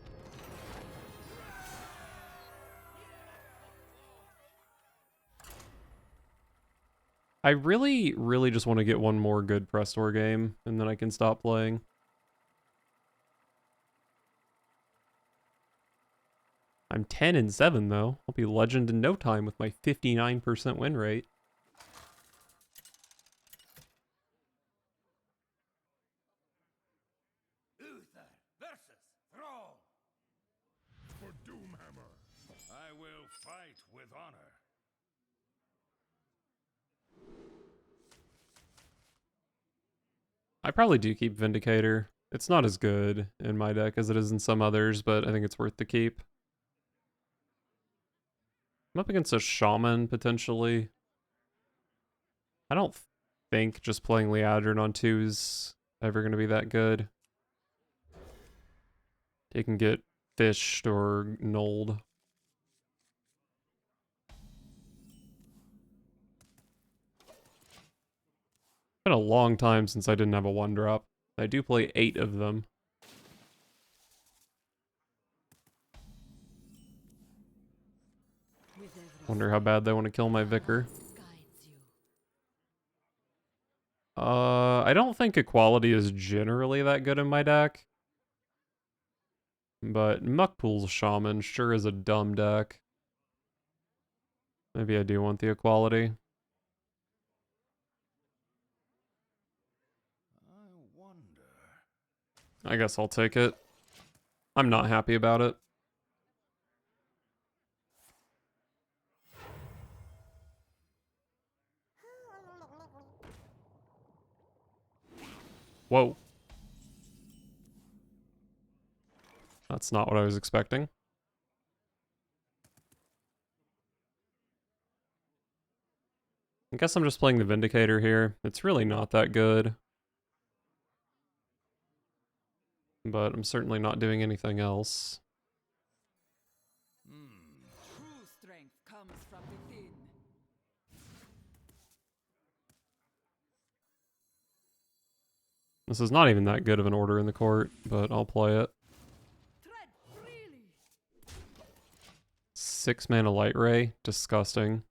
I really, really just want to get one more good Prestor game, and then I can stop playing. I'm 10-7 though. I'll be legend in no time with my 59% win rate. Uther versus Thrall. For Doomhammer. I will fight with honor. I probably do keep Vindicator. It's not as good in my deck as it is in some others, but I think it's worth the keep. I'm up against a Shaman, potentially. I don't think just playing Liadrin on 2 is ever going to be that good. It can get fished or nulled. It's been a long time since I didn't have a 1-drop. I do play 8 of them. with every Wonder how bad they want to kill my Vicar. guides you. I don't think Equality is generally that good in my deck. But Muckpool's Shaman sure is a dumb deck. Maybe I do want the Equality. I wonder. I guess I'll take it. I'm not happy about it. Whoa. That's not what I was expecting. I guess I'm just playing the Vindicator here. It's really not that good. But I'm certainly not doing anything else. True strength comes from within. This is not even that good of an order in the court, but I'll play it. Tread freely. 6 mana Light Ray. Disgusting.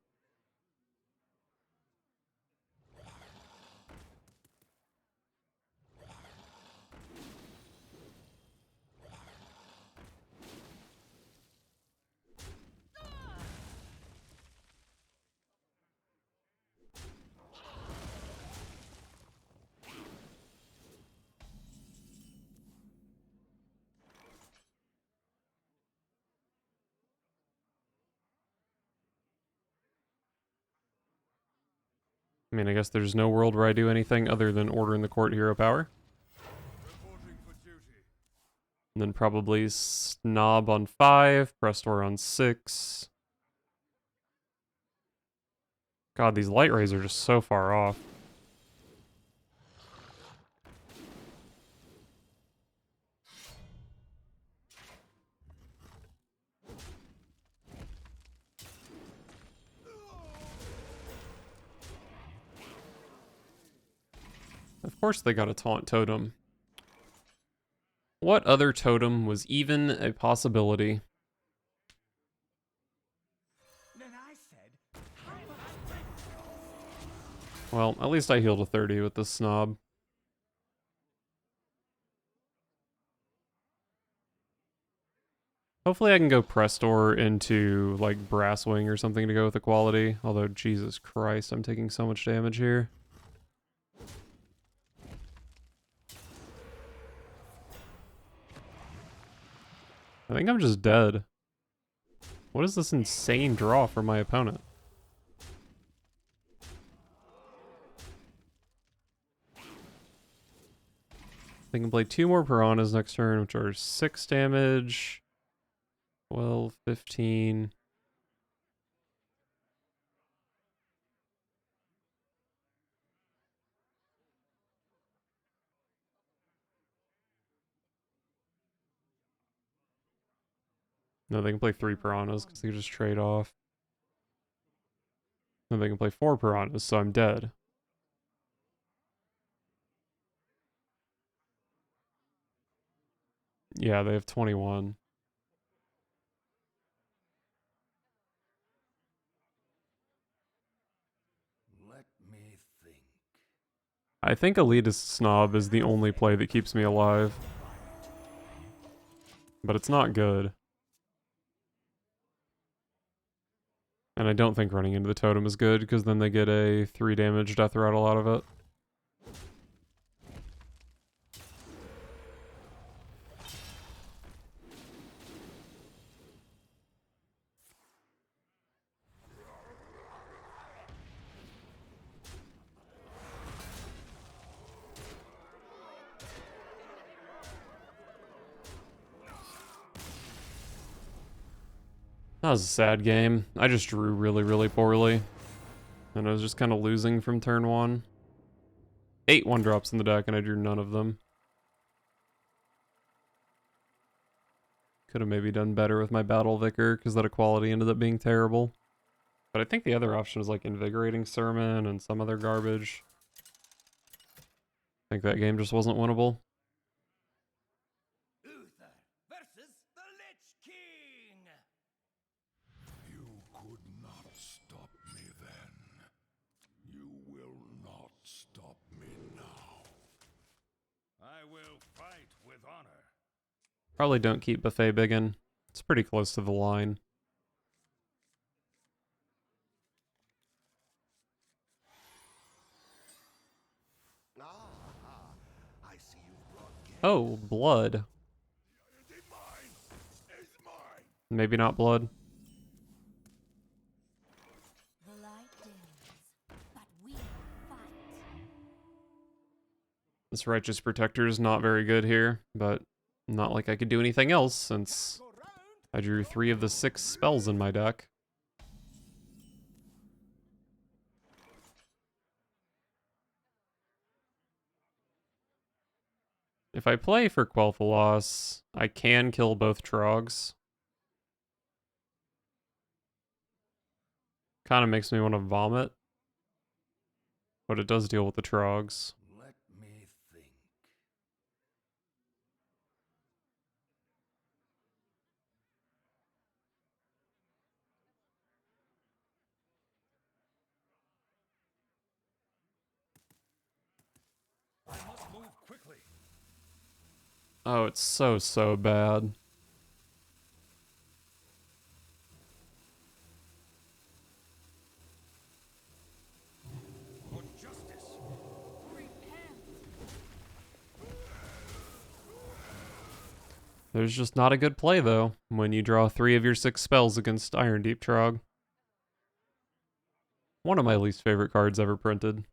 I mean, I guess there's no world where I do anything other than order in the court hero power. Reporting for duty. And then probably Snob on 5, Prestor on 6. God, these Light Rays are just so far off. Of course they got a taunt totem. What other totem was even a possibility? Then I said, Well, at least I healed a 30 with this Snob. Hopefully I can go Prestor into, like, Brasswing or something to go with Equality. Although, Jesus Christ, I'm taking so much damage here. I think I'm just dead. What is this insane draw for my opponent? They can play 2 more Piranhas next turn, which are 6 damage. 12, 15. No, they can play 3 piranhas because they can just trade off. No, they can play 4 piranhas, so I'm dead. Yeah, they have 21. Let me think. I think Elitist Snob is the only play that keeps me alive. But it's not good. And I don't think running into the totem is good, because then they get a 3 damage death rattle out of it. That was a sad game. I just drew really, really poorly. And I was just kind of losing from turn 1. 8 1-drops in the deck, and I drew none of them. Could have maybe done better with my Battle Vicar, because that equality ended up being terrible. But I think the other option was like Invigorating Sermon and some other garbage. I think that game just wasn't winnable. Uther versus the Lich King. You could not stop me then. You will not stop me now. I will fight with honor. Probably don't keep Buffet Biggin. It's pretty close to the line. I see you've brought Oh, blood. Maybe not blood. The light dims, but we fight. This Righteous Protector is not very good here, but not like I could do anything else since I drew 3 of the 6 spells in my deck. If I play for Quel'Thalas, I can kill both Trogs. Kind of makes me want to vomit. But it does deal with the Trogs. Let me think. I must move quickly. Oh, it's so bad. For justice. There's just not a good play, though, when you draw 3 of your 6 spells against Iron Deep Trog. One of my least favorite cards ever printed.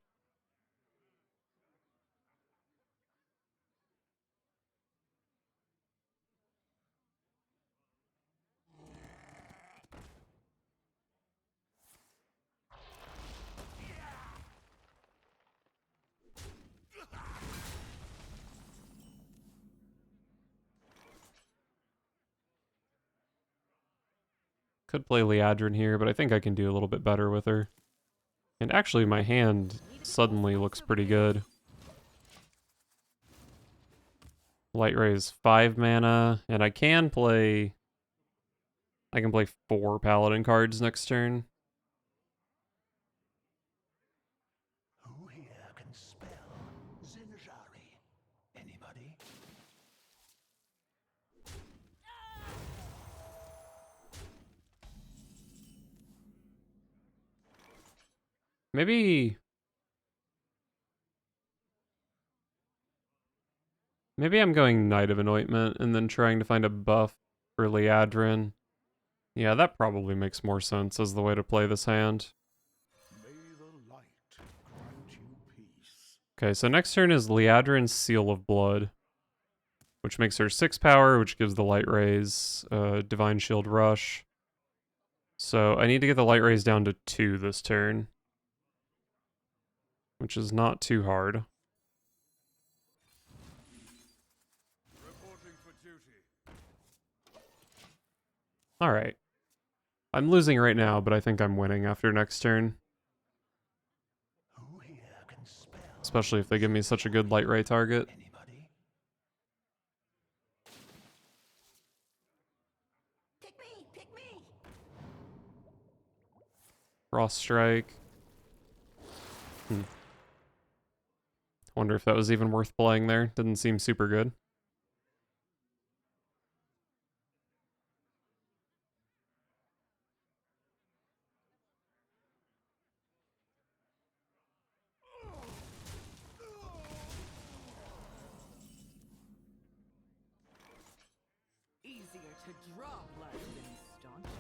Could play Liadrin here, but I think I can do a little bit better with her. And actually, my hand suddenly looks pretty good. Light Ray is 5 mana, and I can play 4 Paladin cards next turn. Who here can spell Zinjari? Anybody? Maybe I'm going Knight of Anointment and then trying to find a buff for Liadrin. Yeah, that probably makes more sense as the way to play this hand. May the light grant you peace. Okay, so next turn is Liadrin's Seal of Blood, which makes her 6 power, which gives the Light Rays Divine Shield Rush. So I need to get the Light Rays down to 2 this turn, which is not too hard. Reporting for duty. Alright. I'm losing right now, but I think I'm winning after next turn. Who here can spell Especially if they give me such a good light ray target. anybody? Pick me! Pick me! Frost Strike. Wonder if that was even worth playing there. Didn't seem super good. Easier to draw blood than staunch it.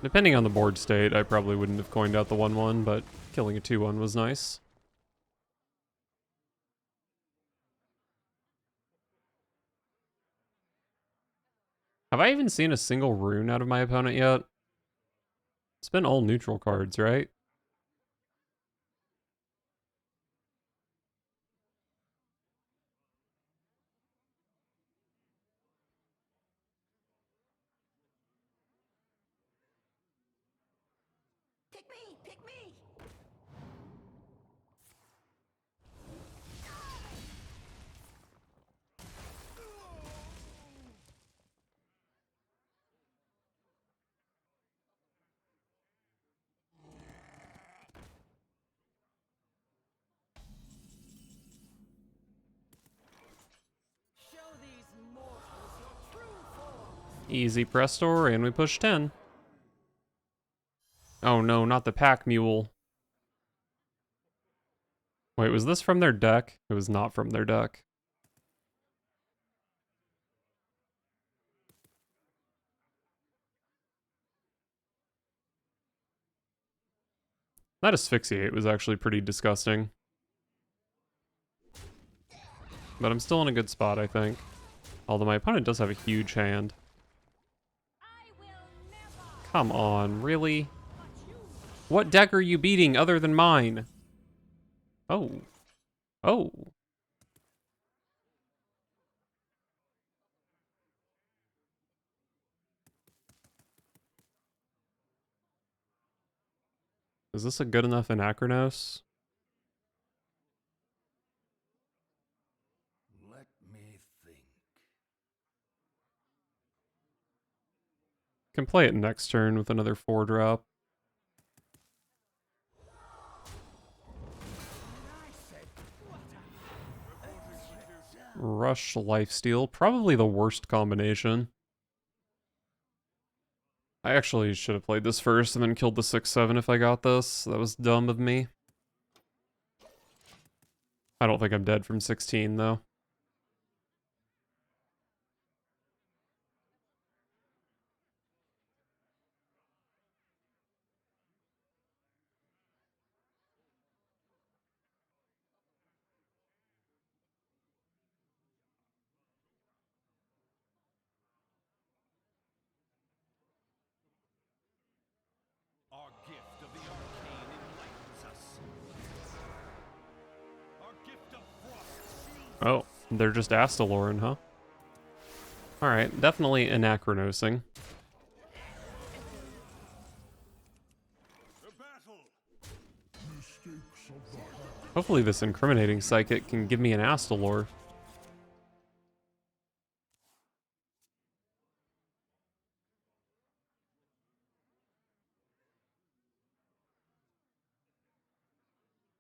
Depending on the board state, I probably wouldn't have coined out the 1-1, but killing a 2-1 was nice. Have I even seen a single rune out of my opponent yet? It's been all neutral cards, right? Pick me! Pick me! Show these mortals your true form. Easy Prestor, and we push 10. Oh no, not the pack mule. Wait, was this from their deck? It was not from their deck. That asphyxiate was actually pretty disgusting. But I'm still in a good spot, I think. Although my opponent does have a huge hand. I will never! Come on, really? What deck are you beating other than mine? Oh. Oh. Is this a good enough Anachronos? Let me think. Can play it next turn with another 4-drop. Rush Lifesteal, probably the worst combination. I actually should have played this first and then killed the 6-7 if I got this. That was dumb of me. I don't think I'm dead from 16 though. Our gift of the arcane enlightens us. Our gift of frost shields Oh, they're just Astaloran, huh? Alright, definitely Anachronosing. the battle. Hopefully this incriminating psychic can give me an Astalor.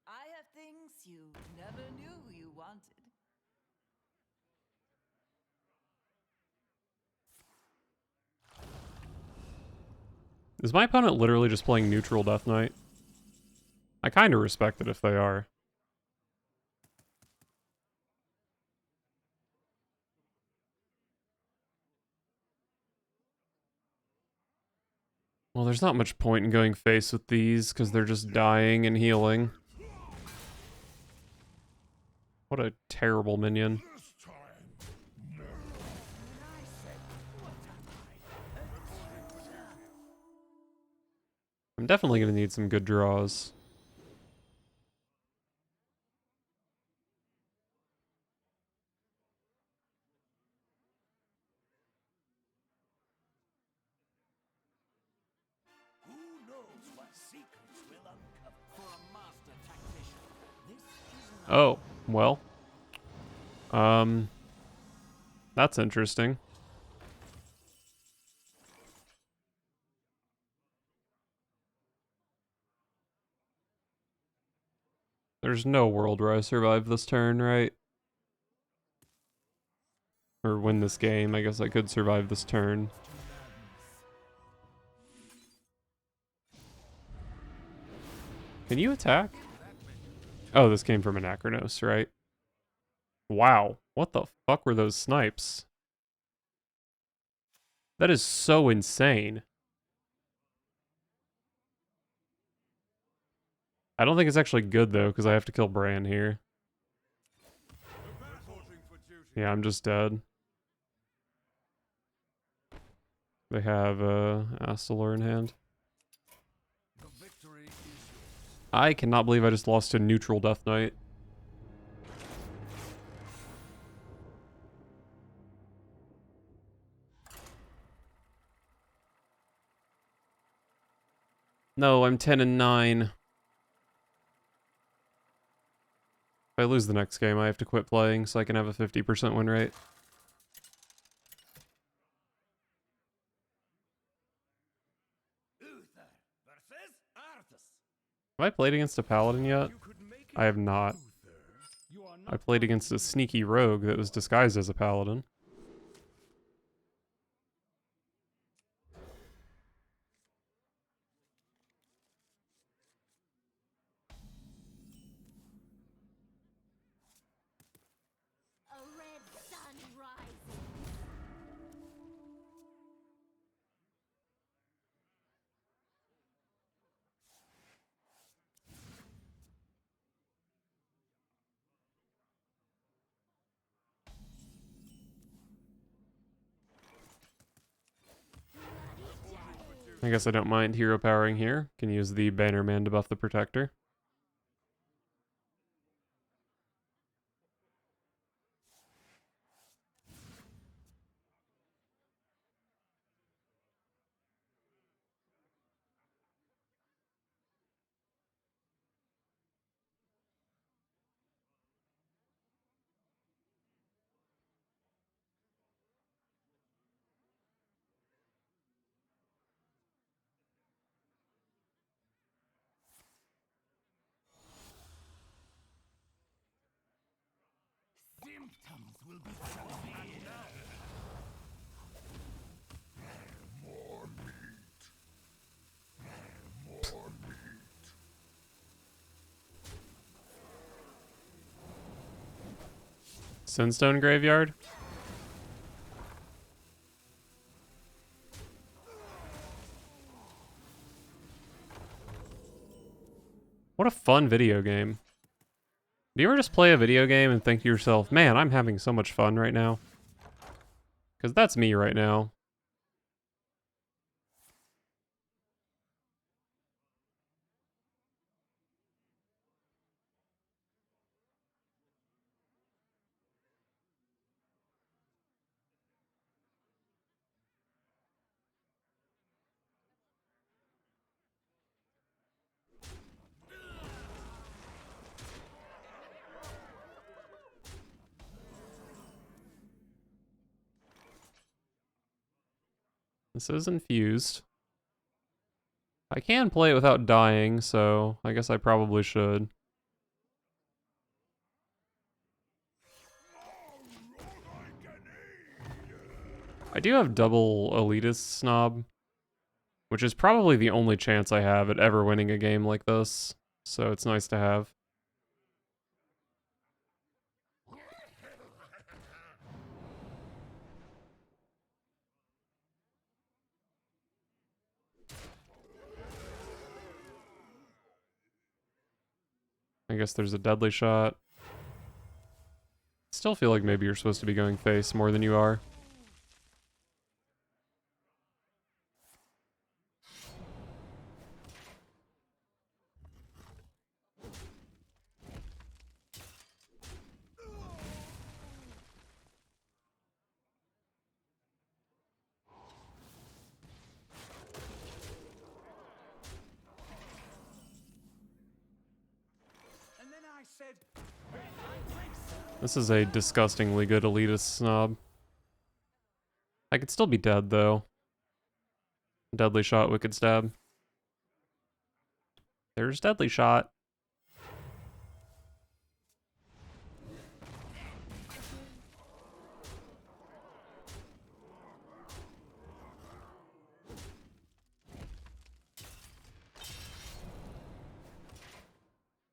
I have things you never knew you wanted. Is my opponent literally just playing neutral Death Knight? I kinda respect it if they are. Well, there's not much point in going face with these, because they're just dying and healing. What a terrible minion. This time. I'm definitely going to need some good draws. Oh, well. That's interesting. There's no world where I survive this turn, right? Or win this game. I guess I could survive this turn. Can you attack? Oh, this came from an Acronos, right? Wow. What the fuck were those snipes? That is so insane. I don't think it's actually good, though, because I have to kill Bran here. Yeah, I'm just dead. They have Astalor in hand. I cannot believe I just lost to neutral Death Knight. No, I'm 10 and 9. If I lose the next game, I have to quit playing so I can have a 50% win rate. Have I played against a Paladin yet? I have not. I played against a sneaky rogue that was disguised as a Paladin. A red sun rises. I guess I don't mind hero powering here. Can use the Bannerman to buff the Protector. Symptoms will be severe. More meat. More meat. Sunstone Graveyard? What a fun video game. Do you ever just play a video game and think to yourself, man, I'm having so much fun right now? Because that's me right now. This is infused. I can play it without dying, so I guess I probably should. I do have double elitist snob, which is probably the only chance I have at ever winning a game like this, so it's nice to have. I guess there's a deadly shot. Still feel like maybe you're supposed to be going face more than you are. And then I I said, This is a disgustingly good elitist snob. I could still be dead, though. Deadly shot, wicked stab. There's deadly shot.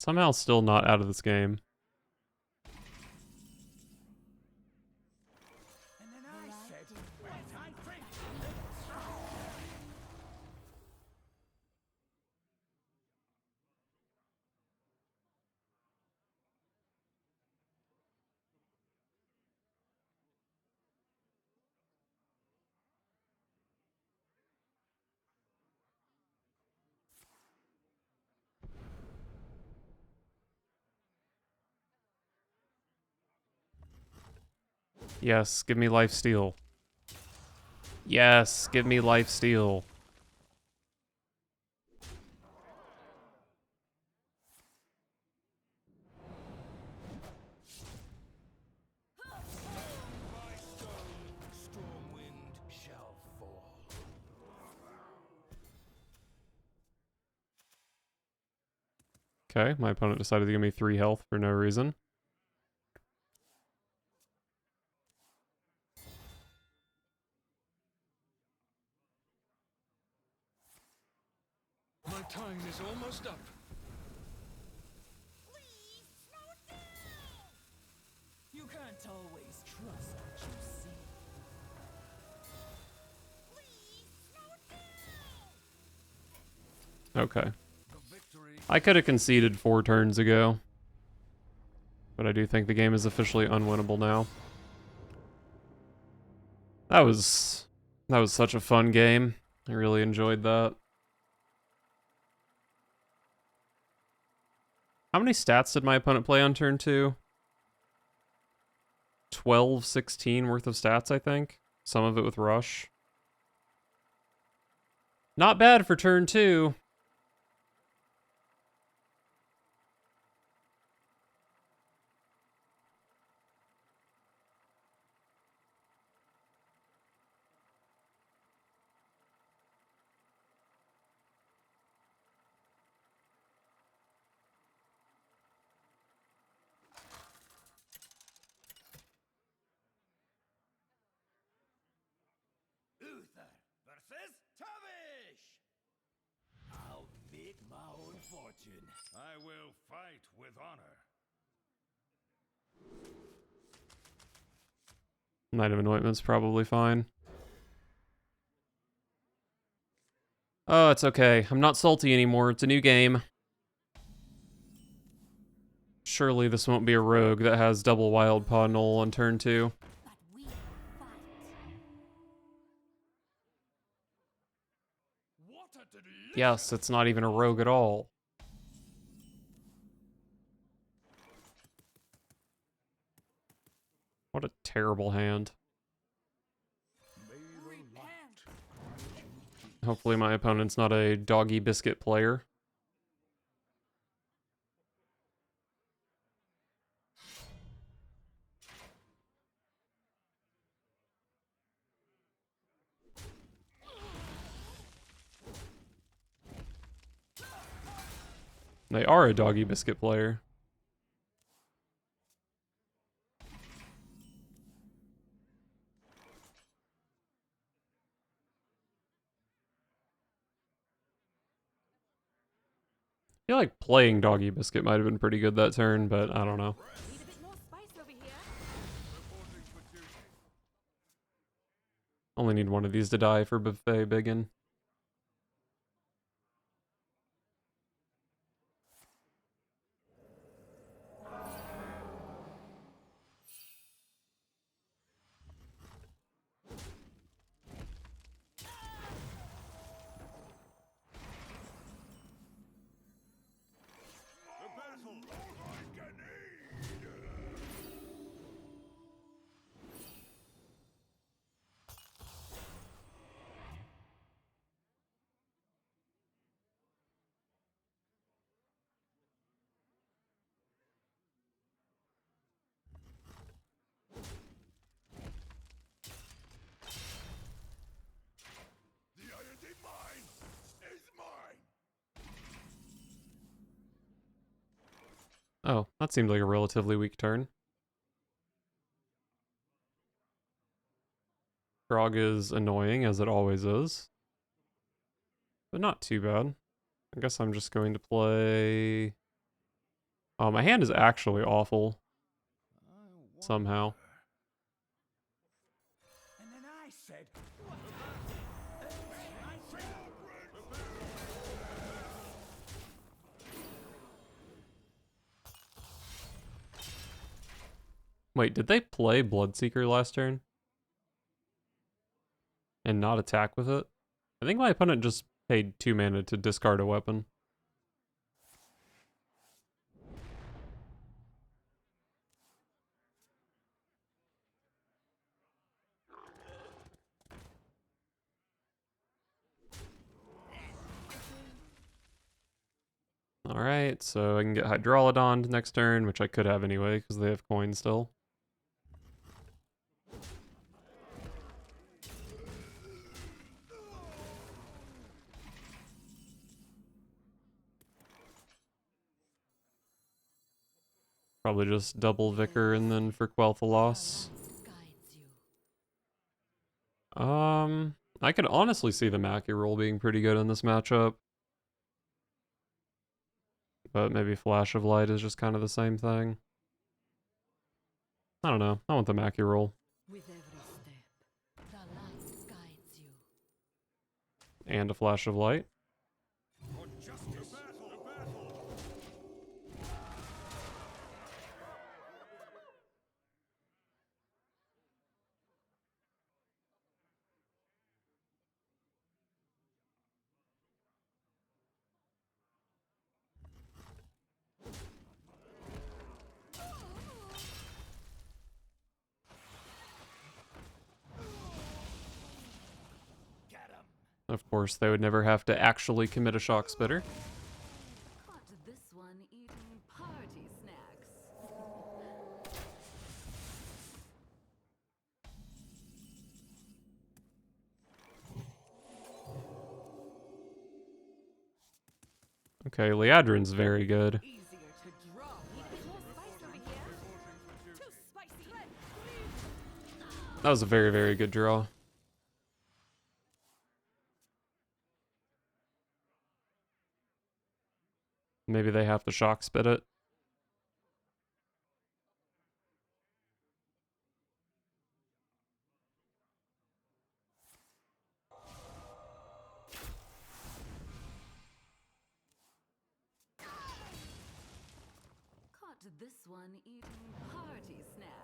Somehow still not out of this game. and then I said, wait, I think. Yes, give me life steal. Yes, give me life steal. Stormwind shall fall. Okay, my opponent decided to give me 3 health for no reason. My time is almost up. You can't always trust what you see. Okay. The victory. I could have conceded 4 turns ago. But I do think the game is officially unwinnable now. That was such a fun game. I really enjoyed that. How many stats did my opponent play on turn 2? 12, 16 worth of stats, I think. Some of it with rush. Not bad for turn 2. Uther versus Tavish! I'll make my own fortune. I will fight with honor. Night of Anointment's probably fine. Oh, it's okay. I'm not salty anymore. It's a new game. Surely this won't be a rogue that has double wild paw null on turn 2. But we will fight. What a delicious... Yes, it's not even a rogue at all. What a terrible hand. Hopefully my opponent's not a doggy biscuit player. They are a doggy biscuit player. I feel like playing doggy biscuit might have been pretty good that turn, but I don't know. Need a bit more spice over here. Reporting for duty. Only need one of these to die for Buffet Biggin. The battle! Like an aid! Oh, that seemed like a relatively weak turn. Grog is annoying, as it always is. But not too bad. I guess I'm just going to play... Oh, my hand is actually awful. Somehow. And then I said, Wait, did they play Bloodseeker last turn? And not attack with it? I think my opponent just paid 2 mana to discard a weapon. Alright, so I can get Hydralodon next turn, which I could have anyway, because they have coins still. Probably just double Vicar and then for Quel'Tha Loss. Guides you. I could honestly see the Mackie roll being pretty good in this matchup. But maybe Flash of Light is just kind of the same thing. I don't know. I want the Mackie roll. With every step, the light guides you. And a Flash of Light. Of course, they would never have to actually commit a Shock Spitter. Caught this one eating party snacks. Okay, Liadrin's very good. Easier to draw. More spice over here. Too spicy. That was a very, very good draw. Maybe they have to Shock Spit it. Caught this one eating party snacks.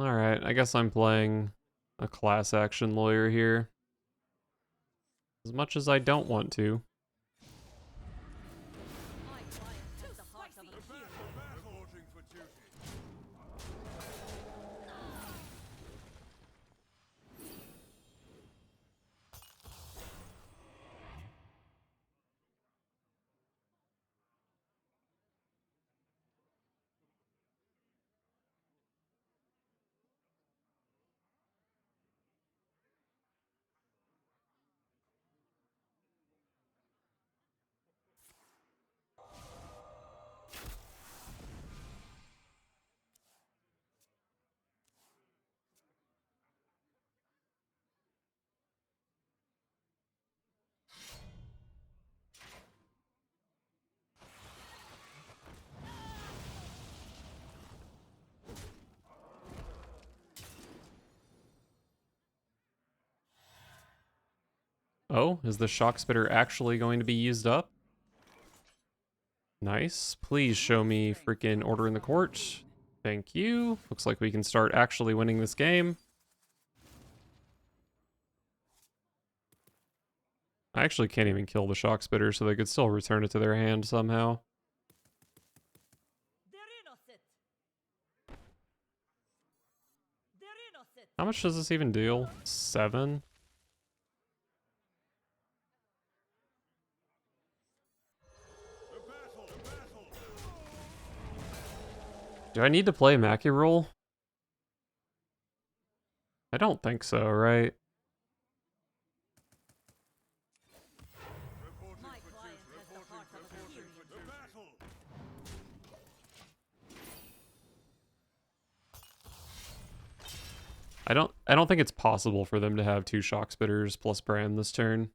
Alright, I guess I'm playing a class action lawyer here. As much as I don't want to. My client has the heart of a hero. Oh, is the Shock Spitter actually going to be used up? Nice. Please show me freaking Order in the Court. Thank you. Looks like we can start actually winning this game. I actually can't even kill the Shock Spitter, so they could still return it to their hand somehow. They're innocent. They're innocent. How much does this even deal? 7? Do I need to play Mackie Roll? I don't think so, right? My client has the heart of a Syrian. The battle! I don't think it's possible for them to have 2 Shock Spitters plus Bran this turn.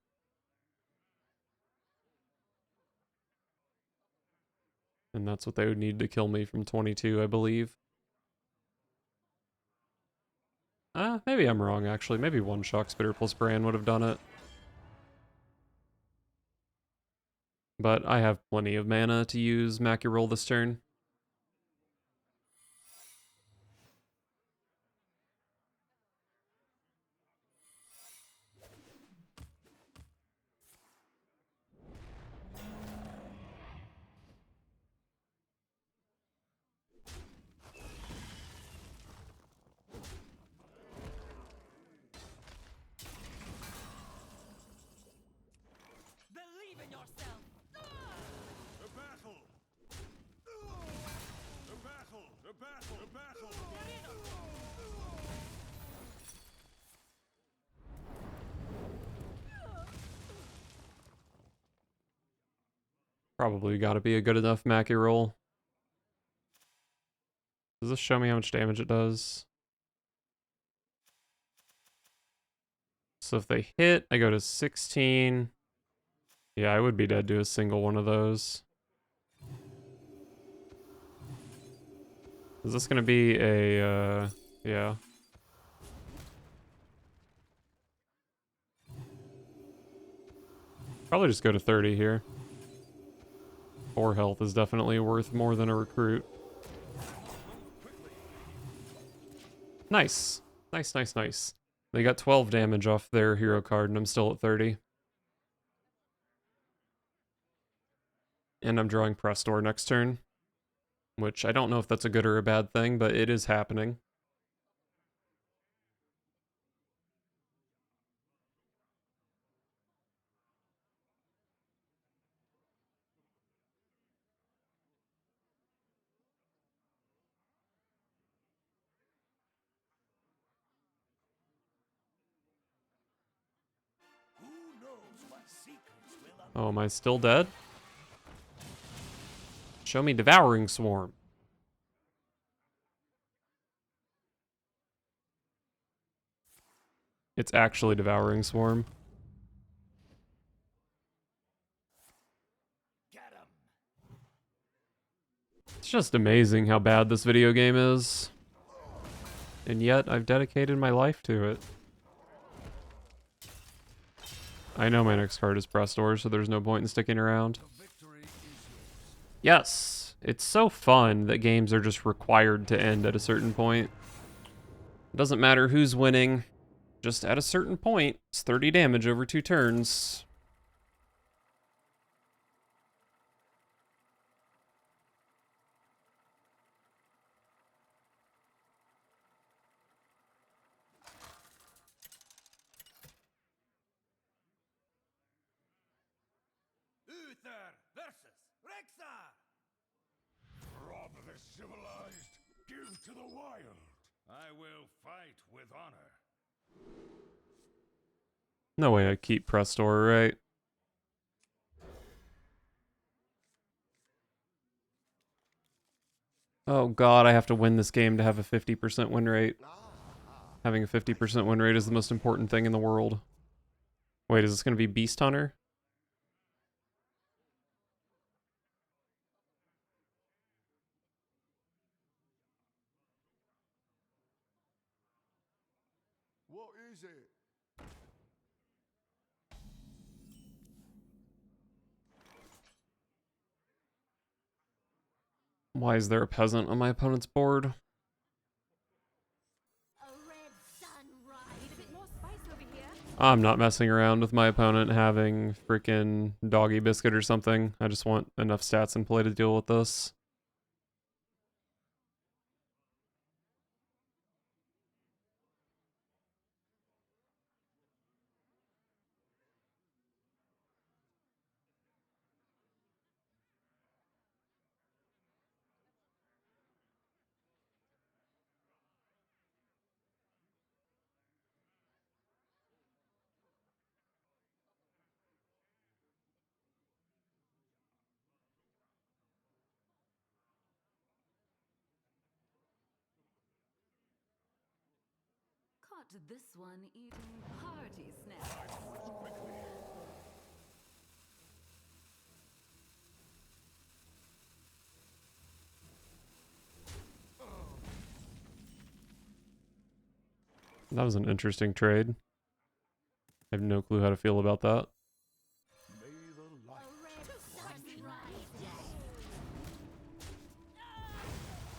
And that's what they would need to kill me from 22, I believe. Maybe I'm wrong, actually. Maybe 1 Shock Spitter plus Bran would have done it. But I have plenty of mana to use Mackie Roll this turn. Believe in yourself. The battle! The battle! The battle! The battle! Probably gotta be a good enough Mackie Roll. Does this show me how much damage it does? So if they hit, I go to 16. Yeah, I would be dead to a single one of those. Is this gonna be a, yeah. Probably just go to 30 here. 4 health is definitely worth more than a recruit. Nice. Nice, nice, nice. They got 12 damage off their hero card, and I'm still at 30. And I'm drawing Prestor next turn. Which I don't know if that's a good or a bad thing, but it is happening. Who knows what secrets will unfold? Oh, am I still dead? Show me Devouring Swarm. It's actually Devouring Swarm. Get 'em! It's just amazing how bad this video game is. And yet, I've dedicated my life to it. I know my next card is Prestor, so there's no point in sticking around. The victory is yours. Yes, it's so fun that games are just required to end at a certain point. It doesn't matter who's winning, just at a certain point, it's 30 damage over 2 turns. Uther versus Rexar! Rob the civilized, give to the wild. I will fight with honor. No way I keep Prestor, right? Oh god, I have to win this game to have a 50% win rate. Having a 50% win rate is the most important thing in the world. Wait, is this going to be Beast Hunter? What is it? Why is there a peasant on my opponent's board? A red sunrise. Need a bit more spice over here. I'm not messing around with my opponent having freaking doggy biscuit or something. I just want enough stats in play to deal with this. Caught this one eating party snacks. That was an interesting trade. I have no clue how to feel about that. May the light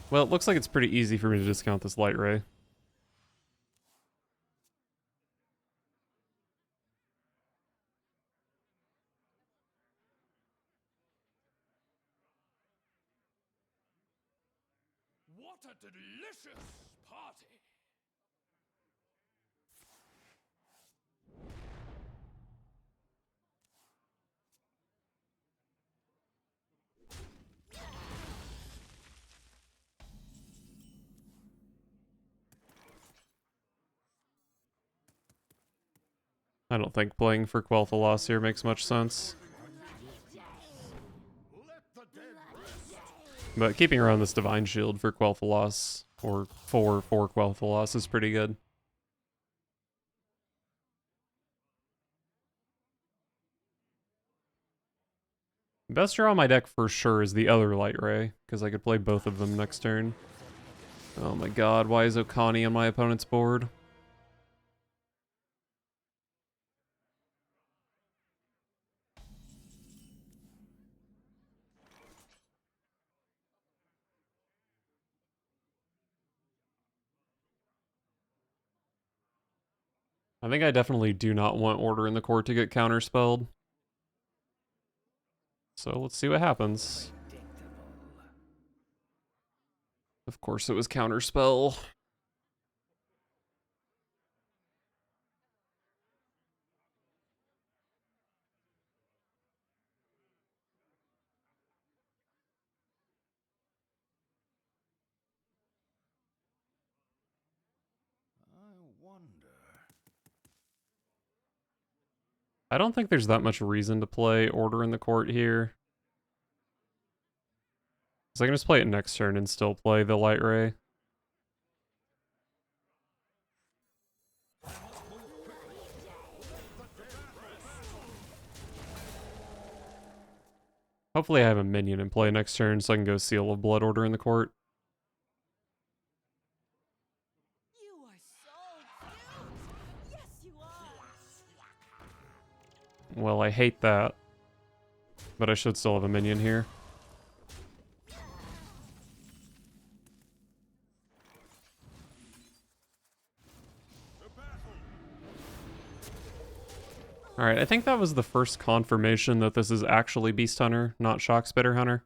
Well, it looks like it's pretty easy for me to discount this light ray. What a delicious party! I don't think playing for Quell the Loss here makes much sense. But keeping around this Divine Shield for Quell the Loss, or for Quell the Loss, is pretty good. Best draw on my deck for sure is the other Light Ray, because I could play both of them next turn. Oh my god, why is Okani on my opponent's board? I think I definitely do not want Order in the Court to get counterspelled. So let's see what happens. Of course it was counterspell. I wonder. I don't think there's that much reason to play Order in the Court here. So I can just play it next turn and still play the Light Ray. Hopefully I have a minion in play next turn so I can go Seal of Blood Order in the Court. You are so cute! Yes, you are! Well, I hate that. But I should still have a minion here. Alright, I think that was the first confirmation that this is actually Beast Hunter, not Shock Spitter Hunter.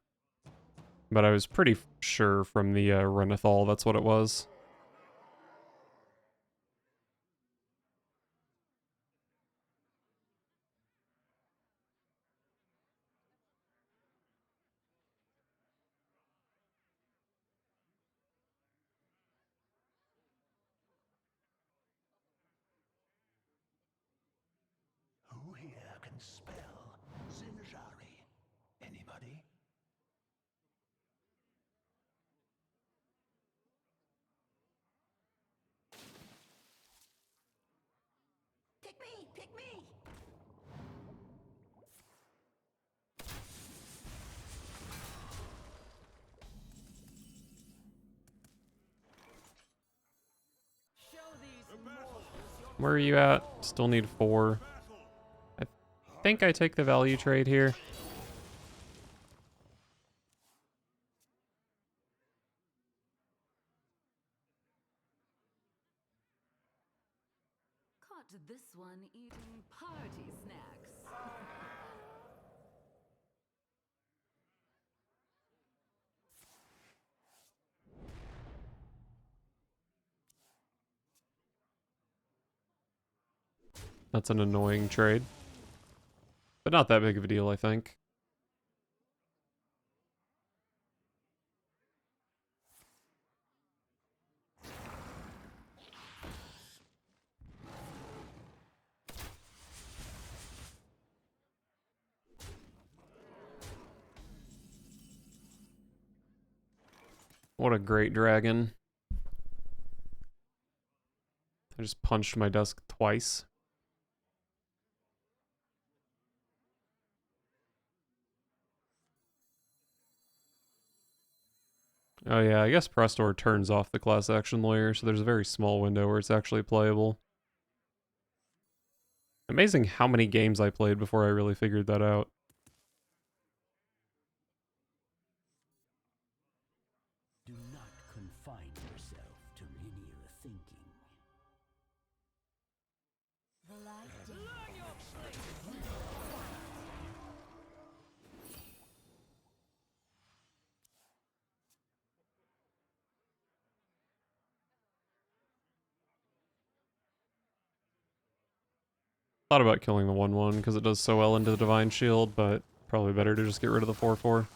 But I was pretty sure from the Renethal that's what it was. Who here can spell Zinjari? Anybody? Pick me! Pick me! Show these mortals your Where are you at? Still need 4. I think I take the value trade here. Caught this one eating party snacks. That's an annoying trade. But not that big of a deal, I think. What a great dragon. I just punched my desk twice. Oh yeah, I guess Prestor turns off the class action lawyer, so there's a very small window where it's actually playable. Amazing how many games I played before I really figured that out. Do not confine yourself to linear thinking. The light. Thought about killing the 1/1 because it does so well into the Divine Shield, but probably better to just get rid of the 4/4.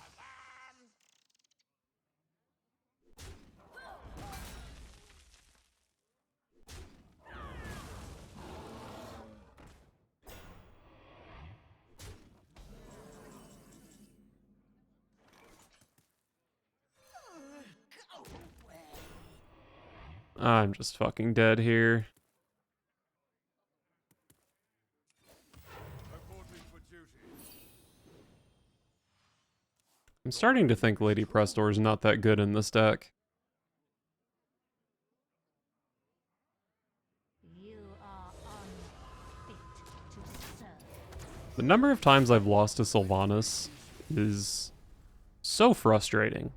I'm just fucking dead here. Reporting for duty. I'm starting to think Lady Prestor is not that good in this deck. You are unfit to serve. The number of times I've lost to Sylvanas is so frustrating.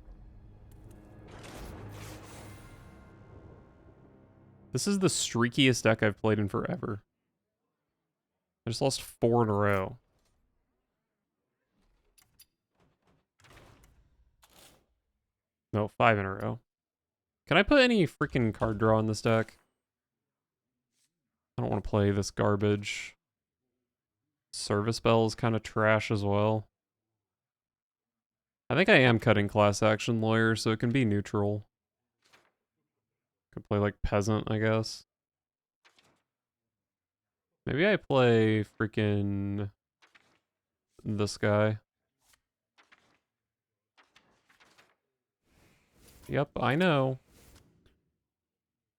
This is the streakiest deck I've played in forever. I just lost 4 in a row. No, 5 in a row. Can I put any freaking card draw in this deck? I don't want to play this garbage. Service Bell is kind of trash as well. I think I am cutting class action lawyer, so it can be neutral. Could play like peasant, I guess. Maybe I play freaking this guy. Yep, I know.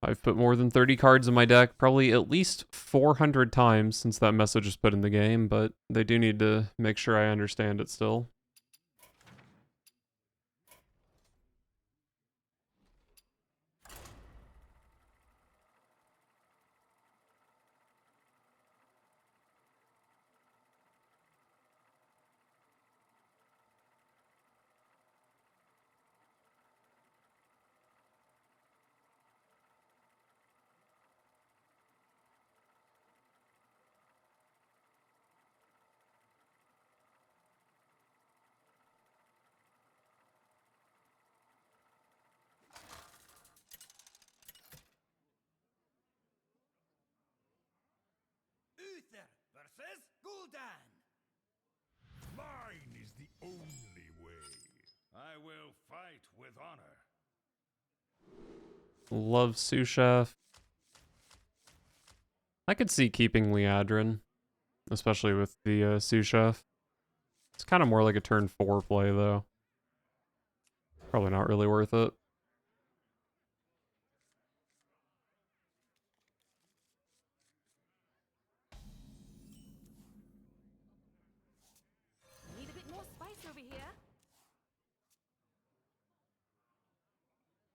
I've put more than 30 cards in my deck, probably at least 400 times since that message was put in the game, but they do need to make sure I understand it still. Uther versus Gul'dan. Mine is the only way. I will fight with honor. Love sous chef. I could see keeping Liadrin, especially with the sous chef. It's kind of more like a turn 4 play, though. Probably not really worth it. Need a bit more spice over here.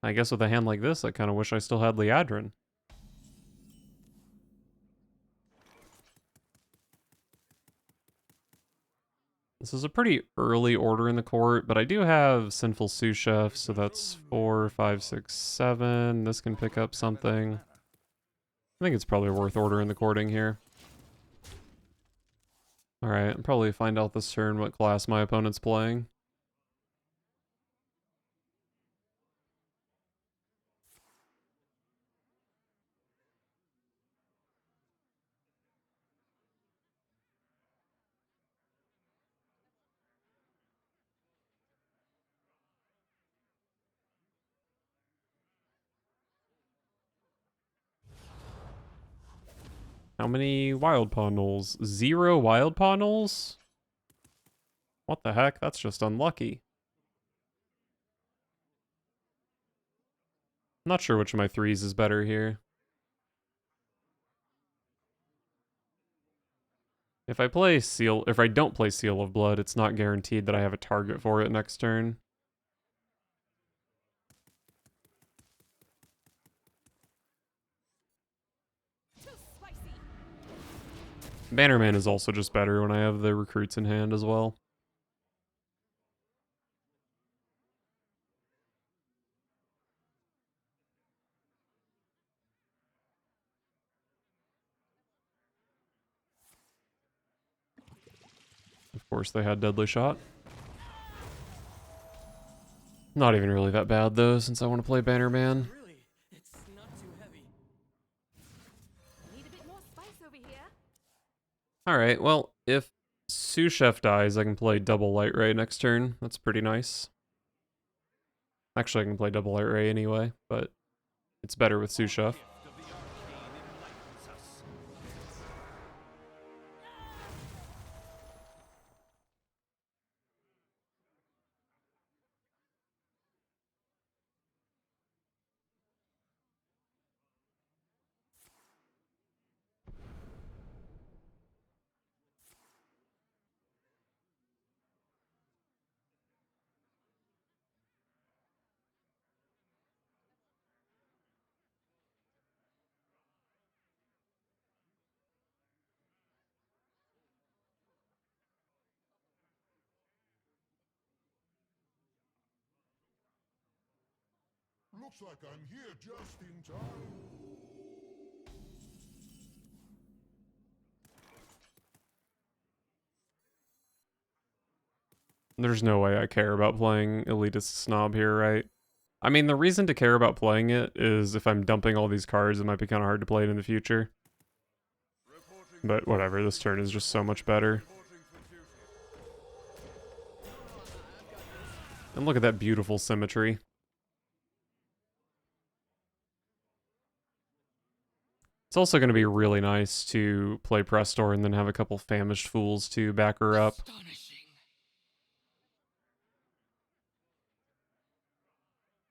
I guess with a hand like this, I kind of wish I still had Liadrin. This is a pretty early order in the court, but I do have Sinful Sous Chef, so that's 4, 5, 6, 7. This can pick up something. I think it's probably worth ordering the courting here. Alright, I'll probably find out this turn what class my opponent's playing. How many Wild Paw Knolls? 0 Wild Paw Knolls? What the heck? That's just unlucky. I'm not sure which of my 3s is better here. If I don't play Seal of Blood, it's not guaranteed that I have a target for it next turn. Too spicy. Bannerman is also just better when I have the recruits in hand as well. Of course, they had Deadly Shot. Not even really that bad, though, since I want to play Bannerman. Really, it's not too heavy. Need a bit more spice over here. Alright, well, if Sous Chef dies, I can play double Light Ray next turn. That's pretty nice. Actually, I can play double Light Ray anyway, but it's better with Sous Chef. Gift of the arcane enlightens us. Looks like I'm here just in time. There's no way I care about playing Elitist Snob here, right? I mean, the reason to care about playing it is if I'm dumping all these cards, it might be kind of hard to play it in the future. But whatever, this turn is just so much better. And look at that beautiful symmetry. It's also going to be really nice to play Prestor and then have a couple Famished Fools to back her up.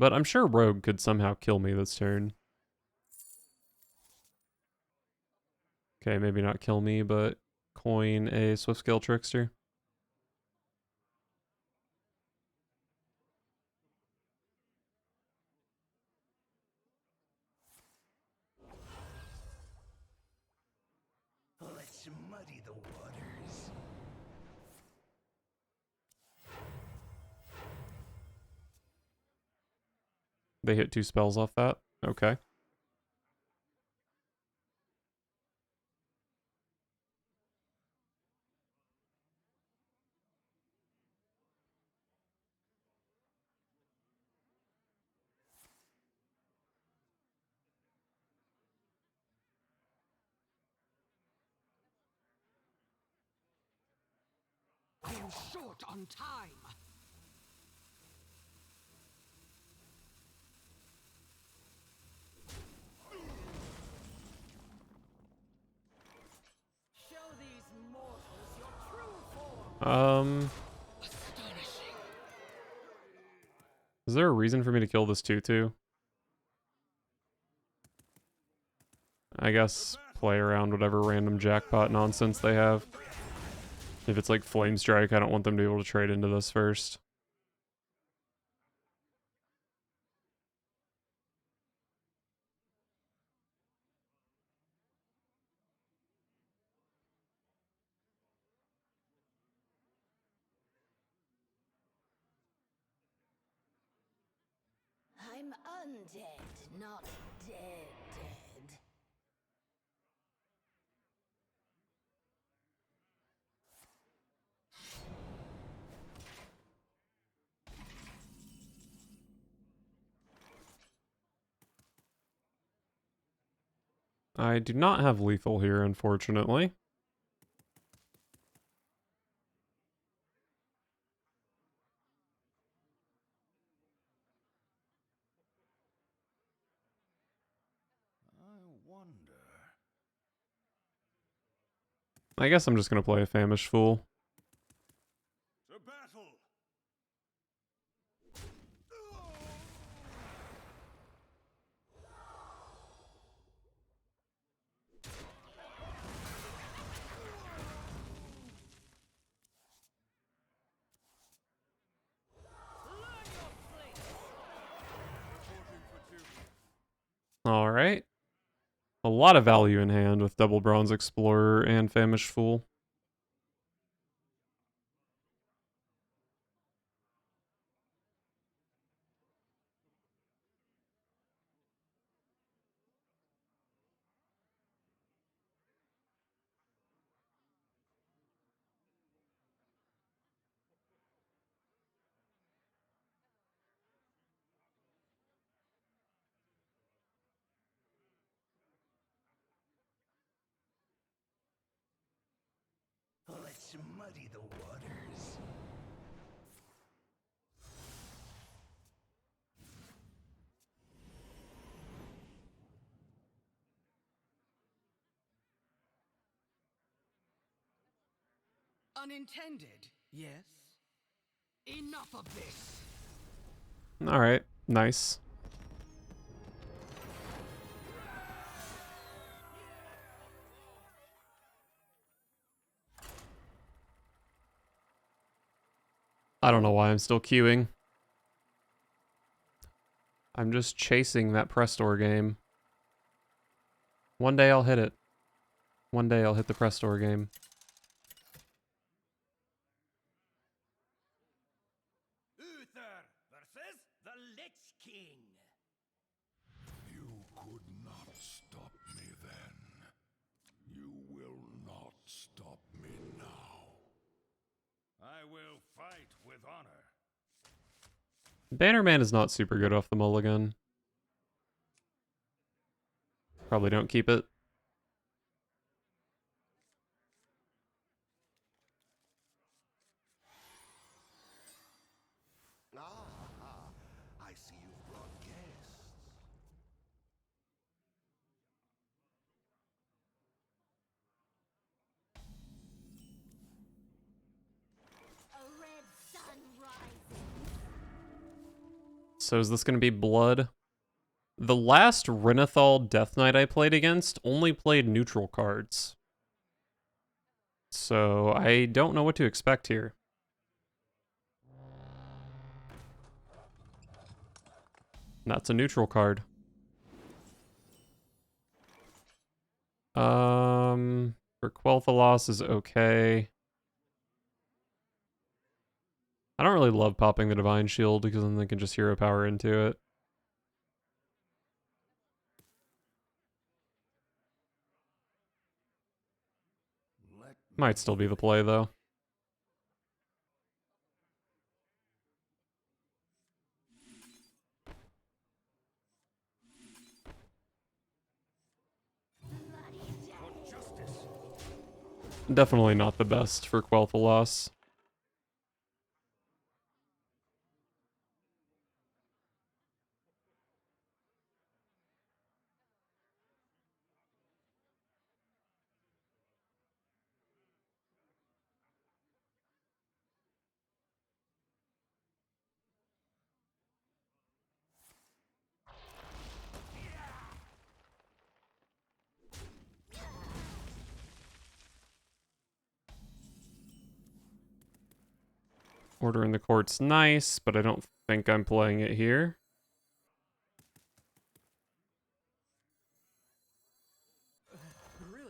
But I'm sure Rogue could somehow kill me this turn. Okay, maybe not kill me, but coin a Swift-Scale Trickster. Let's muddy the waters. They hit 2 spells off that. Okay. I am short on time. Show these mortals your true form. Is there a reason for me to kill this tutu? I guess play around whatever random jackpot nonsense they have. If it's like Flame Strike, I don't want them to be able to trade into this first. I'm undead, not dead dead. I do not have lethal here, unfortunately. I wonder. I guess I'm just going to play a Famished Fool. To battle! Alright. A lot of value in hand with double Bronze Explorer and Famished Fool. Let's muddy the waters. Unintended, yes? Enough of this! Alright, nice. I don't know why I'm still queuing. I'm just chasing that Prestor game. One day I'll hit it. One day I'll hit the Prestor game. Uther versus the Lich King. You could not stop me then. You will not stop me now. I will fight with honor. Bannerman is not super good off the mulligan. Probably don't keep it. I see you've brought guests. A red sun rises. So is this going to be blood? The last Renathal Death Knight I played against only played neutral cards. So I don't know what to expect here. That's a neutral card. For Quel'Thalas is okay. I don't really love popping the Divine Shield because then they can just hero power into it. Might still be the play though. Definitely not the best for Quel'Thalas. Order in the Court's nice, but I don't think I'm playing it here.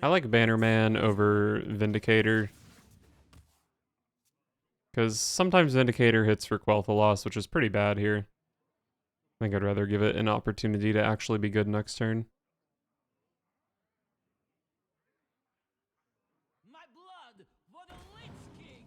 I like Bannerman over Vindicator. Because sometimes Vindicator hits for Quel'Thalas, which is pretty bad here. I think I'd rather give it an opportunity to actually be good next turn. My blood for the Lich King!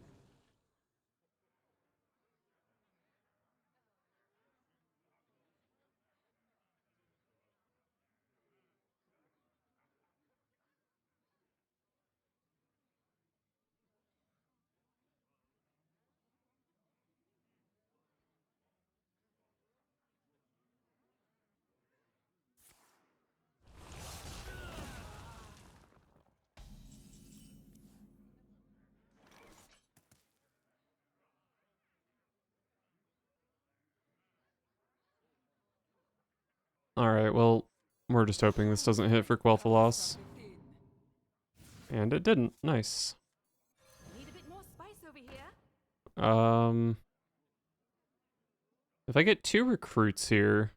Alright, well, we're just hoping this doesn't hit for Quel'Thalas. And it didn't. Nice. Need a bit more spice over here. If I get 2 recruits here,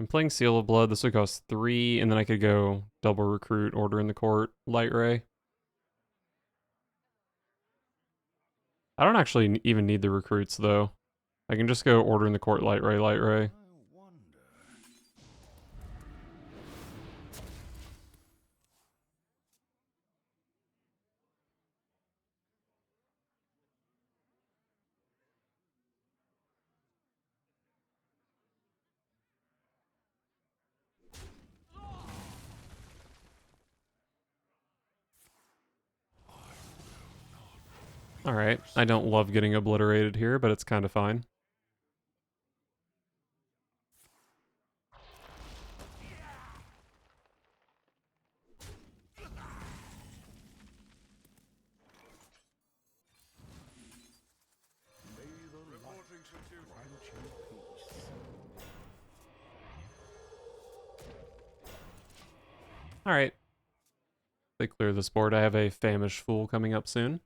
I'm playing Seal of Blood. This would cost 3, and then I could go double recruit, Order in the Court, Light Ray. I don't actually even need the recruits, though. I can just go Order in the Court, Light Ray, Light Ray. I wonder. Alright, I don't love getting obliterated here, but it's kind of fine. Alright. They clear this board. I have a Famished Fool coming up soon.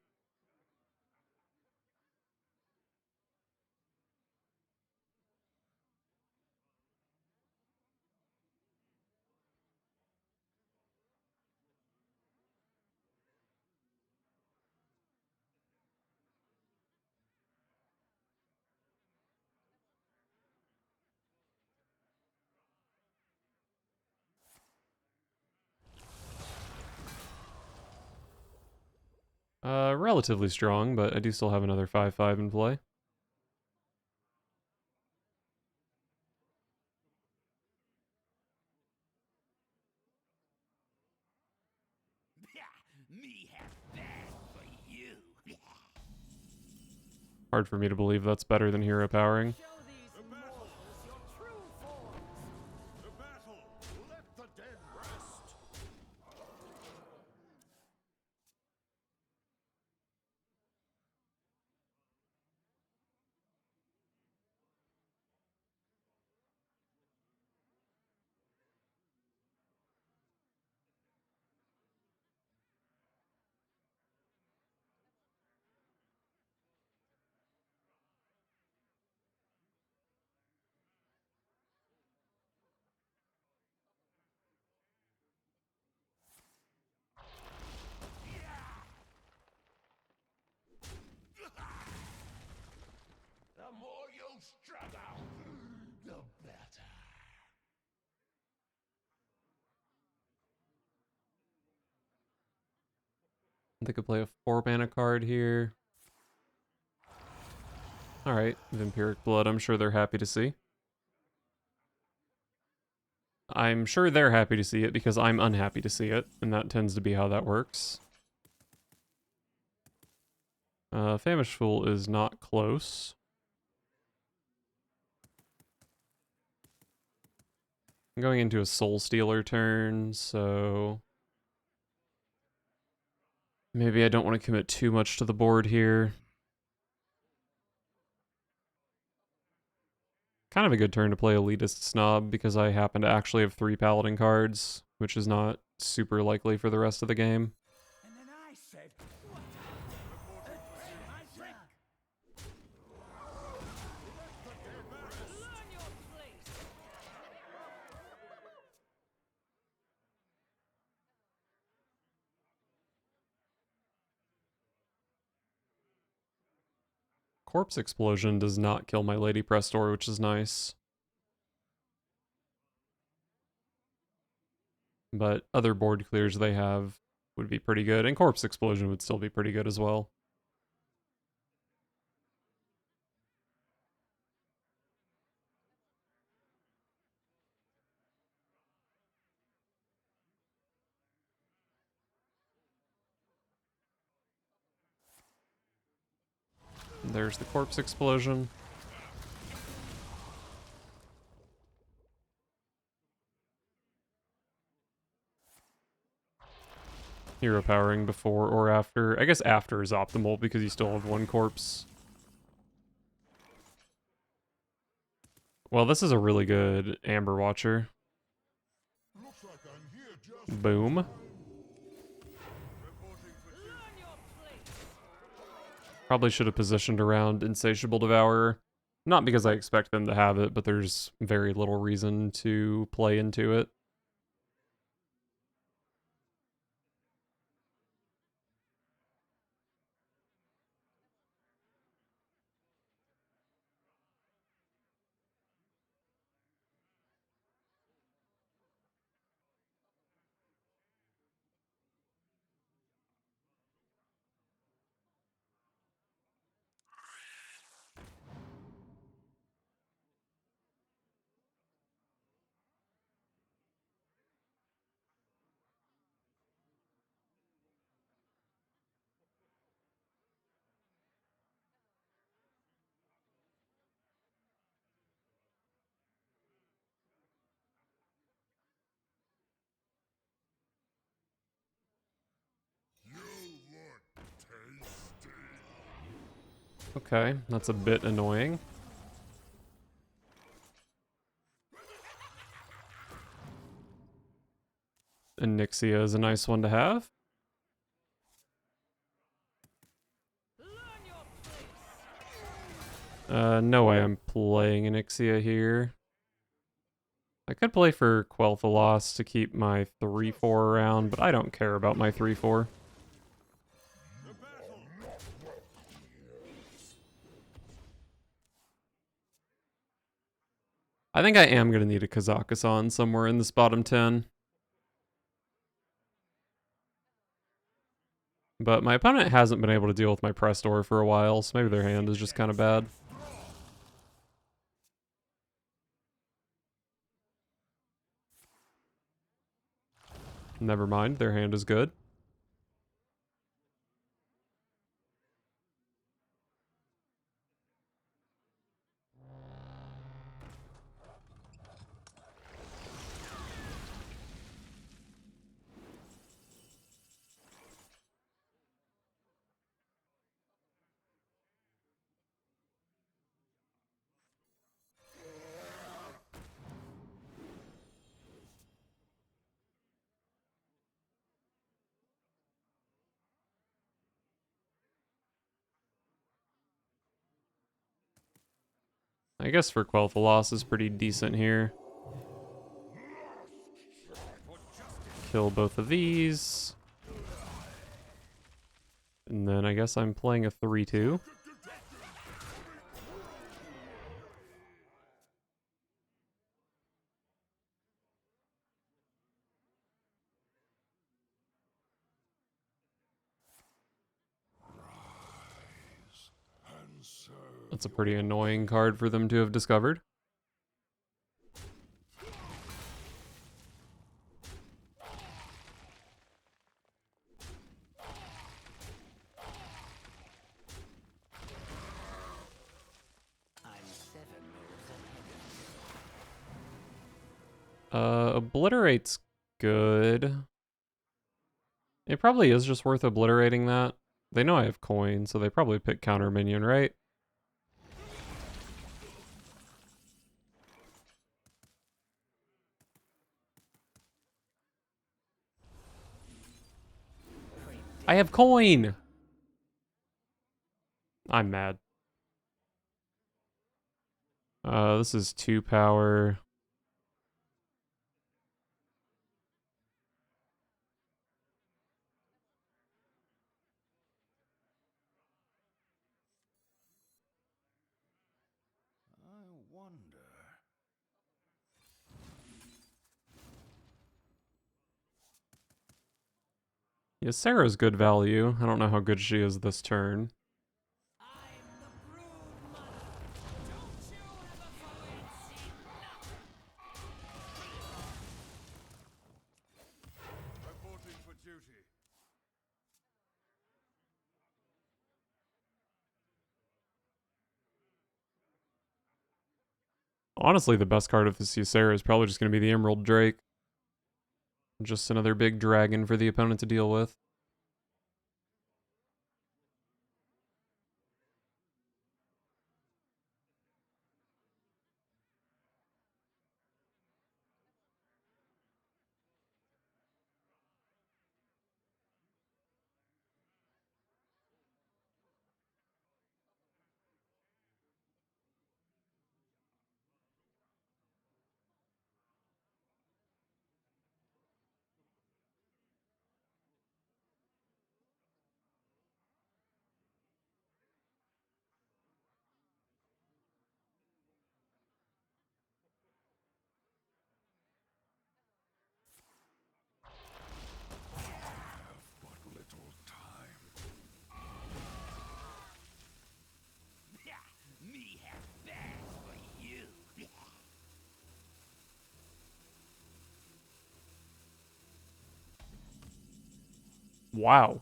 Relatively strong, but I do still have another 5/5 in play. Me have bad for you. Hard for me to believe that's better than hero powering. Show these mortals your true form. The battle! Let the dead rest! The more you struggle, the better. They could play a 4-mana card here. Alright, Vampiric Blood, I'm sure they're happy to see. I'm sure they're happy to see it because I'm unhappy to see it, and that tends to be how that works. Famished Fool is not close. I'm going into a Soul Stealer turn, so maybe I don't want to commit too much to the board here. Kind of a good turn to play Elitist Snob because I happen to actually have 3 Paladin cards, which is not super likely for the rest of the game. And then I said, what? Learn your place. Corpse Explosion does not kill my Lady Prestor, which is nice. But other board clears they have would be pretty good, and Corpse Explosion would still be pretty good as well. There's the Corpse Explosion. Hero powering before or after. I guess after is optimal because you still have 1 corpse. Well, this is a really good Amber Watcher. Looks like I'm here just Boom. Learn your place. Probably should have positioned around Insatiable Devourer. Not because I expect them to have it, but there's very little reason to play into it. Okay, that's a bit annoying. And Nixia is a nice one to have. No way I'm playing Onyxia here. I could play for Quel'Thalas to keep my 3-4 around, but I don't care about my 3-4. I think I am going to need a Kazakusan somewhere in this bottom 10. But my opponent hasn't been able to deal with my Prestor for a while, so maybe their hand is just kind of bad. Never mind, their hand is good. I guess for Quel'Thalas is pretty decent here. Kill both of these. And then I guess I'm playing a 3-2. That's a pretty annoying card for them to have discovered. Obliterate's good. It probably is just worth obliterating that. They know I have coin, so they probably pick counter minion, right? I have coin! I'm mad. This is 2 power. I wonder. Yeah, Sarah's good value. I don't know how good she is this turn. Reporting for duty. Honestly, the best card of this Ysera is probably just going to be the Emerald Drake. Just another big dragon for the opponent to deal with. Wow.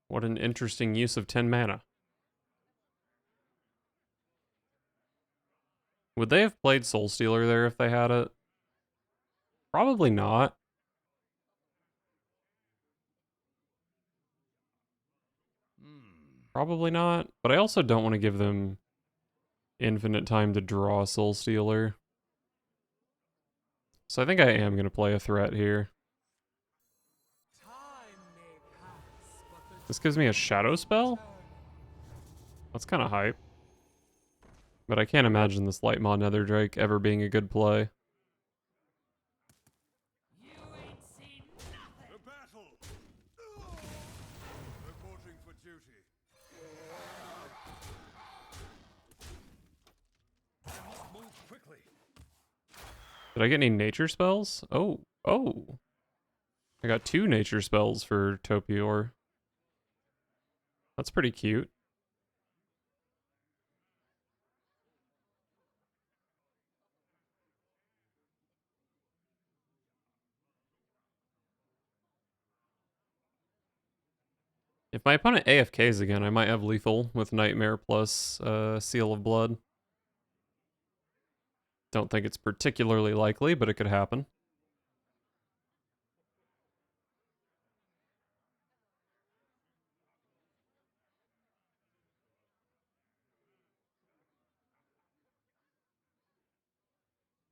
What an interesting use of 10 mana. Would they have played Soul Stealer there if they had it? Probably not. Probably not. But I also don't want to give them infinite time to draw Soul Stealer. So I think I am going to play a threat here. This gives me a shadow spell? That's kind of hype. But I can't imagine this Lightmaw Netherdrake ever being a good play. The battle! Reporting for duty. Move quickly. Did I get any nature spells? Oh. I got 2 nature spells for Topior. That's pretty cute. If my opponent AFKs again, I might have lethal with Nightmare plus Seal of Blood. Don't think it's particularly likely, but it could happen.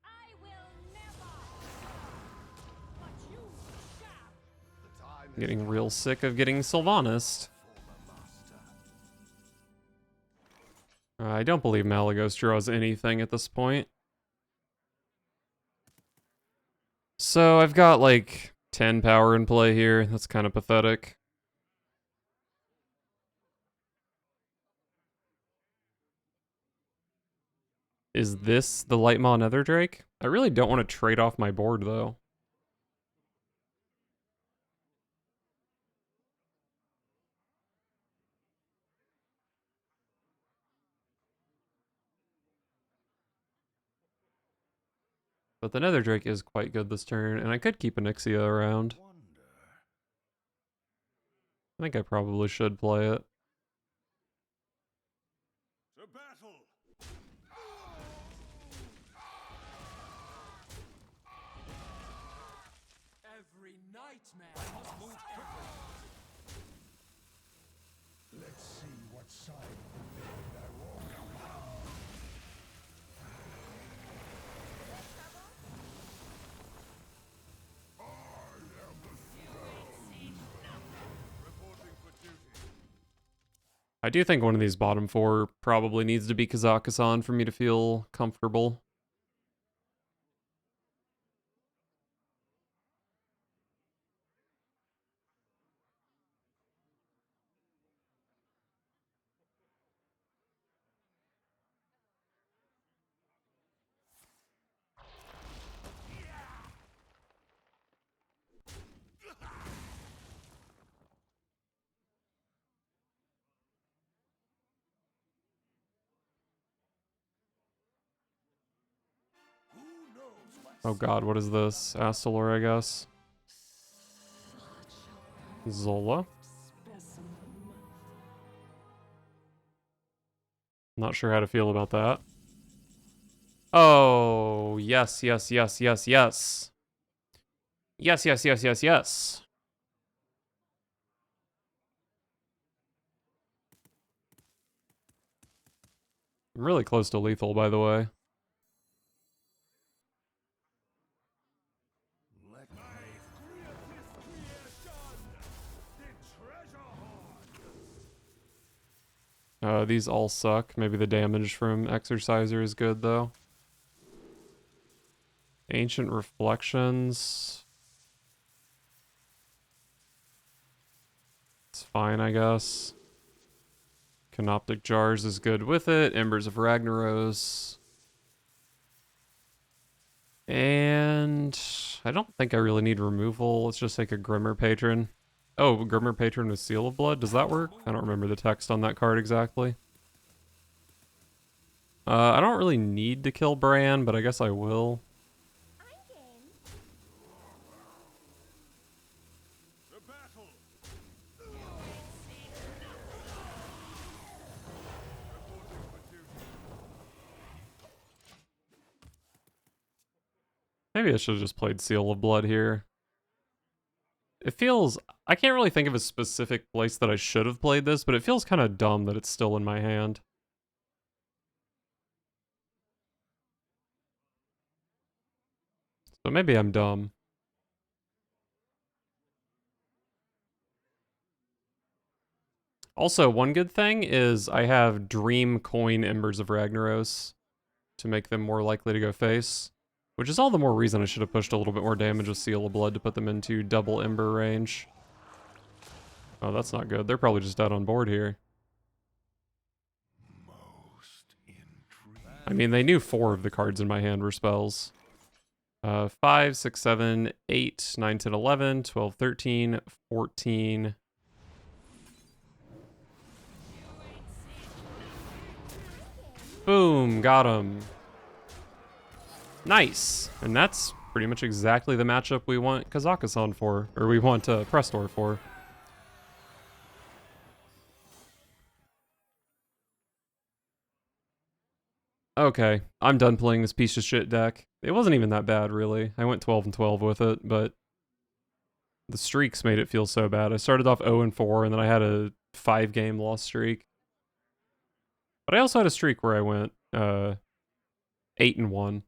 I will never. But you shall. The time I'm getting real sick of getting Sylvanas. I don't believe Malagos draws anything at this point. So I've got like 10 power in play here. That's kind of pathetic. Is this the Lightmaw Netherdrake? I really don't want to trade off my board though. But the Netherdrake is quite good this turn, and I could keep Onyxia around. I think I probably should play it. To battle! Every nightmare must move quickly. Let's see what side of the bed I walk upon. Reporting for duty. I do think one of these bottom 4 probably needs to be Kazakhstan for me to feel comfortable. Oh god, what is this? Astalor, I guess. Zola? Not sure how to feel about that. Oh, yes. Yes. I'm really close to lethal, by the way. Let me These all suck. Maybe the damage from Exorciser is good, though. Ancient Reflections. It's fine, I guess. Canoptic Jars is good with it. Embers of Ragnaros. And I don't think I really need removal. Let's just take a Grimmer Patron. Oh, Grimmer Patron with Seal of Blood. Does that work? I don't remember the text on that card exactly. I don't really need to kill Bran, but I guess I will. Maybe I should have just played Seal of Blood here. It feels... I can't really think of a specific place that I should have played this, but it feels kind of dumb that it's still in my hand. So maybe I'm dumb. Also, one good thing is I have Dream Coin Embers of Ragnaros to make them more likely to go face, which is all the more reason I should have pushed a little bit more damage with Seal of Blood to put them into double Ember range. Oh, that's not good. They're probably just dead on board here. I mean, they knew 4 of the cards in my hand were spells. 5, 6, 7, 8, 9, 10, 11, 12, 13, 14... Boom, got him. Nice. And that's pretty much exactly the matchup we want Kazakhstan for, or we want Prestor for. Okay, I'm done playing this piece of shit deck. It wasn't even that bad, really. I went 12 and 12 with it, but the streaks made it feel so bad. I started off 0 and 4, and then I had a 5-game loss streak. But I also had a streak where I went 8 and 1.